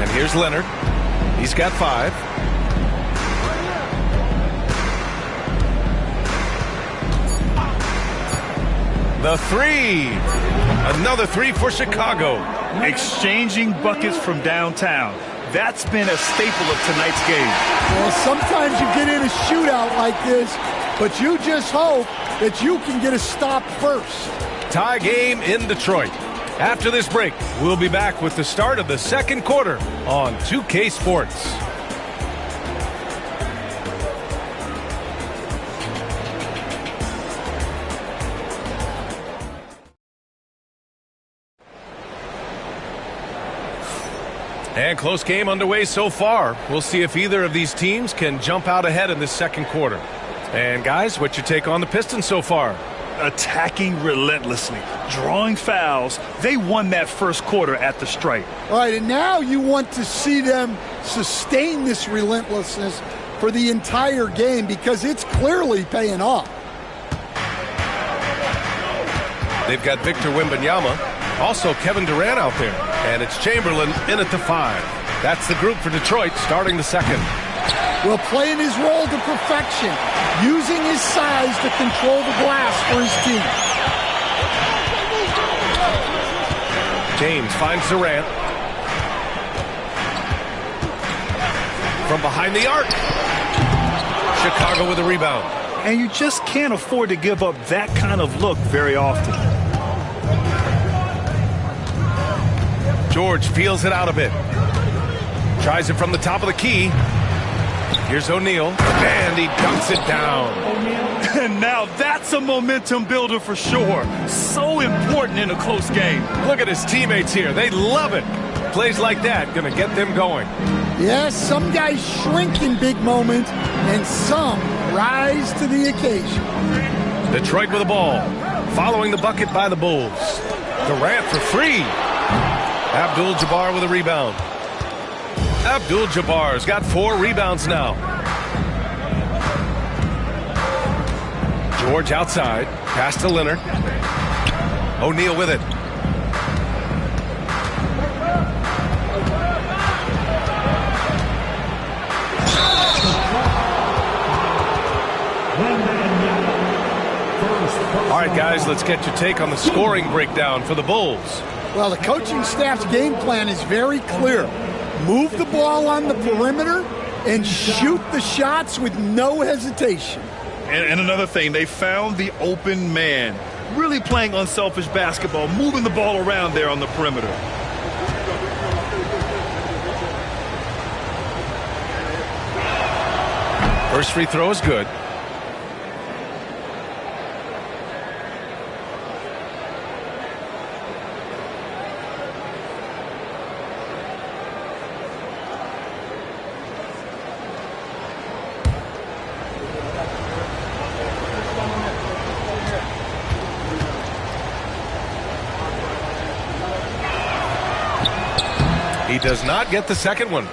[SPEAKER 5] And here's Leonard. He's got 5. The three. Another three for Chicago.
[SPEAKER 7] Exchanging buckets from downtown. That's been a staple of tonight's game.
[SPEAKER 11] Well, sometimes you get in a shootout like this, but you just hope that you can get a stop first.
[SPEAKER 5] Tie game in Detroit. After this break, we'll be back with the start of the second quarter on 2K Sports. And close game underway so far. We'll see if either of these teams can jump out ahead in this second quarter. And guys, what's your take on the Pistons so far?
[SPEAKER 7] Attacking relentlessly, drawing fouls. They won that first quarter at the stripe.
[SPEAKER 11] All right, and now you want to see them sustain this relentlessness for the entire game because it's clearly paying off.
[SPEAKER 5] They've got Victor Wembanyama. Also, Kevin Durant out there. And it's Chamberlain in at the 5. That's the group for Detroit starting the second.
[SPEAKER 11] Well, playing his role to perfection, using his size to control the glass for his team.
[SPEAKER 5] James finds Durant. From behind the arc. Chicago with a rebound.
[SPEAKER 7] And you just can't afford to give up that kind of look very often.
[SPEAKER 5] George feels it out a bit. Tries it from the top of the key. Here's O'Neal, and he dunks it down.
[SPEAKER 7] And now that's a momentum builder for sure. So important in a close game.
[SPEAKER 5] Look at his teammates here. They love it. Plays like that going to get them going.
[SPEAKER 11] Yes, some guys shrink in big moments, and some rise to the occasion.
[SPEAKER 5] Detroit with the ball. Following the bucket by the Bulls. Durant for free. Abdul-Jabbar with a rebound. Abdul-Jabbar's got 4 rebounds now. George outside. Pass to Leonard. O'Neal with it. All right, guys, let's get your take on the scoring breakdown for the Bulls.
[SPEAKER 11] Well, the coaching staff's game plan is very clear. Move the ball on the perimeter and shoot the shots with no hesitation.
[SPEAKER 7] And another thing, they found the open man. Really playing unselfish basketball, moving the ball around there on the perimeter.
[SPEAKER 5] First free throw is good. He does not get the second one.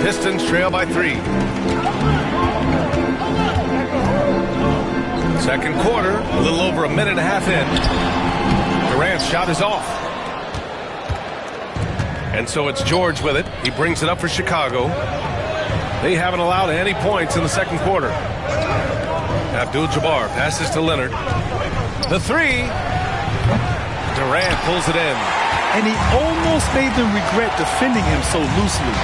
[SPEAKER 5] Pistons trail by 3. Second quarter, a little over a minute and a half in. Durant's shot is off. And so it's George with it. He brings it up for Chicago. They haven't allowed any points in the second quarter. Abdul-Jabbar passes to Leonard. The 3. Durant pulls it in.
[SPEAKER 7] And he almost made them regret defending him so loosely.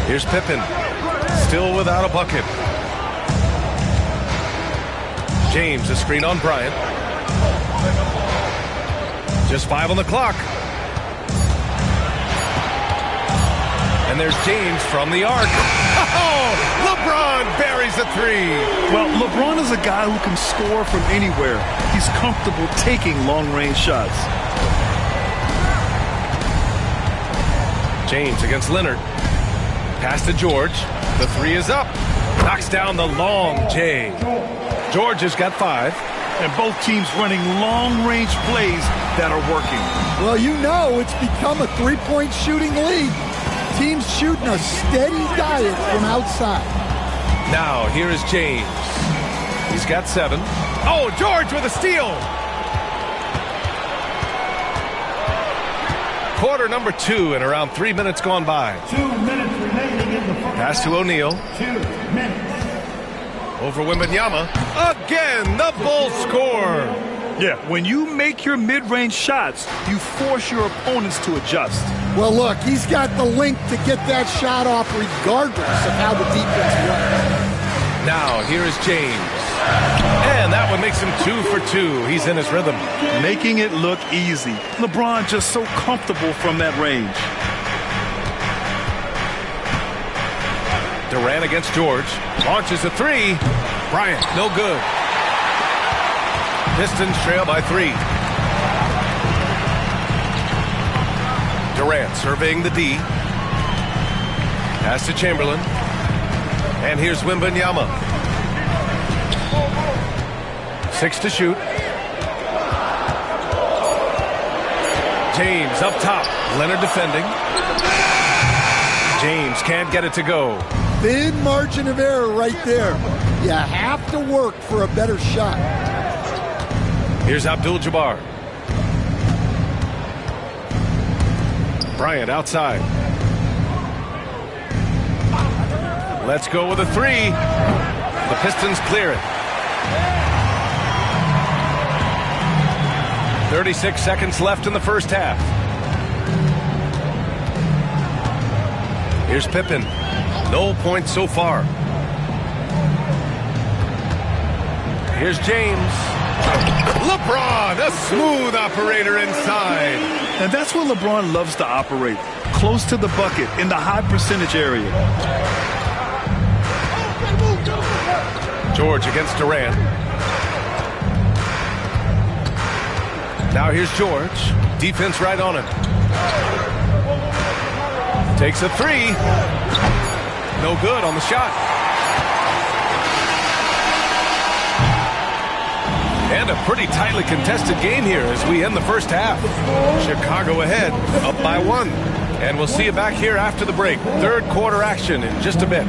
[SPEAKER 5] Here's Pippen. Still without a bucket. James, a screen on Bryant. Just 5 on the clock. And there's James from the arc. Oh, LeBron buries a 3.
[SPEAKER 7] Well, LeBron is a guy who can score from anywhere. He's comfortable taking long-range shots.
[SPEAKER 5] James against Leonard. Pass to George. The 3 is up. Knocks down the long J. George has got 5.
[SPEAKER 7] And both teams running long-range plays that are working.
[SPEAKER 11] Well, you know it's become a three-point shooting league. Teams shooting a steady diet from outside.
[SPEAKER 5] Now, here is James. He's got 7. Oh, George with a steal. Quarter number 2 and around 3 minutes gone by.
[SPEAKER 6] 2 minutes remaining in the first.
[SPEAKER 5] Pass to O'Neal.
[SPEAKER 6] 2 minutes.
[SPEAKER 5] Over Wembanyama. Again, the Bulls score.
[SPEAKER 7] Yeah, when you make your mid-range shots, you force your opponents to adjust.
[SPEAKER 11] Well, look, he's got the length to get that shot off regardless of how the defense works.
[SPEAKER 5] Now, here is James. And that one makes him 2 for 2. He's in his rhythm.
[SPEAKER 7] Making it look easy. LeBron just so comfortable from that range.
[SPEAKER 5] Durant against George. Launches a 3. Bryant, no good. Pistons trail by 3. Durant surveying the D. Pass to Chamberlain. And here's Wembanyama. 6 to shoot. James up top. Leonard defending. James can't get it to go.
[SPEAKER 11] Thin margin of error right there. You have to work for a better shot.
[SPEAKER 5] Here's Abdul-Jabbar. Bryant outside. Let's go with a three. The Pistons clear it. 36 seconds left in the first half. Here's Pippen. No points so far. Here's James. LeBron, a smooth operator inside.
[SPEAKER 7] And that's where LeBron loves to operate. Close to the bucket, in the high percentage area.
[SPEAKER 5] George against Durant. Now here's George. Defense right on him. Takes a three. No good on the shot. And a pretty tightly contested game here as we end the first half. Chicago ahead, up by 1. And we'll see you back here after the break. Third quarter action in just a bit.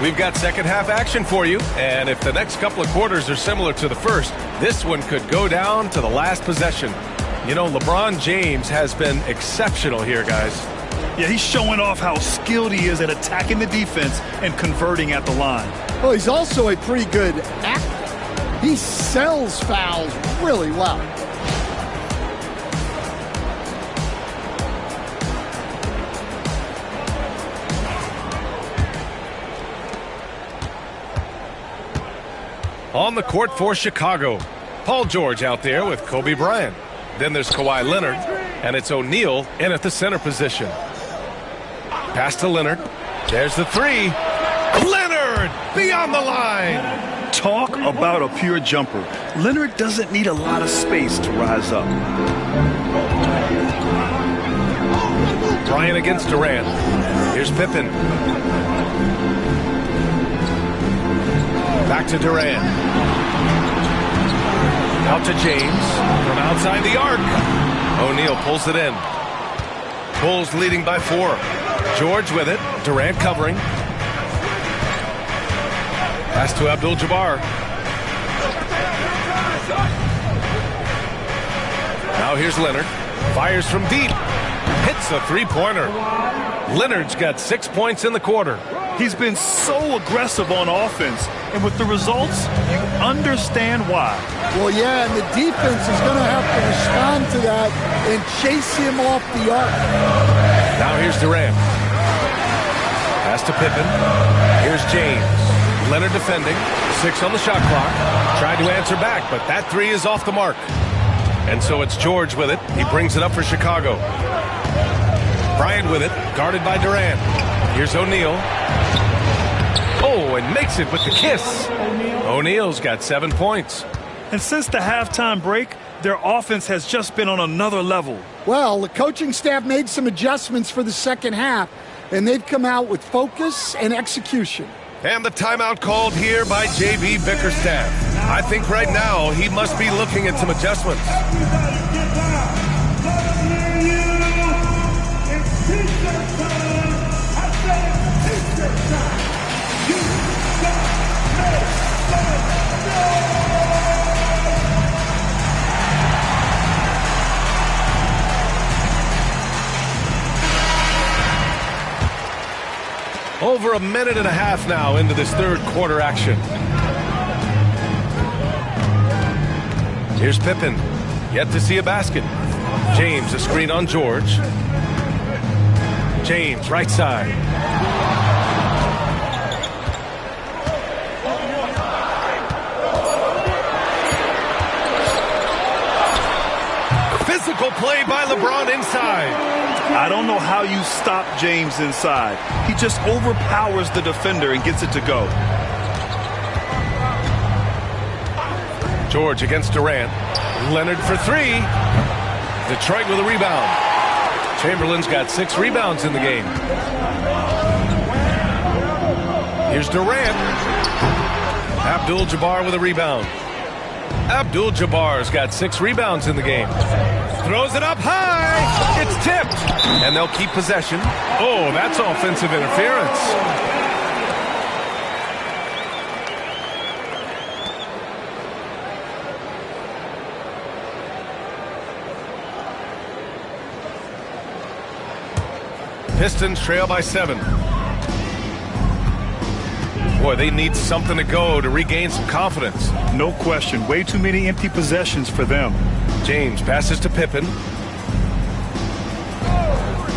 [SPEAKER 5] We've got second half action for you, and if the next couple of quarters are similar to the first, this one could go down to the last possession. You know, LeBron James has been exceptional here, guys.
[SPEAKER 7] Yeah, he's showing off how skilled he is at attacking the defense and converting at the line.
[SPEAKER 11] Well, he's also a pretty good actor. He sells fouls really well.
[SPEAKER 5] On the court for Chicago, Paul George out there with Kobe Bryant. Then there's Kawhi Leonard, and it's O'Neal in at the center position. Pass to Leonard. There's the three. Leonard beyond the line.
[SPEAKER 7] Talk about a pure jumper. Leonard doesn't need a lot of space to rise up.
[SPEAKER 5] Bryant against Durant. Here's Pippen. Back to Durant. Out to James from outside the arc. O'Neal pulls it in. Bulls leading by 4. George with it. Durant covering. Pass to Abdul-Jabbar. Now here's Leonard. Fires from deep. Hits a three-pointer. Leonard's got 6 points in the quarter.
[SPEAKER 7] He's been so aggressive on offense, and with the results, you understand why.
[SPEAKER 11] Well, yeah, and the defense is going to have to respond to that and chase him off the arc.
[SPEAKER 5] Now here's Durant. Pass to Pippen. Here's James. Leonard defending. 6 on the shot clock. Tried to answer back, but that three is off the mark. And so it's George with it. He brings it up for Chicago. Bryant with it, guarded by Durant. Here's O'Neal. Oh, and makes it with the kiss. O'Neal's got 7 points.
[SPEAKER 7] And since the halftime break, their offense has just been on another level.
[SPEAKER 11] Well, the coaching staff made some adjustments for the second half, and they've come out with focus and execution.
[SPEAKER 5] And the timeout called here by J.B. Bickerstaff. I think right now he must be looking at some adjustments. Over a minute and a half now into this third quarter action. Here's Pippen. Yet to see a basket. James, a screen on George. James, right side. Physical play by LeBron inside.
[SPEAKER 7] I don't know how you stop James inside. He just overpowers the defender and gets it to go.
[SPEAKER 5] George against Durant. Leonard for three. Detroit with a rebound. Chamberlain's got 6 rebounds in the game. Here's Durant. Abdul-Jabbar with a rebound. Abdul-Jabbar's got 6 rebounds in the game. Throws it up high. It's tipped. And they'll keep possession. Oh, that's offensive interference. Pistons trail by 7. Boy, they need something to go to regain some confidence.
[SPEAKER 7] No question. Way too many empty possessions for them.
[SPEAKER 5] James passes to Pippen.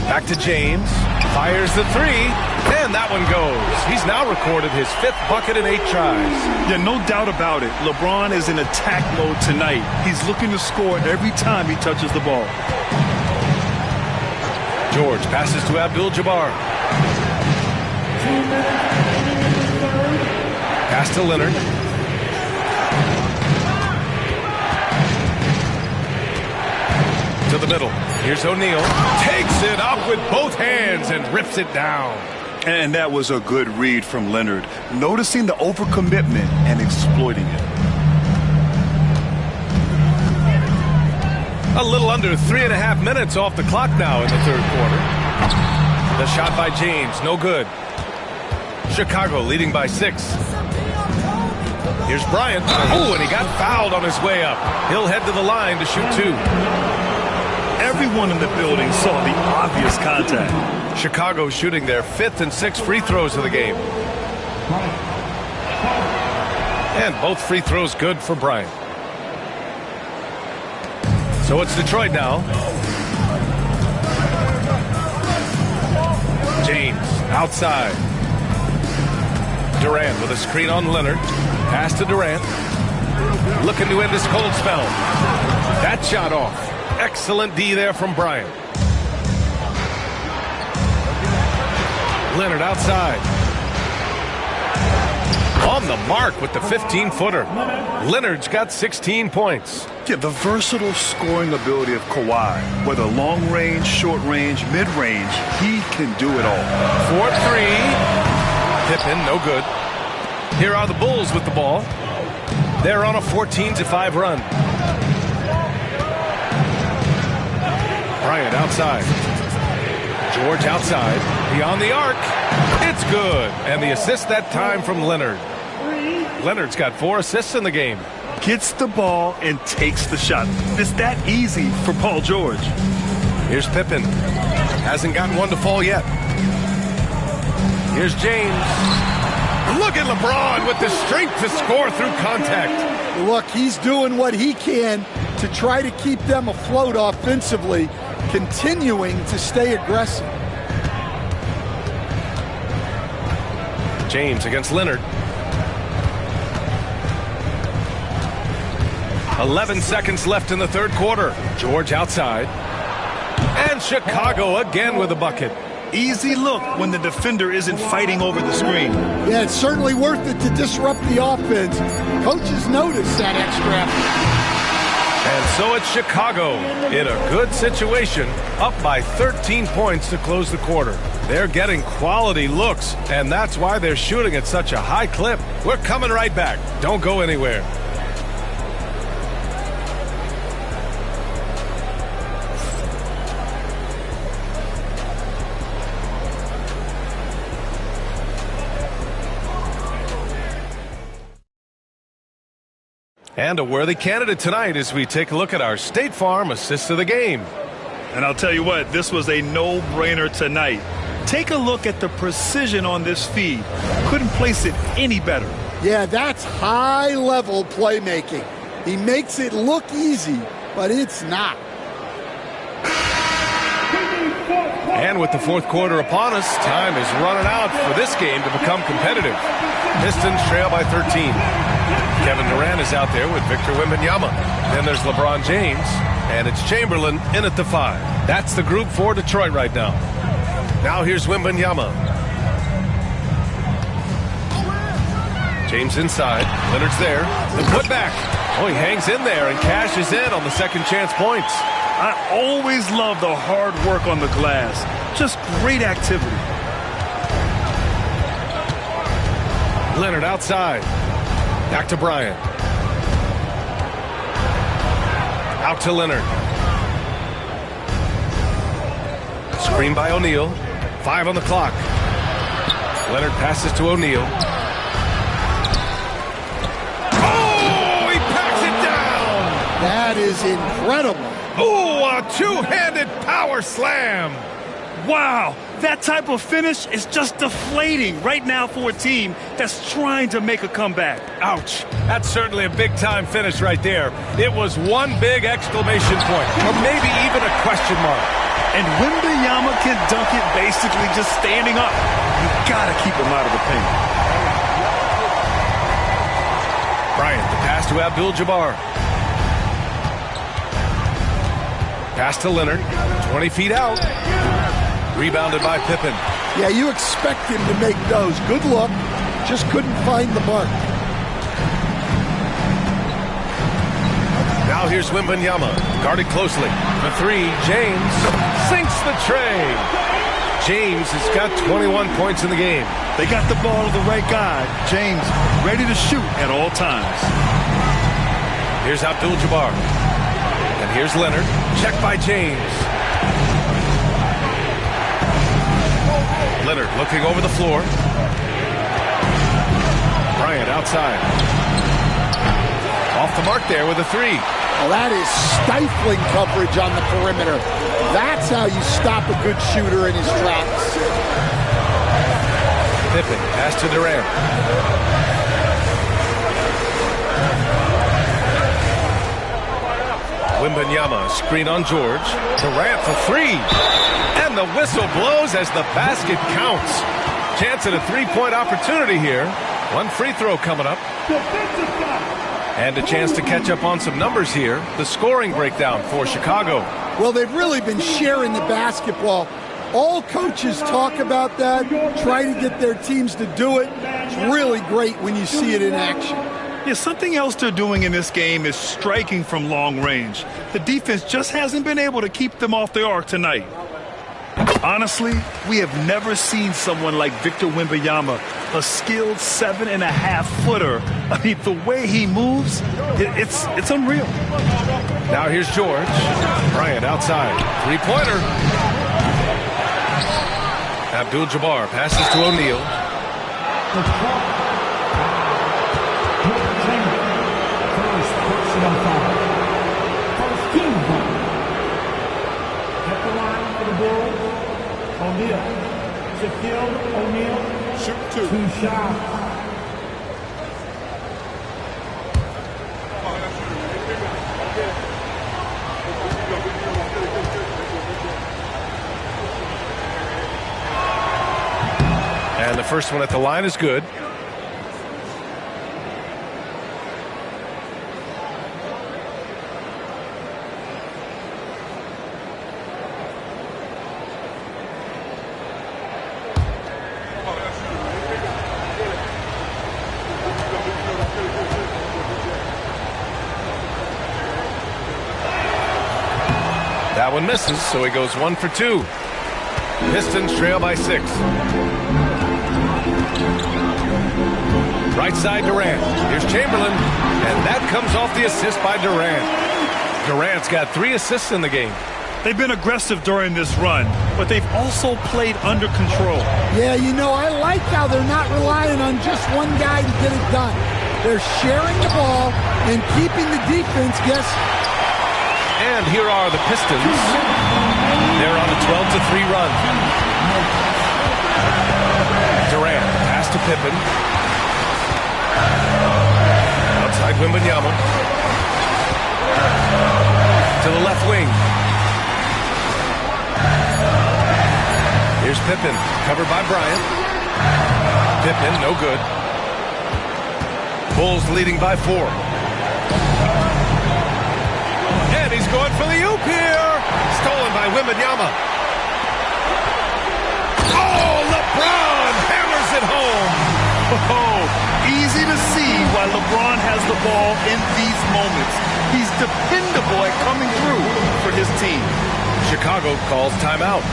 [SPEAKER 5] Back to James. Fires the 3. And that one goes. He's now recorded his 5th bucket in 8 tries.
[SPEAKER 7] Yeah, no doubt about it. LeBron is in attack mode tonight. He's looking to score every time he touches the ball.
[SPEAKER 5] George passes to Abdul-Jabbar. Pass to Leonard. To the middle. Here's O'Neal. Takes it up with both hands and rips it down.
[SPEAKER 7] And that was a good read from Leonard. Noticing the overcommitment and exploiting it.
[SPEAKER 5] A little under 3.5 minutes off the clock now in the third quarter. The shot by James, no good. Chicago leading by 6. Here's Bryant. Oh, and he got fouled on his way up. He'll head to the line to shoot 2.
[SPEAKER 7] Everyone in the building saw the obvious contact.
[SPEAKER 5] Chicago shooting their 5th and 6th free throws of the game. And both free throws good for Bryant. So it's Detroit now. James outside. Durant with a screen on Leonard. Pass to Durant. Looking to end this cold spell. That shot off. Excellent D there from Bryant. Leonard outside. On the mark with the 15-footer. Leonard's got 16 points.
[SPEAKER 7] Yeah, the versatile scoring ability of Kawhi. Whether long range, short range, mid range, he can do it all.
[SPEAKER 5] 4-3. Pippen, no good. Here are the Bulls with the ball. They're on a 14-5 run. Bryant outside. George outside. Beyond the arc. It's good. And the assist that time from Leonard. Leonard's got 4 assists in the game.
[SPEAKER 7] Gets the ball and takes the shot. It's that easy for Paul George.
[SPEAKER 5] Here's Pippen. Hasn't gotten one to fall yet. Here's James. Look at LeBron with the strength to score through contact.
[SPEAKER 11] Look, he's doing what he can to try to keep them afloat offensively, continuing to stay aggressive.
[SPEAKER 5] James against Leonard. 11 seconds left in the third quarter. George outside. And Chicago again with a bucket.
[SPEAKER 7] Easy look when the defender isn't fighting over the screen.
[SPEAKER 11] Yeah, it's certainly worth it to disrupt the offense. Coaches notice that extra effort.
[SPEAKER 5] And so it's Chicago in a good situation, up by 13 points to close the quarter. They're getting quality looks, and that's why they're shooting at such a high clip. We're coming right back. Don't go anywhere. And a worthy candidate tonight as we take a look at our State Farm assist of the game.
[SPEAKER 7] And I'll tell you what, this was a no-brainer tonight. Take a look at the precision on this feed. Couldn't place it any better.
[SPEAKER 11] Yeah, that's high-level playmaking. He makes it look easy, but it's not.
[SPEAKER 5] And with the fourth quarter upon us, time is running out for this game to become competitive. Pistons trail by 13. Kevin Durant is out there with Victor Wembanyama. Then there's LeBron James. And it's Chamberlain in at the 5. That's the group for Detroit right now. Now here's Wembanyama. James inside. Leonard's there. The putback. Oh, he hangs in there and cashes in on the second chance points.
[SPEAKER 7] I always love the hard work on the glass. Just great activity.
[SPEAKER 5] Leonard outside. Back to Bryant. Out to Leonard. Screen by O'Neal. 5 on the clock. Leonard passes to O'Neal. Oh, he packs it down!
[SPEAKER 11] That is incredible.
[SPEAKER 5] Oh, a two-handed power slam!
[SPEAKER 7] Wow, that type of finish is just deflating right now for a team that's trying to make a comeback.
[SPEAKER 5] Ouch. That's certainly a big-time finish right there. It was one big exclamation point, or maybe even a question mark.
[SPEAKER 7] And Wembanyama can dunk it basically just standing up. You gotta keep him out of the paint.
[SPEAKER 5] Bryant, the pass to Abdul-Jabbar. Pass to Leonard, 20 feet out. Rebounded by Pippen.
[SPEAKER 11] Yeah, you expect him to make those. Good luck. Just couldn't find the mark.
[SPEAKER 5] Now here's Wembanyama, guarded closely. The 3, James sinks the tray. James has got 21 points in the game.
[SPEAKER 7] They got the ball to the right guy. James ready to shoot at all times.
[SPEAKER 5] Here's Abdul-Jabbar. And here's Leonard. Checked by James. Leonard looking over the floor. Bryant outside. Off the mark there with a 3.
[SPEAKER 11] Well, that is stifling coverage on the perimeter. That's how you stop a good shooter in his tracks.
[SPEAKER 5] Pippen, pass to Durant. Wembanyama, screen on George. Durant for 3. And the whistle blows as the basket counts. Chance at a 3-point opportunity here. One free throw coming up. And a chance to catch up on some numbers here. The scoring breakdown for Chicago.
[SPEAKER 11] Well, they've really been sharing the basketball. All coaches talk about that, try to get their teams to do it. It's really great when you see it in action.
[SPEAKER 7] Yeah, something else they're doing in this game is striking from long range. The defense just hasn't been able to keep them off the arc tonight. Honestly, we have never seen someone like Victor Wembanyama, a skilled 7.5-footer. I mean, the way he moves, it's unreal.
[SPEAKER 5] Now here's George. Bryant outside. 3-pointer. Abdul-Jabbar passes to O'Neal.
[SPEAKER 6] First personal foul. First team foul. At the line for the Bulls, O'Neal. Shaquille O'Neal.
[SPEAKER 10] Shoot 2.
[SPEAKER 6] 2 shots.
[SPEAKER 5] And the first one at the line is good. That one misses, so he goes 1 for 2. Pistons trail by 6. Right side Durant. Here's Chamberlain, and that comes off the assist by Durant. Durant's got 3 assists in the game.
[SPEAKER 7] They've been aggressive during this run, but they've also played under control.
[SPEAKER 11] Yeah, you know, I like how they're not relying on just one guy to get it done. They're sharing the ball and keeping the defense guessing.
[SPEAKER 5] And here are the Pistons. They're on a 12-3 run. Durant, pass to Pippen. Outside Wembanyama. To the left wing. Here's Pippen, covered by Bryant. Pippen, no good. Bulls leading by 4. And he's going for the hoop here. Stolen by Wembanyama. Oh, LeBron hammers it home.
[SPEAKER 7] Oh, easy to see why LeBron has the ball in these moments. He's dependable at coming through for his team.
[SPEAKER 5] Chicago calls timeout.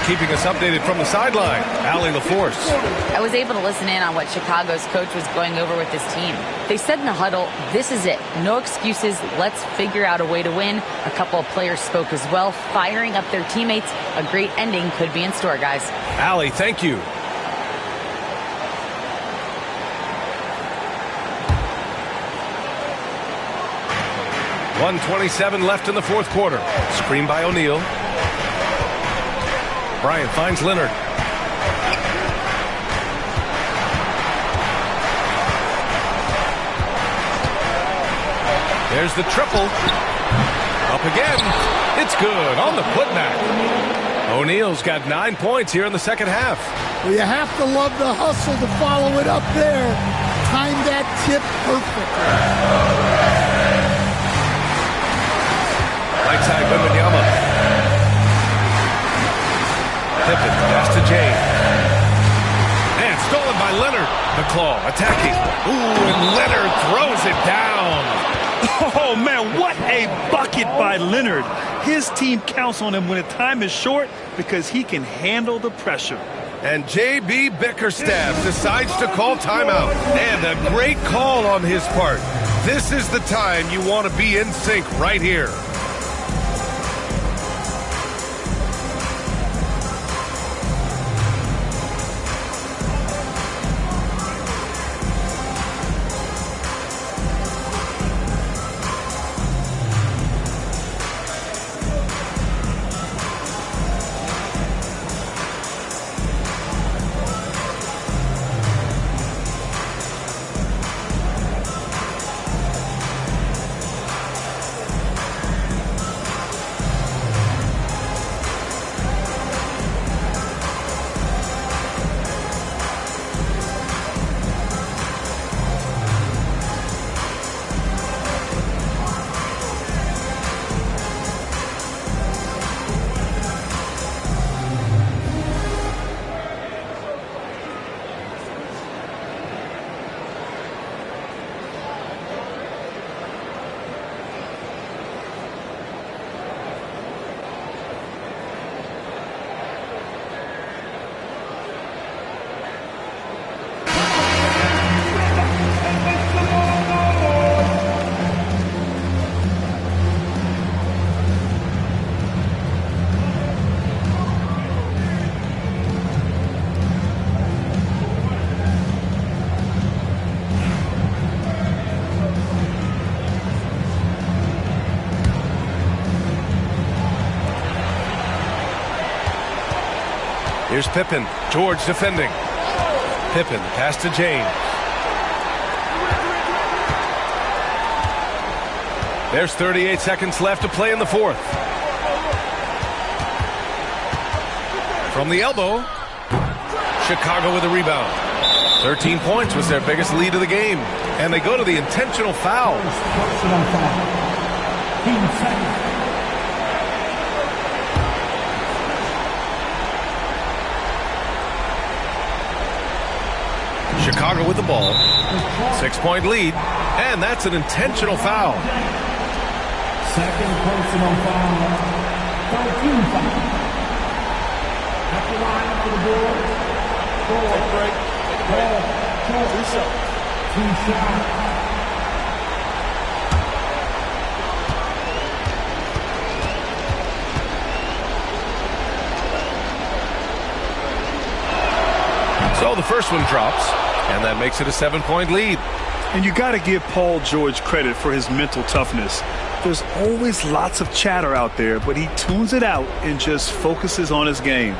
[SPEAKER 5] Keeping us updated from the sideline, Allie LaForce.
[SPEAKER 9] I was able to listen in on what Chicago's coach was going over with his team. They said in the huddle, this is it. No excuses. Let's figure out a way to win. A couple of players spoke as well, firing up their teammates. A great ending could be in store, guys.
[SPEAKER 5] Allie, thank you. .127 left in the fourth quarter. Screen by O'Neal. Bryant finds Leonard. There's the triple. Up again. It's good on the putback. O'Neal's got 9 points here in the second half.
[SPEAKER 11] Well, you have to love the hustle to follow it up there. Time that tip perfectly.
[SPEAKER 5] Right side, Wembanyama. Pippen, pass to James. And stolen by Leonard. The claw, attacking. Ooh, and Leonard throws it down.
[SPEAKER 7] Oh, man, what a bucket by Leonard. His team counts on him when the time is short because he can handle the pressure.
[SPEAKER 5] And J.B. Bickerstaff decides to call timeout. And a great call on his part. This is the time you want to be in sync right here. Here's Pippen. George defending. Pippen, pass to James. There's 38 seconds left to play in the fourth. From the elbow, Chicago with a rebound. 13 points was their biggest lead of the game. And they go to the intentional foul.
[SPEAKER 6] Personal foul. Team second.
[SPEAKER 5] Chicago with the ball. 6-point lead. And that's an intentional foul.
[SPEAKER 6] Second personal foul. 13 foul. At the line for the board.
[SPEAKER 10] Take a break. Take a break. Two shots.
[SPEAKER 6] Two shots.
[SPEAKER 5] So the first one drops, and that makes it a 7-point lead.
[SPEAKER 7] And you got to give Paul George credit for his mental toughness. There's always lots of chatter out there, but he tunes it out and just focuses on his game.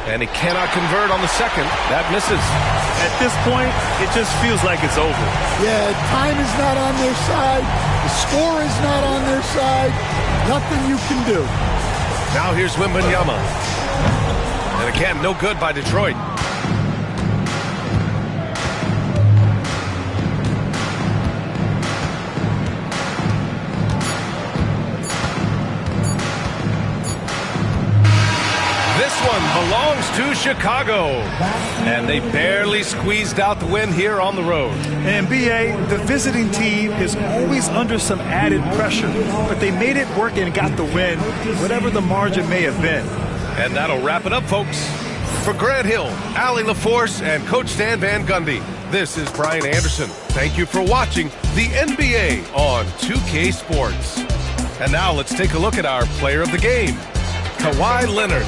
[SPEAKER 5] And he cannot convert on the second. That misses.
[SPEAKER 7] At this point, it just feels like it's over.
[SPEAKER 11] Yeah, time is not on their side. The score is not on their side. Nothing you can do.
[SPEAKER 5] Now here's Wembanyama. And again, no good by Detroit. This one belongs to Chicago. And they barely squeezed out the win here on the road.
[SPEAKER 7] And BA, the visiting team is always under some added pressure, but they made it work and got the win, whatever the margin may have been.
[SPEAKER 5] And that'll wrap it up, folks. For Grant Hill, Allie LaForce, and Coach Stan Van Gundy, this is Brian Anderson. Thank you for watching the NBA on 2K Sports. And now let's take a look at our player of the game, Kawhi Leonard.